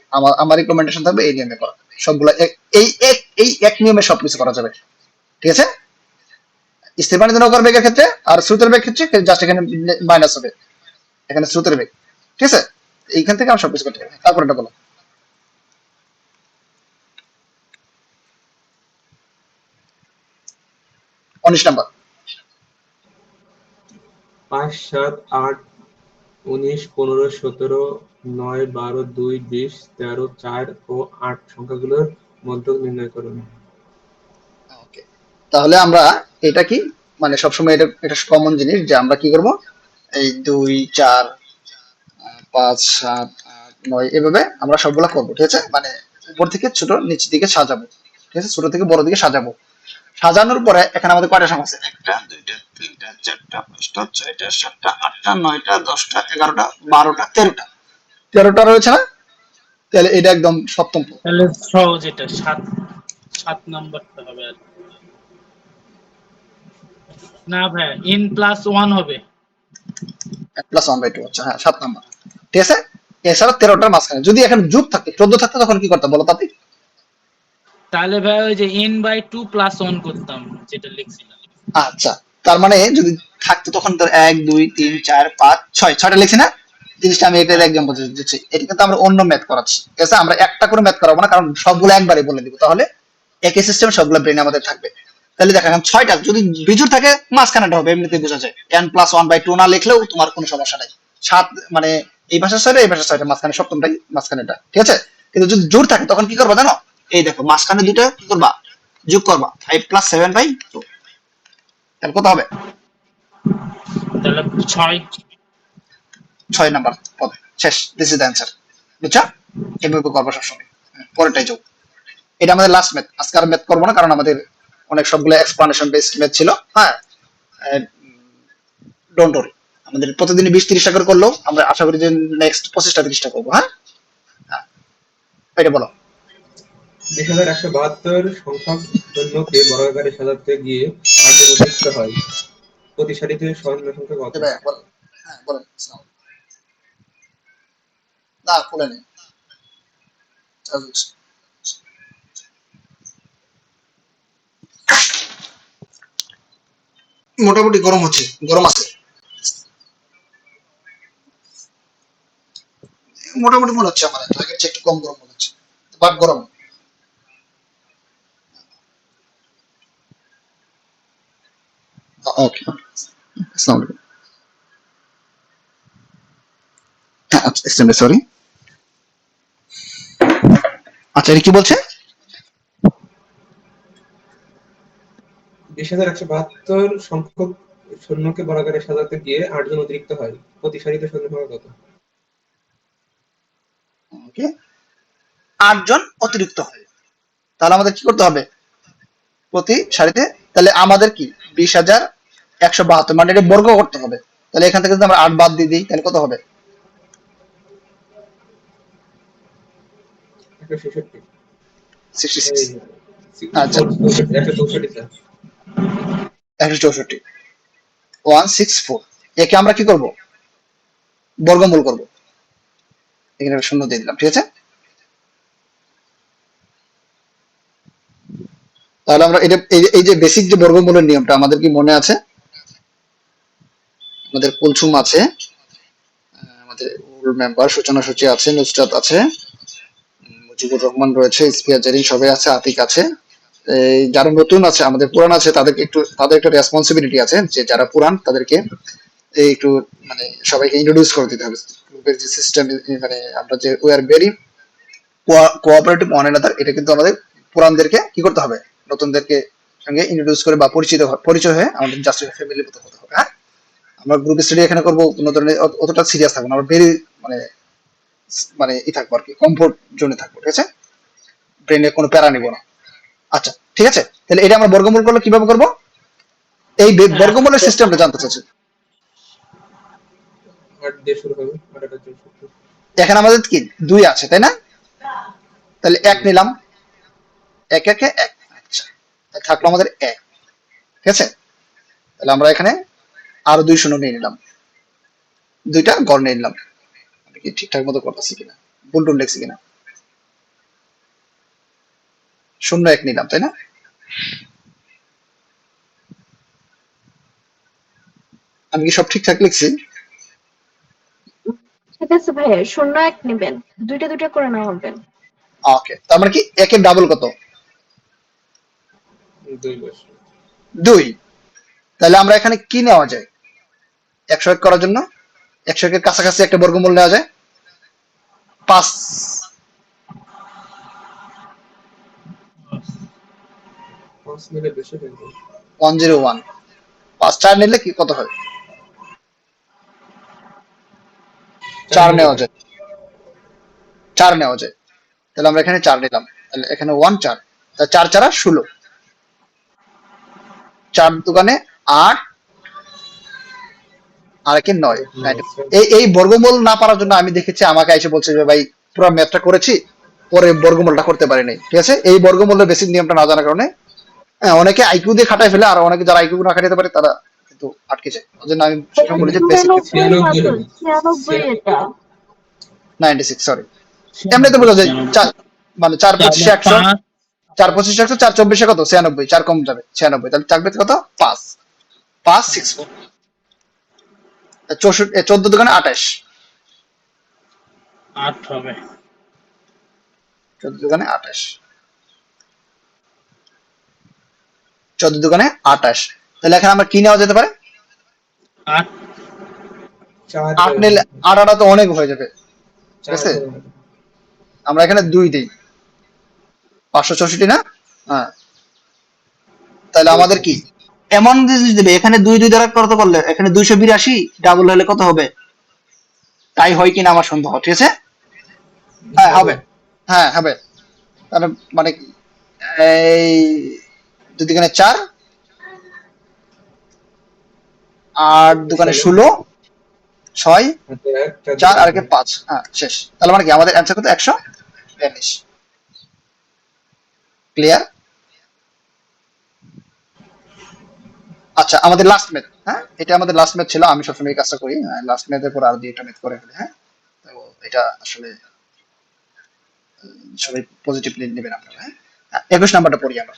আমার রিকমেন্ডেশন থাকবে এই নিয়মে করা, সবগুলা এই এক নিয়মে সবকিছু করা যাবে। ঠিক আছে? স্থির পানিতে নৌকার বেগের ক্ষেত্রে আর স্রোতের বেগ ক্ষেত্রে জাস্ট এখানে মাইনাস হবে, এখানে স্রোতের বেগ। ঠিক আছে? এইখান থেকে আমি সবকিছু করতে পারি। তারপর এটা বলো 19 নাম্বার। 5 7 8 19 15 17 9 12 2 20 13 4 ও 8 সংখ্যাগুলোর মধ্যক নির্ণয় করুন। ওকে, তাহলে আমরা এটা কি মানে সবসময় এটা কমন জিনিস যে আমরা কি করব, এই 2 4 5 7 8 9 এভাবে আমরা সবগুলা করবো। ঠিক আছে? মানে উপর থেকে ছোট নিচ দিকে সাজাবো। ঠিক আছে? ছোট থেকে বড় দিকে সাজাবো। সাজানোর পরে এখানে আমাদের কয়টা সংখ্যা আছে, 1টা 2টা 3টা 4টা 5টা 6টা 7টা 8টা 9টা 10টা 11টা 12টা 13টা 13টা রয়েছে না? তাহলে এটা একদম সপ্তম পদ। তাহলে সহজ, এটা 7 নাম্বারটা হবে আর কি। না ভাই, n+1 হবে। +1/2 হচ্ছে, হ্যাঁ 7 নাম্বার। ঠিক আছে? এছাড়া 13টার মাঝখানে যদি এখানে যোগ থাকে 14 থাকতো তখন কি করতে বলো তাতে? তাহলে ভাই ওই যে n/2 + 1 করতাম, যেটা লিখছিলাম। আচ্ছা, তার মানে যদি থাকতো তখন তো 1 2 3 4 5 6 6টা লিখছি না? জিনিসটা আমি এটা হ্যাঁ। এক্সাম্পল দিচ্ছি, এটা কিন্তু আমরা অন্য ম্যাথ করাচ্ছি। ঠিক আছে? আমরা একটা করে ম্যাথ করাবো না, কারণ সবগুলো একবারে বলে দিব, তাহলে একই সিস্টেম সবগুলো ব্রেনে আমাদের থাকবে। তাহলে দেখা এখন 6টা যদি বিজুর থাকে মাঝখানেটা হবে, এমনিতেই বোঝা যায়। n+1/2 না লিখলেও তোমার কোনো সমস্যা নাই। 7 মানে এই ভাষার 6টা এই ভাষার 6টা, মাঝখানে সপ্তমটাই মাঝখানেটা। ঠিক আছে? কিন্তু যদি জোর থাকে তখন কি করবা জানো? এই দেখো মাঝখানে দুটো কি করবা, যোগ করবা, 5 + 7/2, তাহলে কত হবে? তাহলে 6। 6 নাম্বার পদ শেষ। This is the answer. বুঝছো? এভাবে করবো সবসময়। পরেরটাই যোগ। এটা আমাদের লাস্ট ম্যাথ, আজকে আর ম্যাথ করবো না, কারণ আমাদের অনেক সবগুলো এক্সপ্লানেশন বেসড ম্যাথ ছিল। হ্যাঁ, ডোন্ট ওরি। আমাদের প্রতিদিন 20-30টা করে করলেও আমরা আশা করি যে নেক্সট 25টা-30টা করবো। হ্যাঁ, হ্যাঁ, এটা বলো। 20,172 সংখ্যক শূন্যকে বর্গাকারে সাজাতে গিয়ে 8 জন অতিরিক্ত হয়। প্রতি সারিতে শূন্য সংখ্যা কত? ভাইয়া বলো। হ্যাঁ বলেন। না খুলে নেই। মোটামুটি গরম হচ্ছে, গরম আছে মোটামুটি মনে হচ্ছে আমার, আগের চেয়ে একটু কম গরম মনে হচ্ছে, বাট গরম। ওকে, আসসালামু আলাইকুম। হ্যাঁ আচ্ছা, এক্সট্রিমলি সরি। আচ্ছা, এটা কি বলছে? 20,172 সংখ্যক শূন্যকে বর্গাকারে সাজাতে গিয়ে 8 জন অতিরিক্ত হয়। প্রতি সারিতে শূন্য সংখ্যা কত? ওকে, 8 জন অতিরিক্ত হয়। তাহলে আমাদের কি করতে হবে প্রতি সারিতে? তাহলে আমাদের কি 20,172, মানে এটা বর্গ করতে হবে। তাহলে এখান থেকে যদি আমরা 8 বাদ দিয়ে দিই তাহলে কত হবে? 166। 66। এই আচ্ছা, 164 স্যার। 164, 164। একে আমরা কি করব? বর্গমূল করব। এখানে একটা শূন্য দিয়ে দিলাম, ঠিক আছে? তাহলে আমরা এটা এই যে বেসিক যে বর্গমূলের নিয়মটা আমাদের কি মনে আছে? আমাদের কুলসুম আছে, আমাদের মেম্বার সূচনা সূচি আছে, নুসরাত আছে, মুজিবুর রহমান রয়েছে, ইসফিয়া জারিন সবাই আছে, আতিক আছে। এই যারা নতুন আছে, আমাদের পুরান আছে, তাদের একটা রেসপন্সিবিলিটি আছে যে যারা পুরান তাদেরকে এই একটু মানে সবাইকে ইন্ট্রোডিউস করে দিতে হবে গ্রুপের যে সিস্টেম। মানে আমরা যে we are very cooperative one another, এটা কিন্তু আমাদের পুরানদেরকে কি করতে হবে, নতুনদেরকে সঙ্গে ইন্ট্রোডিউস করে বা পরিচয় হয়ে আমাদের জাস্ট ফ্যামিলির মতো হতে হবে। হ্যাঁ, আমরা গ্রুপ স্টাডি এখানে করবো, কোনো ধরনের অতটা সিরিয়াস থাকবো না, আমরা ভেরি মানে মানে ই থাকবো আর কি, কমফোর্ট জোনে থাকবো, ঠিক আছে? ব্রেনে কোনো প্যারা নিব না। আচ্ছা ঠিক আছে, তাহলে এটা আমরা বর্গমূল করলে কিভাবে করবো? এই বর্গমূলের সিস্টেমটা জানতে চাচ্ছি। 8 দিয়ে শুরু হবে, 8 8 64। এখানে আমাদের কি 2 আছে তাই না? তাহলে 1 নিলাম, 1 1 1। আচ্ছা, থাকলো আমাদের 1, ঠিক আছে? তাহলে আমরা এখানে আরো 2 শূন্য নিয়ে নিলাম, 2টা গড় নিয়ে নিলাম। আমি কি ঠিকঠাক মতো করতেছি কিনা, ভুল টুল লিখছি কিনা? 0 1 নিলাম তাই না? আমি কি সব ঠিকঠাক লিখছি? ঠিক আছে ভাইয়া, 0 1 নেবেন, দুইটা দুইটা করে নেওয়া হবে। ওকে, তার মানে কি 1 এর ডাবল কত? 2 বসে। 2। তাহলে আমরা এখানে কি নেওয়া যায় 101 করার জন্য? 101 এর কাছাকাছি একটা বর্গমূল নেওয়া যায়, 5। 5 মিলে বেশি হয়ে যাবে। 101, 5 4 নিলে কি কত হয়? 4 নেওয়া যায়, 4 নেওয়া যায়। তাহলে আমরা এখানে 4 নিলাম, তাহলে এখানে 1 4, তাহলে 4 4 16, 4 দোকানে 8 আর একে 9। এই বর্গমূল না পারার জন্য আমি দেখেছি আমাকে এসে বলছে যে ভাই পুরো ম্যাথটা করেছি, পরে বর্গমূলটা করতে পারিনি, ঠিক আছে? এই বর্গমূলের বেসিক নিয়মটা না জানার কারণে অনেকে আইকিউ দিয়ে খাটায় ফেলে, আর অনেকে যারা আইকিউ না খাটাতে পারে তারা কিন্তু আটকে যায়। ওই জন্য আমি সবসময় বলি যে বেসিক 96 এটা। 96, সরি। এমনিতে বোঝা যায় মানে 4 25 100, 4 25 100, 4 24 কত? 96, 4 কম যাবে 96, তাহলে থাকবে কত? 5 5 6 4, 64, 14 দোকানে 28, 8 হবে। 14 দোকানে 28, 14 দোকানে 28। তাহলে এখানে আমরা কি নেওয়া যেতে পারে? 8 4 8 নিলে 8 8 তো অনেক হয়ে যাবে, ঠিক 4 আছে? আমরা এখানে 2 দিই, 564 না? হ্যাঁ, তাহলে আমাদের কি এমন জিনিস দিবে, এখানে 2 2 দ্বারা করতে পারলে এখানে 282 ডাবল হলে কত হবে? তাই হয় কিনা আমার সন্দেহ, ঠিক আছে? হ্যাঁ হবে, হ্যাঁ হবে। তাহলে মানে এই 2 দোকানে 4, 8 দোকানে 16, 6 হাতে 1 4 আর 4 5, হ্যাঁ শেষ। তাহলে মানে কি আমাদের অ্যান্সার কত? 142। ক্লিয়ার? আচ্ছা, আমাদের লাস্ট ম্যাথ, হ্যাঁ এটা আমাদের লাস্ট ম্যাথ ছিল। আমি সবসময় এই কাজটা করি, লাস্ট ম্যাথের পর আর দুইটা ম্যাথ করে ফেলি। হ্যাঁ, তো এটা আসলে সবাই পজিটিভলি নেবেন আপনারা। হ্যাঁ, 21 নাম্বারটা পড়ি আমরা।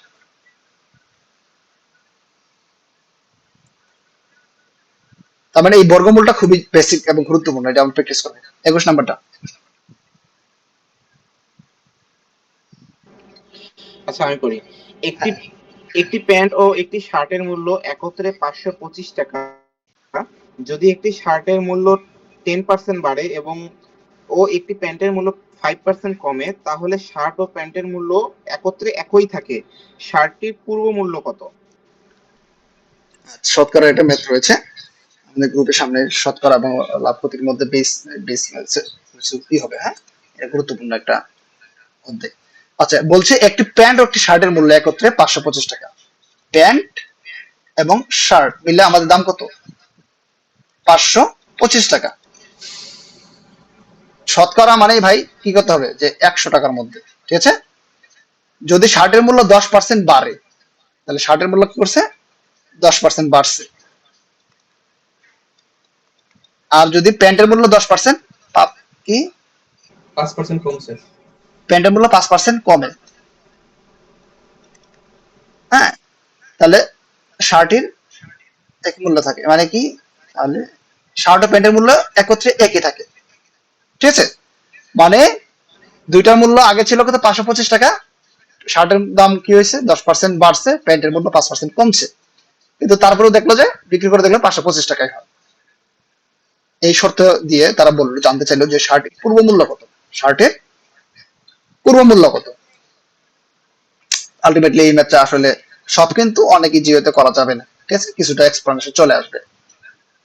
তার মানে এই বর্গমূলটা খুবই বেসিক এবং গুরুত্বপূর্ণ, এটা আমরা প্র্যাকটিস করবো। 21 নাম্বারটা। আচ্ছা আমি করি। একটি হ্যাঁ, একটি প্যান্ট ও একটি শার্টের মূল্য একত্রে 525 টাকা। যদি একটি শার্টের মূল্য 10% বাড়ে এবং একটি প্যান্টের মূল্য 5% কমে, তাহলে শার্ট ও প্যান্টের মূল্য একত্রে একই থাকে। শার্টটির পূর্ব মূল্য কত? শতকরা এটা ম্যাথ রয়েছে আমাদের গ্রুপের সামনে। শতকরা এবং লাভ ক্ষতির মধ্যে বেস বেস কি হবে? হ্যাঁ, এটা গুরুত্বপূর্ণ একটা অধ্যায়। আচ্ছা, বলছে একটি প্যান্ট ও একটি শার্টের মূল্য একত্রে 525 টাকা। প্যান্ট এবং শার্ট মিলে আমাদের দাম কত? 525 টাকা। শতকরা মানেই ভাই কি করতে হবে? যে 100 টাকার মধ্যে, ঠিক আছে? যদি শার্টের মূল্য 10% বাড়ে, তাহলে শার্টের মূল্য কি করছে? 10% বাড়ছে। আর যদি প্যান্টের মূল্য 10% কি 5% কমছে। প্যান্টের মূল্য 5% কমে, হ্যাঁ, তাহলে শার্টের এক মূল্য থাকে। মানে কি? তাহলে শার্ট ও প্যান্টের মূল্য একত্রে একই থাকে, ঠিক আছে? মানে দুইটার মূল্য আগে ছিল কত? 525 টাকা। শার্টের দাম কি হয়েছে? 10% বাড়ছে, প্যান্টের মূল্য 5% কমছে। কিন্তু তারপরেও দেখলো যে বিক্রি করে দেখলো 525 টাকায় হয়। এই শর্ত দিয়ে তারা বললো, জানতে চাইলো যে শার্টের পূর্ব মূল্য কত। শার্টের পূর্ব মূল্য কত? আলটিমেটলি এই ম্যাচটা আসলে সব কিন্তু অনেক ইজি হতে করা যাবে না, ঠিক আছে? কিছুটা এক্সপ্লেনেশন চলে আসবে,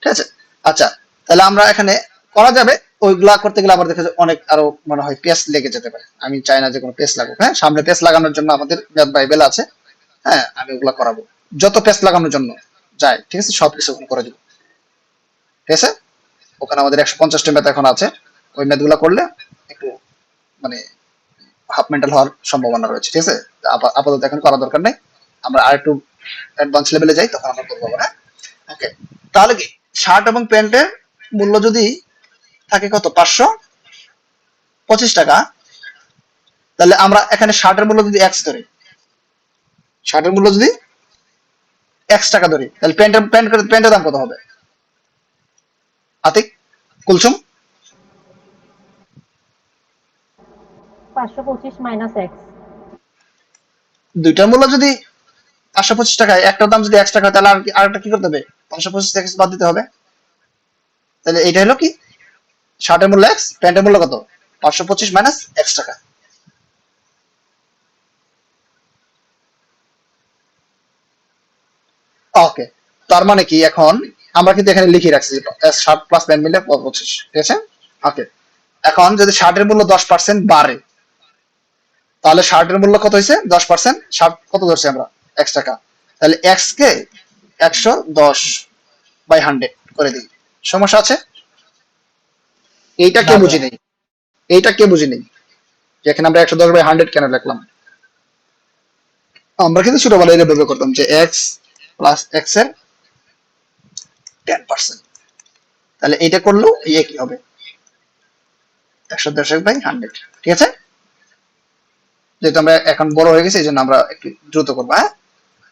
ঠিক আছে? আচ্ছা, তাহলে আমরা এখানে করা যাবে। ওইগুলা করতে গেলে আবার দেখা যায় অনেক আরো মনে হয় পেস লেগে যেতে পারে। আমি চাই না যে কোনো পেস লাগুক। হ্যাঁ, সামনে পেস লাগানোর জন্য আমাদের ম্যাথ বাইবেল আছে। হ্যাঁ, আমি ওগুলা করাবো যত পেস লাগানোর জন্য যায়, ঠিক আছে? সবকিছু ওখানে করে দিব, ঠিক আছে? ওখানে আমাদের 150টা ম্যাথ এখন আছে। ওই ম্যাথ গুলা করলে একটু মানে হাফ মেন্টাল হওয়ার সম্ভাবনা রয়েছে, ঠিক আছে? আপাতত এখন করা দরকার নেই। আমরা আর একটু অ্যাডভান্স লেভেলে যাই, তখন আমরা করবো। হ্যাঁ, ওকে। তাহলে কি শার্ট এবং প্যান্টের মূল্য যদি থাকে কত? 525 টাকা। তাহলে আমরা এখানে শার্টের মূল্য যদি এক্স ধরি, শার্টের মূল্য যদি এক্স টাকা ধরি, তাহলে প্যান্টের দাম কত হবে? আতিক, কুলসুম? 525 minus x. দুইটার মূল্য যদি 525 টাকায়, একটার দাম যদি 1 টাকা হয়, তাহলে আরেকটা কি করতে হবে? 525 এক্স বাদ দিতে হবে। তাহলে এটা হলো কি? শার্টের মূল্য এক্স, প্যান্টের মূল্য কত? 525 মাইনাস এক্স টাকা। ওকে, তার মানে কি এখন আমরা কিন্তু এখানে লিখে রাখছি শার্ট প্লাস প্যান্ট মিলে 25, ঠিক আছে? ওকে, এখন যদি শার্টের মূল্য 10% বাড়ে, তাহলে শার্টের মূল্য কত হয়েছে? 10%। শার্ট কত ধরছি আমরা? এক্স টাকা। তাহলে এক্স কে 110/100 করে দিই। সমস্যা আছে? এইটা কে না বুঝি ভাইয়া। নেই, এইটা কে বুঝি নেই যে এখানে আমরা 110/100 কেন লিখলাম? আমরা কিন্তু ছোটবেলায় এটা ব্যবহার করতাম যে এক্স প্লাস এক্স এর 10%। তাহলে এটা করলেও এই একই হবে, 110/100, ঠিক আছে? যেহেতু আমরা এখন বড় হয়ে গেছি, এই জন্য আমরা একটু দ্রুত করবো। হ্যাঁ,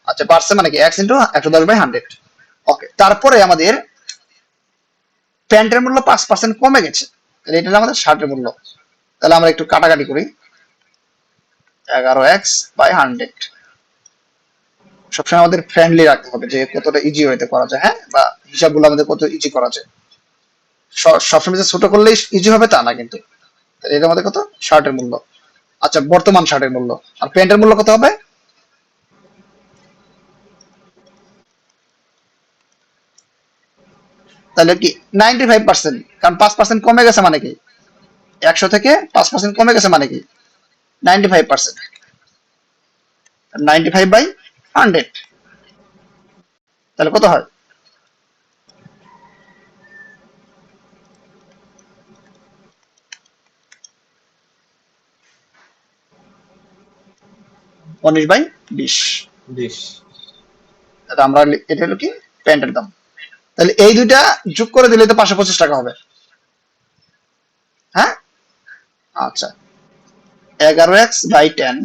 আচ্ছা, পারছে মানে কি এক্স ইন্টু 110/100। ওকে, তারপরে আমাদের প্যান্টের মূল্য 5% কমে গেছে, তাহলে এটা হলো আমাদের শার্টের মূল্য। তাহলে আমরা একটু কাটাকাটি করি। 11x/100 সবসময় আমাদের ফ্রেন্ডলি রাখতে হবে, যে কতটা ইজি হইতে করা যায়। হ্যাঁ, বা হিসাবগুলো আমাদের কত ইজি করা যায়। সবসময় যে ছোট করলেই ইজি হবে তা না কিন্তু। তাহলে এটা আমাদের কত? শার্টের মূল্য। আচ্ছা, বর্তমান শার্টের মূল্য। আর প্যান্টের মূল্য কত হবে? তাহলে কি 95%, কারণ 5% কমে গেছে মানে কি 100 থেকে 5% কমে গেছে মানে কি 95%। 95/100 তাহলে কত হয়? 19/20। 20। এটা আমরা এটা হলো কি প্যান্টের দাম। তাহলে এই দুইটা যোগ করে দিলে তো 525 টাকা হবে। হ্যাঁ, আচ্ছা 11x/10।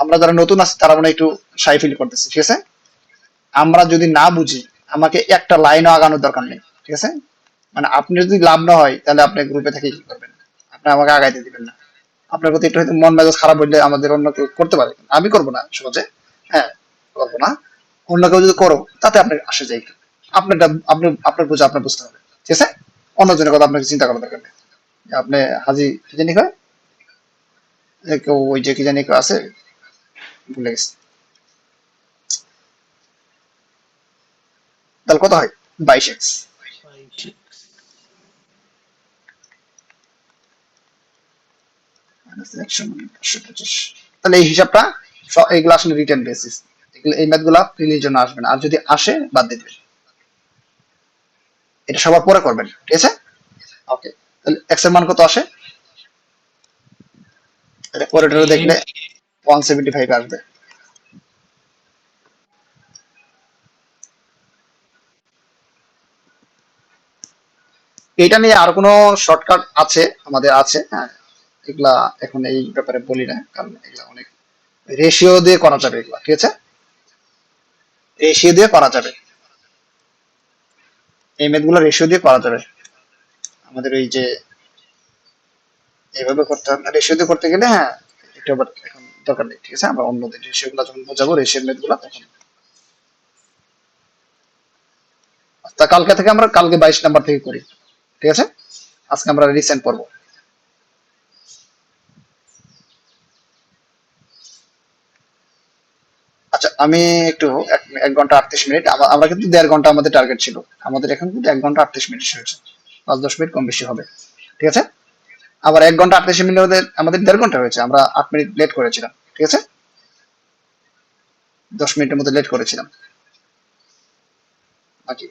আমরা যারা নতুন আছি তারা মনে হয় একটু শাই ফিল করতেছে, ঠিক আছে। আমরা যদি না বুঝি আমাকে একটা লাইনও আগানোর দরকার নেই, ঠিক আছে। মানে আপনি যদি লাভ না হয় তাহলে আপনি গ্রুপে থেকে কি করবেন, আপনি আমাকে আগাইতে দিবেন না। আপনার প্রতি একটু হয়তো মন মেজাজ খারাপ হইলে আমাদের অন্য কেউ করতে পারে, আমি করবো না সহজে, হ্যাঁ করবো না। অন্য কেউ যদি করো তাতে আপনি আসে যাই, আপনারটা আপনার বুঝে আপনার বুঝতে হবে, ঠিক আছে। অন্যজনের কথা আপনাকে চিন্তা করার দরকার নেই। আপনি হাজি কি জানি কয়, কেউ ওই যে কি জানি কেউ আছে ভুলে গেছে। তাহলে কত হয় 22x। তাহলে এই হিসাবটা এইগুলো আসলে রিটেন বেসিস, এই ম্যাথ গুলা প্রিলির জন্য আসবে না, আর যদি আসে বাদ দিয়ে দেবেন। এটা সবার পরে করবেন, ঠিক আছে। ওকে, তাহলে এক্স এর মান কত আসে, এটা পরে দেখলে 175 আসবে। এটা নিয়ে আর কোনো শর্টকাট আছে আমাদের আছে, হ্যাঁ এগুলা এখন এই ব্যাপারে বলি না, কারণ এগুলা অনেক রেশিও দিয়ে করা যাবে এগুলা, ঠিক আছে। রেশিও দিয়ে করা যাবে, এই ম্যাথ গুলো রেশিও দিয়ে করা যাবে। আমাদের ওই যে এইভাবে করতে হবে, রেশিও দিয়ে করতে গেলে হ্যাঁ একটু আবার এখন দরকার নেই, ঠিক আছে। আমরা অন্যদিন রেশিও গুলো যখন বোঝাবো, রেশিওর ম্যাথ গুলো তখন। তা কালকে থেকে আমরা কালকে 22 নাম্বার থেকে করি, ঠিক আছে। আজকে আমরা রিসেন্ট পড়বো। আচ্ছা আমি একটু 1 ঘন্টা 38 মিনিট, আমরা কিন্তু 1.5 ঘন্টা আমাদের টার্গেট ছিল, আমাদের এখন কিন্তু 1 ঘন্টা 38 মিনিট হয়েছে, 5-10 মিনিট কম বেশি হবে, ঠিক আছে। আবার 1 ঘন্টা 38 মিনিট আমাদের 1.5 ঘন্টা হয়েছে, আমরা 8 মিনিট লেট করেছিলাম, ঠিক আছে। 10 মিনিটের মধ্যে লেট করেছিলাম নাকি।